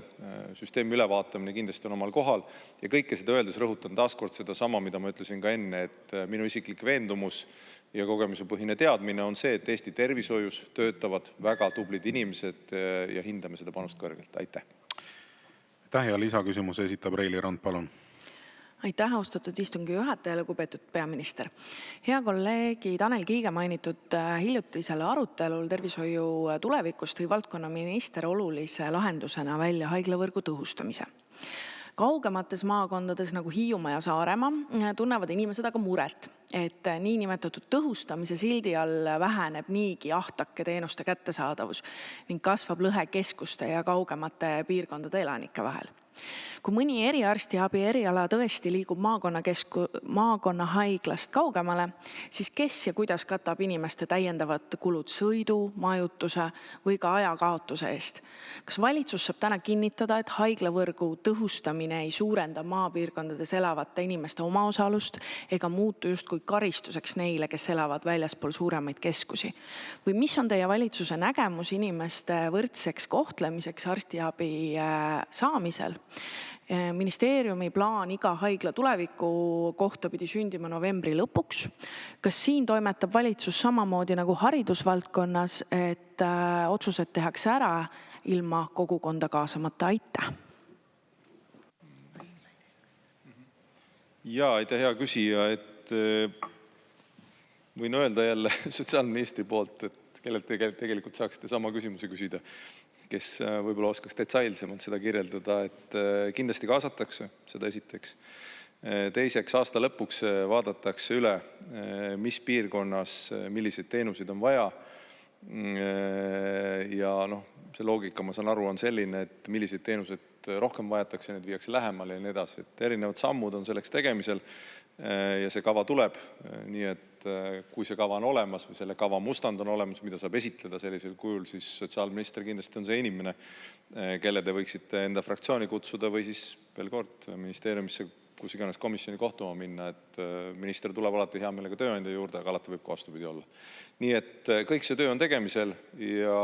süsteemi ülevaatamine kindlasti on omal kohal ja kõike seda öeldes rõhutan taaskord seda sama, mida ma ütlesin ka enne, et minu isiklik veendumus ja kogemusepõhine teadmine on see, et Eesti tervishoius töötavad väga tublid inimesed ja hindame seda panust kõrgelt. Aitäh! Aitäh ja lisaküsimuse esitab Reili Rand, palun. Aitäh, austatud istungi juhataja, lugupeetud peaminister. Hea kolleegi Tanel Kiige mainitud hiljutisel arutelul tervishoiu tulevikust tõi valdkonnaminister olulise lahendusena välja haiglavõrgu tõhustamise. Kaugemates maakondades nagu Hiiumaa ja Saaremaa tunnevad inimesed aga muret, et niinimetatud tõhustamise sildi all väheneb niigi ahtake teenuste kättesaadavus ning kasvab lõhe keskuste ja kaugemate piirkondade elanike vahel. Kui mõni eriarstiabi eriala tõesti liigub maakonnahaiglast kaugemale, siis kes ja kuidas katab inimeste täiendavad kulud sõidu, majutuse või ka ajakaotuse eest? Kas valitsus saab täna kinnitada, et haiglavõrgu tõhustamine ei suurenda maapiirkondades elavate inimeste omaosalust ega muutu justkui karistuseks neile, kes elavad väljaspool suuremaid keskusi? Või mis on teie valitsuse nägemus inimeste võrdseks kohtlemiseks arstiabi saamisel? Ministeeriumi plaan iga haigla tuleviku kohta pidi sündima novembri lõpuks. Kas siin toimetab valitsus samamoodi nagu haridusvaldkonnas, et otsused tehakse ära ilma kogukonda kaasamata? Aitäh! Aitäh, hea küsija, et võin öelda jälle sotsiaalministri poolt, et kellelt tegelikult saaksite sama küsimuse küsida, kes võib-olla oskaks detailsemalt seda kirjeldada, et kindlasti kaasatakse, seda esiteks. Teiseks, aasta lõpuks vaadatakse üle, mis piirkonnas milliseid teenuseid on vaja. Ja see loogika, ma saan aru, on selline, et milliseid teenuseid rohkem vajatakse, need viiakse lähemale ja nii edasi. Et erinevad sammud on selleks tegemisel ja see kava tuleb. Nii et kui see kava on olemas või selle kava mustand on olemas, mida saab esitleda sellisel kujul, siis sotsiaalminister kindlasti on see inimene, kelle te võiksite enda fraktsiooni kutsuda või siis veel kord ministeeriumisse kus iganes komisjoni kohtuma minna, et minister tuleb alati hea meelega tööandja juurde, aga alati võib ka vastupidi olla. Nii et kõik see töö on tegemisel ja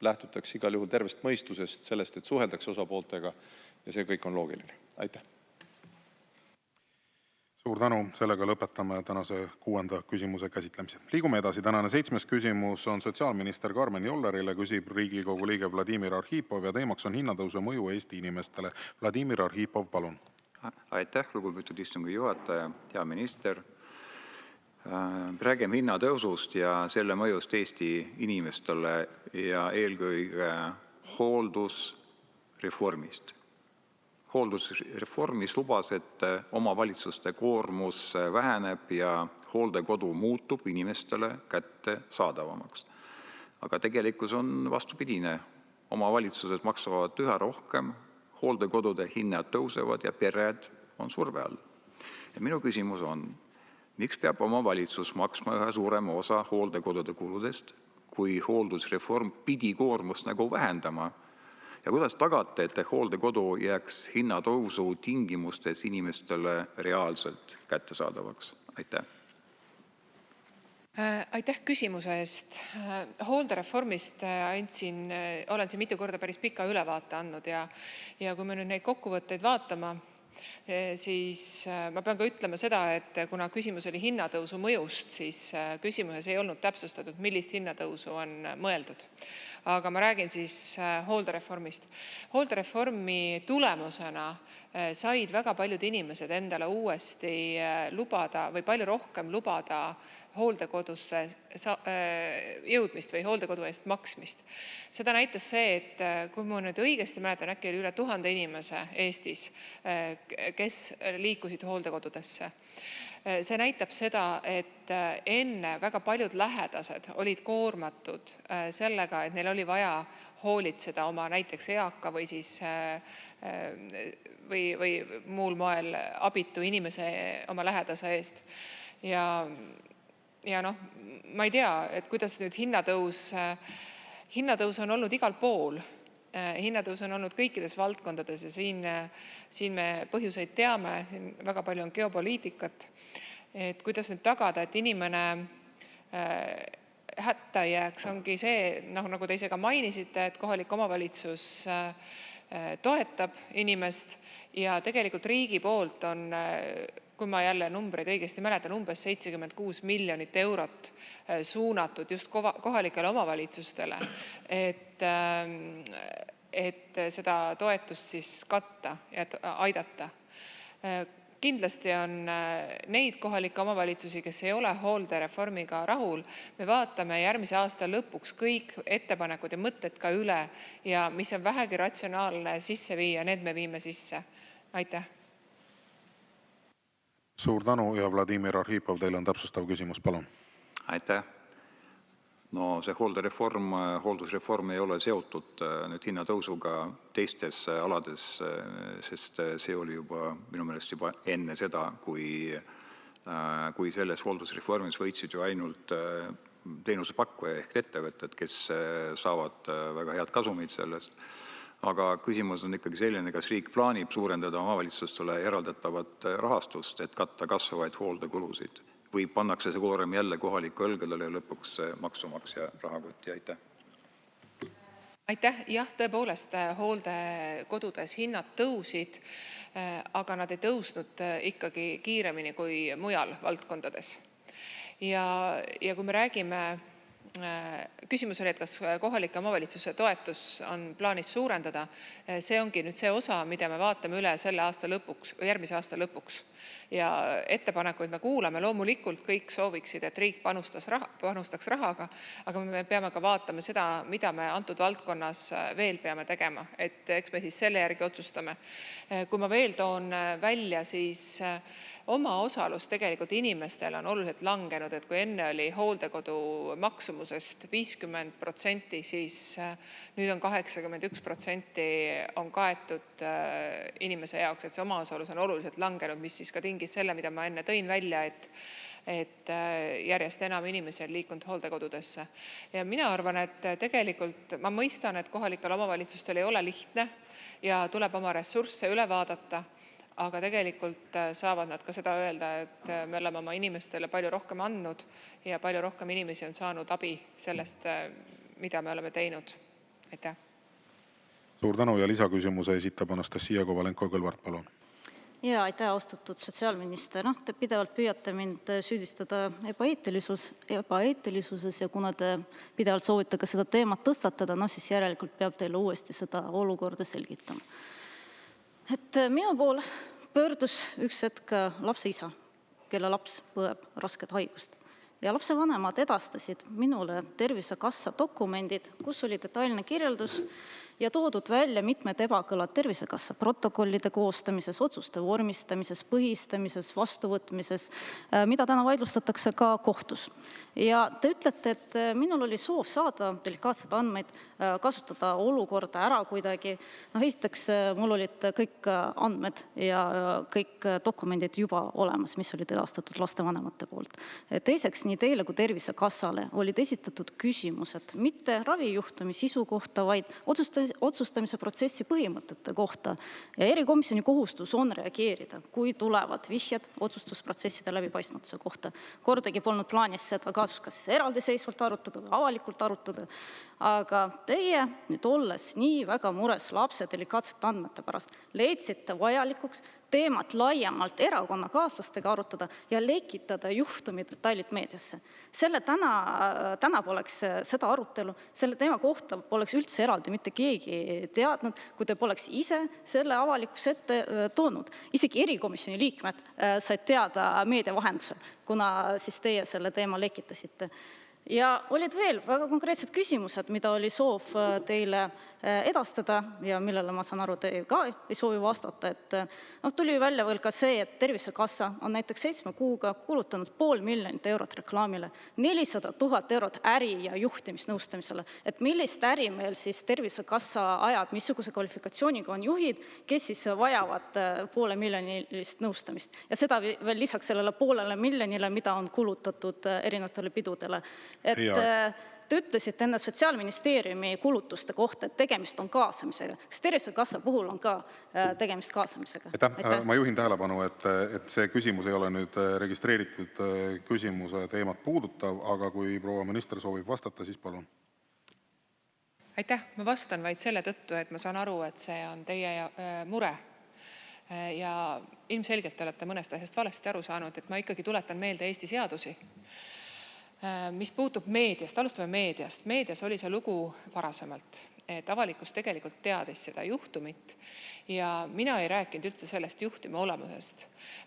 lähtutakse igal juhul tervest mõistusest, sellest, et suheldakse osapooltega ja see kõik on loogiline. Aitäh! Suur tänu, sellega lõpetame tänase 6. küsimuse käsitlemise. Liigume edasi. Tänane 7. küsimus on sotsiaalminister Karmen Jollerile, küsib Riigikogu liige Vladimir Arhipov ja teemaks on hinnatõusu mõju Eesti inimestele. Vladimir Arhipov, palun. Aitäh, lugupeetud istungi juhataja, hea minister. Räägime hinnatõusust ja selle mõjust Eesti inimestele ja eelkõige hooldusreformist. Hooldusreformis lubas, et omavalitsuste koormus väheneb ja hooldekodu muutub inimestele kättesaadavamaks. Aga tegelikkus on vastupidine. Omavalitsused maksavad üha rohkem, hooldekodude hinnad tõusevad ja pered on surve all. Ja minu küsimus on, miks peab omavalitsus maksma üha suurema osa hooldekodude kuludest, kui hooldusreform pidi koormust nagu vähendama? Ja kuidas tagate, et hooldekodu jääks hinnatõusu tingimustes inimestele reaalselt kättesaadavaks? Aitäh! Aitäh küsimuse eest. Hooldereformist olen siin mitu korda päris pika ülevaate andnud ja kui me nüüd neid kokkuvõtteid vaatama, siis ma pean ka ütlema seda, et kuna küsimus oli hinnatõusu mõjust, siis küsimuses ei olnud täpsustatud, millist hinnatõusu on mõeldud. Aga ma räägin siis hooldereformist. Hooldereformi tulemusena said väga paljud inimesed endale uuesti lubada või palju rohkem lubada hooldekodusse jõudmist või hooldekodu eest maksmist. Seda näitas see, et kui ma nüüd õigesti mäletan, äkki oli üle 1000 inimese Eestis, kes liikusid hooldekodudesse. See näitab seda, et enne väga paljud lähedased olid koormatud sellega, et neil oli vaja hoolitseda oma näiteks eaka või siis või muul moel abitu inimese oma lähedase eest. Ja ma ei tea, et kuidas nüüd hinnatõus on olnud igal pool. Hinnatõus on olnud kõikides valdkondades ja siin me põhjuseid teame, siin väga palju on geopoliitikat, et kuidas nüüd tagada, et inimene hätta jääks, ongi see, nagu te ise ka mainisite, et kohalik omavalitsus toetab inimest ja tegelikult riigi poolt on, kui ma jälle numbreid õigesti mäletan, umbes 76 miljonit eurot suunatud just kohalikele omavalitsustele, et seda toetust siis katta ja aidata. Kindlasti on neid kohalikke omavalitsusi, kes ei ole hooldereformiga rahul. Me vaatame järgmise aasta lõpuks kõik ettepanekud ja mõtted ka üle ja mis on vähegi ratsionaalne sisse viia, need me viime sisse. Aitäh! Suur tänu ja Vladimir Arhipov, teil on täpsustav küsimus, palun. Aitäh! No see hooldusreform ei ole seotud nüüd hinnatõusuga teistes alades, sest see oli juba minu meelest juba enne seda, kui selles hooldusreformis võitsid ju ainult teenusepakkuja ehk ettevõtted, kes saavad väga head kasumid sellest. Aga küsimus on ikkagi selline, kas riik plaanib suurendada omavalitsustele eraldatavat rahastust, et katta kasvavaid hooldekulusid, või pannakse see koorem jälle kohaliku õlgadele ja lõpuks maksumaksja rahakotti. Aitäh. Aitäh. Jah, tõepoolest hooldekodudes hinnad tõusid, aga nad ei tõusnud ikkagi kiiremini kui mujal valdkondades. Ja kui me räägime, küsimus oli, et kas kohalike omavalitsuse toetus on plaanis suurendada. See ongi nüüd see osa, mida me vaatame üle selle aasta lõpuks, järgmise aasta lõpuks. Ja ettepanekuid me kuulame, loomulikult kõik sooviksid, et riik panustaks rahaga, aga me peame ka vaatama seda, mida me antud valdkonnas veel peame tegema. Et eks me siis selle järgi otsustame. Kui ma veel toon välja, siis oma osalus tegelikult inimestel on oluliselt langenud, et kui enne oli hooldekodu maksumusest 50%, siis nüüd on 81% on kaetud inimese jaoks, et see omaosalus on oluliselt langenud, mis siis ka tingis selle, mida ma enne tõin välja, et järjest enam inimesi on liikunud hooldekodudesse. Ja mina arvan, et tegelikult ma mõistan, et kohalikel omavalitsustel ei ole lihtne ja tuleb oma ressursse üle vaadata, aga tegelikult saavad nad ka seda öelda, et me oleme oma inimestele palju rohkem andnud ja palju rohkem inimesi on saanud abi sellest, mida me oleme teinud. Aitäh. Suur tänu ja lisaküsimuse esitab Anastassia Kovalenko-Kõlvart, palun. Ja aitäh, austatud sotsiaalminister. Te pidevalt püüate mind süüdistada ebaeetilisuses ja kuna te pidevalt soovite ka seda teemat tõstatada, siis järelikult peab teile uuesti seda olukorda selgitama. Et minu poole pöördus üks hetk lapse isa, kelle laps põeb rasket haigust. Ja lapse vanemad edastasid minule Tervisekassa dokumendid, kus oli detailne kirjeldus ja toodud välja mitmed ebakõlad Tervisekassa protokollide koostamises, otsuste vormistamises, põhistamises, vastuvõtmises, mida täna vaidlustatakse ka kohtus. Ja te ütlete, et minul oli soov saada delikaatsed andmeid, kasutada olukorda ära kuidagi. Esiteks, mul olid kõik andmed ja kõik dokumendid juba olemas, mis olid edastatud lastevanemate poolt. Teiseks, nii teile kui Tervisekassale olid esitatud küsimused mitte ravijuhtumi sisu kohta, vaid otsustamise protsessi põhimõtete kohta. Ja erikomisjoni kohustus on reageerida, kui tulevad vihjed otsustusprotsesside läbipaistmatuse kohta. Kordagi polnud plaanis seda kaasust kas eraldiseisvalt arutada või avalikult arutada. Aga teie nüüd olles nii väga mures lapse delikaatsete andmete pärast, leidsite vajalikuks teemat laiemalt erakonnakaaslastega arutada ja lekitada juhtumi detailid meediasse. Täna poleks seda arutelu, selle teema kohta poleks üldse eraldi mitte keegi teadnud, kui te poleks ise selle avalikkuse ette toonud. Isegi erikomisjoni liikmed said teada meedia vahendusel, kuna siis teie selle teema lekitasite. Ja olid veel väga konkreetsed küsimused, mida oli soov teile edastada ja millele ma saan aru, te ka ei soovi vastata. Tuli välja veel ka see, et Tervisekassa on näiteks 7 kuuga kulutanud 500 000 eurot reklaamile, 400 000 eurot äri- ja juhtimisnõustamisele. Et millist äri meil siis Tervisekassa ajab, missuguse kvalifikatsiooniga on juhid, kes siis vajavad 500 000 nõustamist. Ja seda veel lisaks sellele 500 000, mida on kulutatud erinevatele pidudele. Et te ütlesite enne Sotsiaalministeeriumi kulutuste kohta, et tegemist on kaasamisega. Kas Tervisekassa puhul on ka tegemist kaasamisega? Ma juhin tähelepanu, et see küsimus ei ole nüüd registreeritud küsimuse teemat puudutav, aga kui proua minister soovib vastata, siis palun. Aitäh, ma vastan vaid selle tõttu, et ma saan aru, et see on teie mure. Ja ilmselgelt te olete mõnest asjast valesti aru saanud, et ma ikkagi tuletan meelde Eesti seadusi. Mis puutub meediast, alustame meediast. Meedias oli see lugu varasemalt, et avalikkus tegelikult teadis seda juhtumit ja mina ei rääkinud üldse sellest juhtumi olemusest.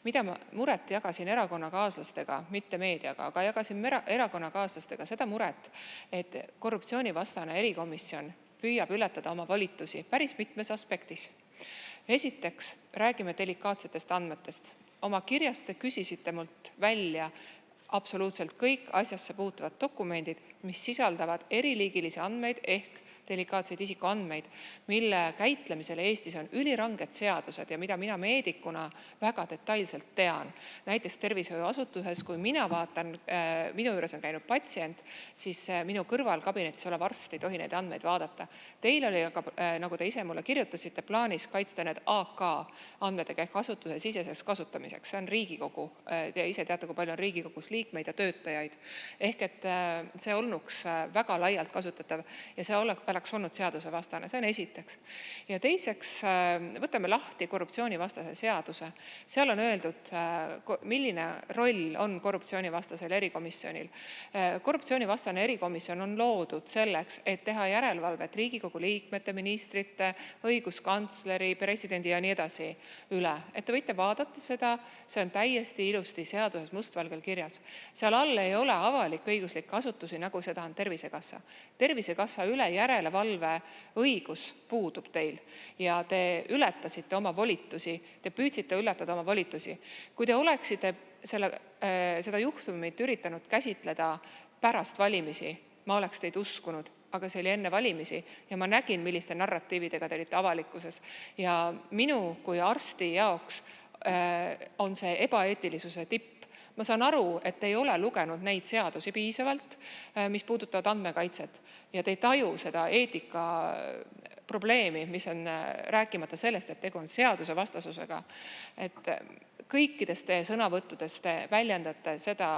Mida ma muret jagasin erakonnakaaslastega, mitte meediaga, aga jagasin erakonnakaaslastega seda muret, et korruptsioonivastane erikomisjon püüab ületada oma volitusi päris mitmes aspektis. Esiteks räägime delikaatsetest andmetest. Oma kirjas te küsisite mult välja absoluutselt kõik asjasse puutuvad dokumendid, mis sisaldavad eriliigilisi andmeid ehk delikaatseid isikuandmeid, mille käitlemisel Eestis on üliranged seadused ja mida mina meedikuna väga detailselt tean. Näiteks tervishoiuasutuses, kui mina vaatan, minu juures on käinud patsient, siis minu kõrval kabinetis olev arst ei tohi neid andmeid vaadata. Teil oli aga, nagu te ise mulle kirjutasite, plaanis kaitsta need AK andmetega ehk asutuse siseseks kasutamiseks. See on Riigikogu. Te ise teate, kui palju on Riigikogus liikmeid ja töötajaid. Ehk et see olnuks väga laialt kasutatav ja see oleks olnud seadusevastane. See on esiteks. Ja teiseks, võtame lahti korruptsioonivastase seaduse. Seal on öeldud, milline roll on korruptsioonivastasel erikomisjonil. Korruptsioonivastane erikomisjon on loodud selleks, et teha järelevalvet Riigikogu liikmete, ministrite, õiguskantsleri, presidendi ja nii edasi üle. Et te võite vaadata seda, see on täiesti ilusti seaduses mustvalgel kirjas. Seal all ei ole avalik õiguslikke asutusi, nagu seda on Tervisekassa. Tervisekassa üle järelevalve õigus puudub teil ja te ületasite oma volitusi, te püüdsite ületada oma volitusi. Kui te oleksite seda juhtumit üritanud käsitleda pärast valimisi, ma oleks teid uskunud, aga see oli enne valimisi ja ma nägin, milliste narratiividega te olite avalikkuses. Ja minu kui arsti jaoks on see ebaeetilisuse tipp. Ma saan aru, et ei ole lugenud neid seadusi piisavalt, mis puudutavad andmekaitset ja te ei taju seda eetika probleemi, mis on rääkimata sellest, et tegu on seaduse vastasusega. Et kõikidest teie sõnavõttudest te väljendate seda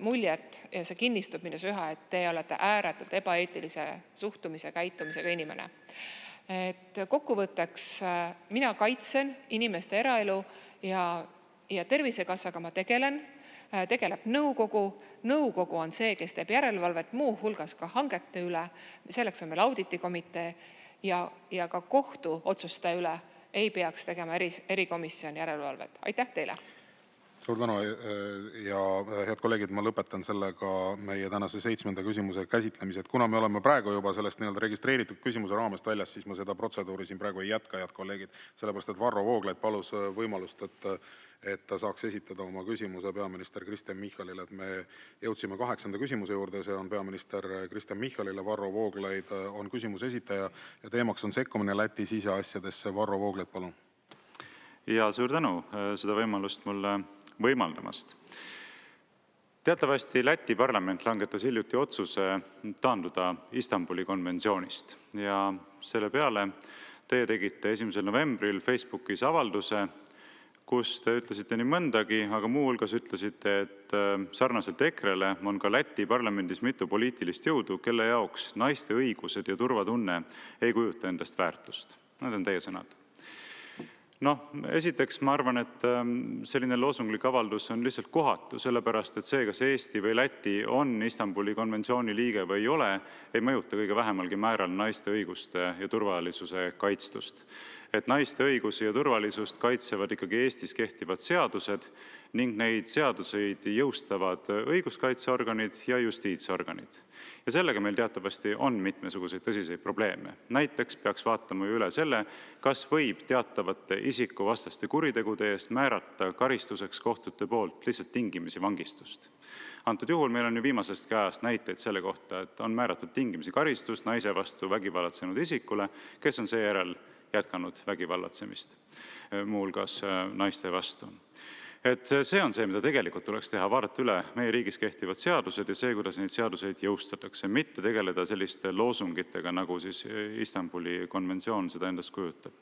muljet ja see kinnistub minus üha, et te olete ääretult ebaeetilise suhtumise käitumisega inimene. Et kokkuvõtteks mina kaitsen inimeste eraelu ja Tervisekassaga ma tegeleb nõukogu. Nõukogu on see, kes teeb järelevalvet muu hulgas ka hangete üle. Selleks on meil auditikomitee ja ka kohtu otsuste üle ei peaks tegema erikomisjon järelevalvet. Aitäh teile! Suur tänu ja head kolleegid, ma lõpetan sellega meie tänase 7. küsimuse käsitlemise. Et kuna me oleme praegu juba sellest registreeritud küsimuse raamest väljas, siis ma seda protseduuri siin praegu ei jätka, head kolleegid, sellepärast et Varro Vooglaid palus võimalust, et ta saaks esitada oma küsimuse peaminister Kristen Michalile. Et me jõudsime 8. küsimuse juurde, see on peaminister Kristen Michalile. Varro Vooglaid on küsimuse esitaja ja teemaks on sekkumine Läti siseasjadesse. Varro Vooglaid, palun. Ja suur tänu seda võimalust mulle võimaldamast. Teatavasti Läti parlament langetas hiljuti otsuse taanduda Istanbuli konventsioonist ja selle peale teie tegite 1. novembril Facebookis avalduse, kus te ütlesite nii mõndagi, aga muu hulgas ütlesite, et sarnaselt EKRE-le on ka Läti parlamendis mitu poliitilist jõudu, kelle jaoks naiste õigused ja turvatunne ei kujuta endast väärtust. Need on teie sõnad. Esiteks ma arvan, et selline loosunglik avaldus on lihtsalt kohatu, sellepärast et see, kas Eesti või Läti on Istanbuli konventsiooni liige või ei ole, ei mõjuta kõige vähemalgi määral naiste õiguste ja turvalisuse kaitstust. Et naiste õigusi ja turvalisust kaitsevad ikkagi Eestis kehtivad seadused ning neid seaduseid jõustavad õiguskaitseorganid ja justiitsorganid. Ja sellega meil teatavasti on mitmesuguseid tõsiseid probleeme. Näiteks peaks vaatama üle selle, kas võib teatavate isikuvastaste kuritegude eest määrata karistuseks kohtute poolt lihtsalt tingimisi vangistust. Antud juhul meil on ju viimasest ajast näiteid selle kohta, et on määratud tingimisi karistus naise vastu vägivallatsenud isikule, kes on seejärel jätkanud vägivallatsemist, muu hulgas naiste vastu. Et see on see, mida tegelikult tuleks teha, vaadata üle meie riigis kehtivad seadused ja see, kuidas neid seaduseid jõustatakse, mitte tegeleda selliste loosungitega, nagu siis Istanbuli konventsioon seda endast kujutab.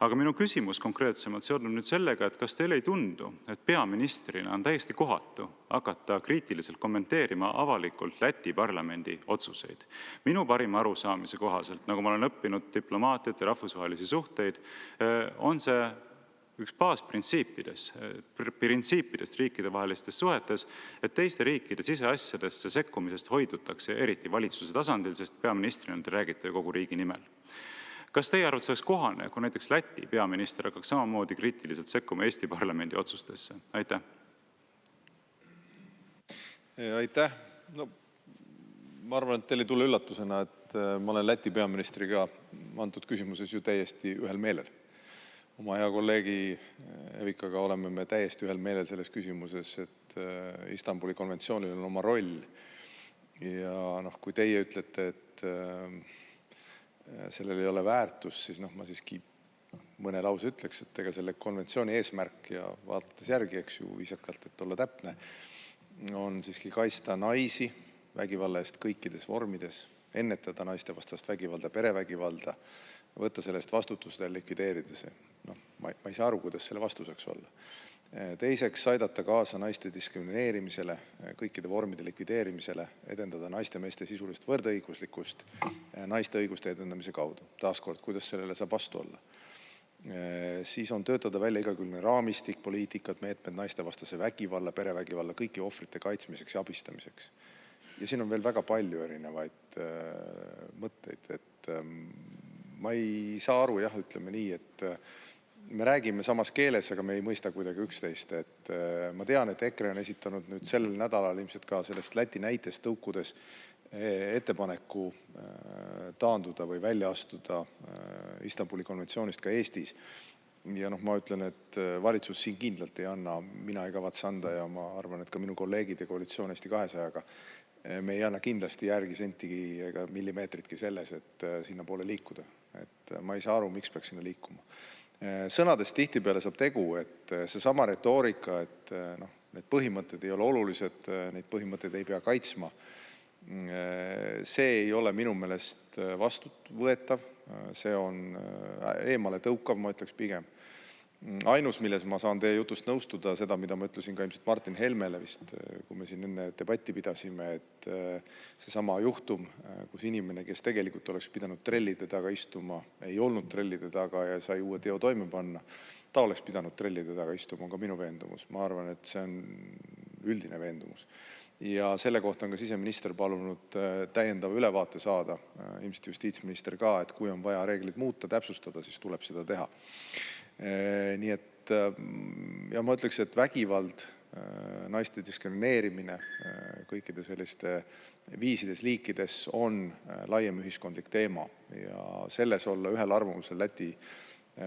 Aga minu küsimus konkreetsemalt seondub nüüd sellega, et kas teile ei tundu, et peaministrina on täiesti kohatu hakata kriitiliselt kommenteerima avalikult Läti parlamendi otsuseid. Minu parima arusaamise kohaselt, nagu ma olen õppinud diplomaatiat ja rahvusvahelisi suhteid, on see üks printsiipidest riikidevahelistes suhetes, et teiste riikide siseasjadesse sekkumisest hoidutakse eriti valitsuse tasandil, sest peaministrina te räägite kogu riigi nimel. Kas teie arvates oleks kohane, kui näiteks Läti peaminister hakkaks samamoodi kriitiliselt sekkuma Eesti parlamendi otsustesse? Aitäh! Aitäh! Ma arvan, et teil ei tule üllatusena, et ma olen Läti peaministriga antud küsimuses ju täiesti ühel meelel. Oma hea kolleegi Evikaga oleme me täiesti ühel meelel selles küsimuses, et Istanbuli konventsioonil on oma roll. Ja kui teie ütlete, et sellel ei ole väärtust, siis ma siiski mõne lause ütleks, et ega selle konventsiooni eesmärk ja vaadates järgi, eks ju, viisakalt, et olla täpne, on siiski kaitsta naisi vägivalla eest kõikides vormides, ennetada naistevastast vägivalda, perevägivalda, võtta sellest vastutust ja likvideerida see. Ma ei saa aru, kuidas selle vastuseks olla. Teiseks, aidata kaasa naiste diskrimineerimisele, kõikide vormide likvideerimisele, edendada naiste ja meeste sisulist võrdõiguslikkust naiste õiguste edendamise kaudu. Taaskord, kuidas sellele saab vastu olla? Siis on töötada välja igakülgne raamistik, poliitikad, meetmed naistevastase vägivalla, perevägivalla, kõiki ohvrite kaitsmiseks ja abistamiseks. Ja siin on veel väga palju erinevaid mõtteid, et ma ei saa aru, ütleme nii, et me räägime samas keeles, aga me ei mõista kuidagi üksteist. Et ma tean, et EKRE on esitanud nüüd sellel nädalal ilmselt ka sellest Läti näitest tõukudes ettepaneku taanduda või välja astuda Istanbuli konventsioonist ka Eestis. Ja ma ütlen, et valitsus siin kindlalt ei anna, mina ei kavatse anda ja ma arvan, et ka minu kolleegid ja koalitsioon Eesti 200-ga me ei anna kindlasti järgi sentigi ega millimeetritki selles, et sinna poole liikuda. Et ma ei saa aru, miks peaks sinna liikuma. Sõnadest tihtipeale saab tegu, et seesama retoorika, et need põhimõtted ei ole olulised, neid põhimõtteid ei pea kaitsma. See ei ole minu meelest vastuvõetav, see on eemale tõukav, ma ütleks pigem. Ainus, milles ma saan teie jutust nõustuda, seda, mida ma ütlesin ka ilmselt Martin Helmele vist, kui me siin enne debatti pidasime, et seesama juhtum, kus inimene, kes tegelikult oleks pidanud trellide taga istuma, ei olnud trellide taga ja sai uue teo toime panna, ta oleks pidanud trellide taga istuma, on ka minu veendumus. Ma arvan, et see on üldine veendumus. Ja selle kohta on ka siseminister palunud täiendava ülevaate saada, ilmselt justiitsminister ka, et kui on vaja reeglid muuta, täpsustada, siis tuleb seda teha. Nii et ja ma ütleks, et vägivald, naiste diskrimineerimine kõikide selliste viisides, liikides on laiem ühiskondlik teema ja selles olla ühel arvamusel Läti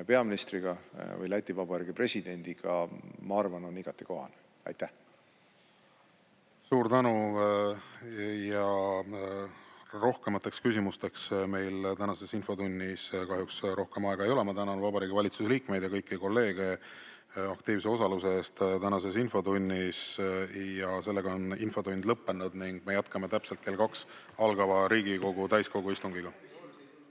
peaministriga või Läti Vabariigi presidendiga, ma arvan, on igati kohane. Aitäh! Suur tänu ja rohkemateks küsimusteks meil tänases infotunnis kahjuks rohkem aega ei ole. Ma tänan Vabariigi Valitsuse liikmeid ja kõiki kolleege aktiivse osaluse eest tänases infotunnis ja sellega on infotund lõppenud ning me jätkame täpselt kell 2 algava Riigikogu täiskogu istungiga.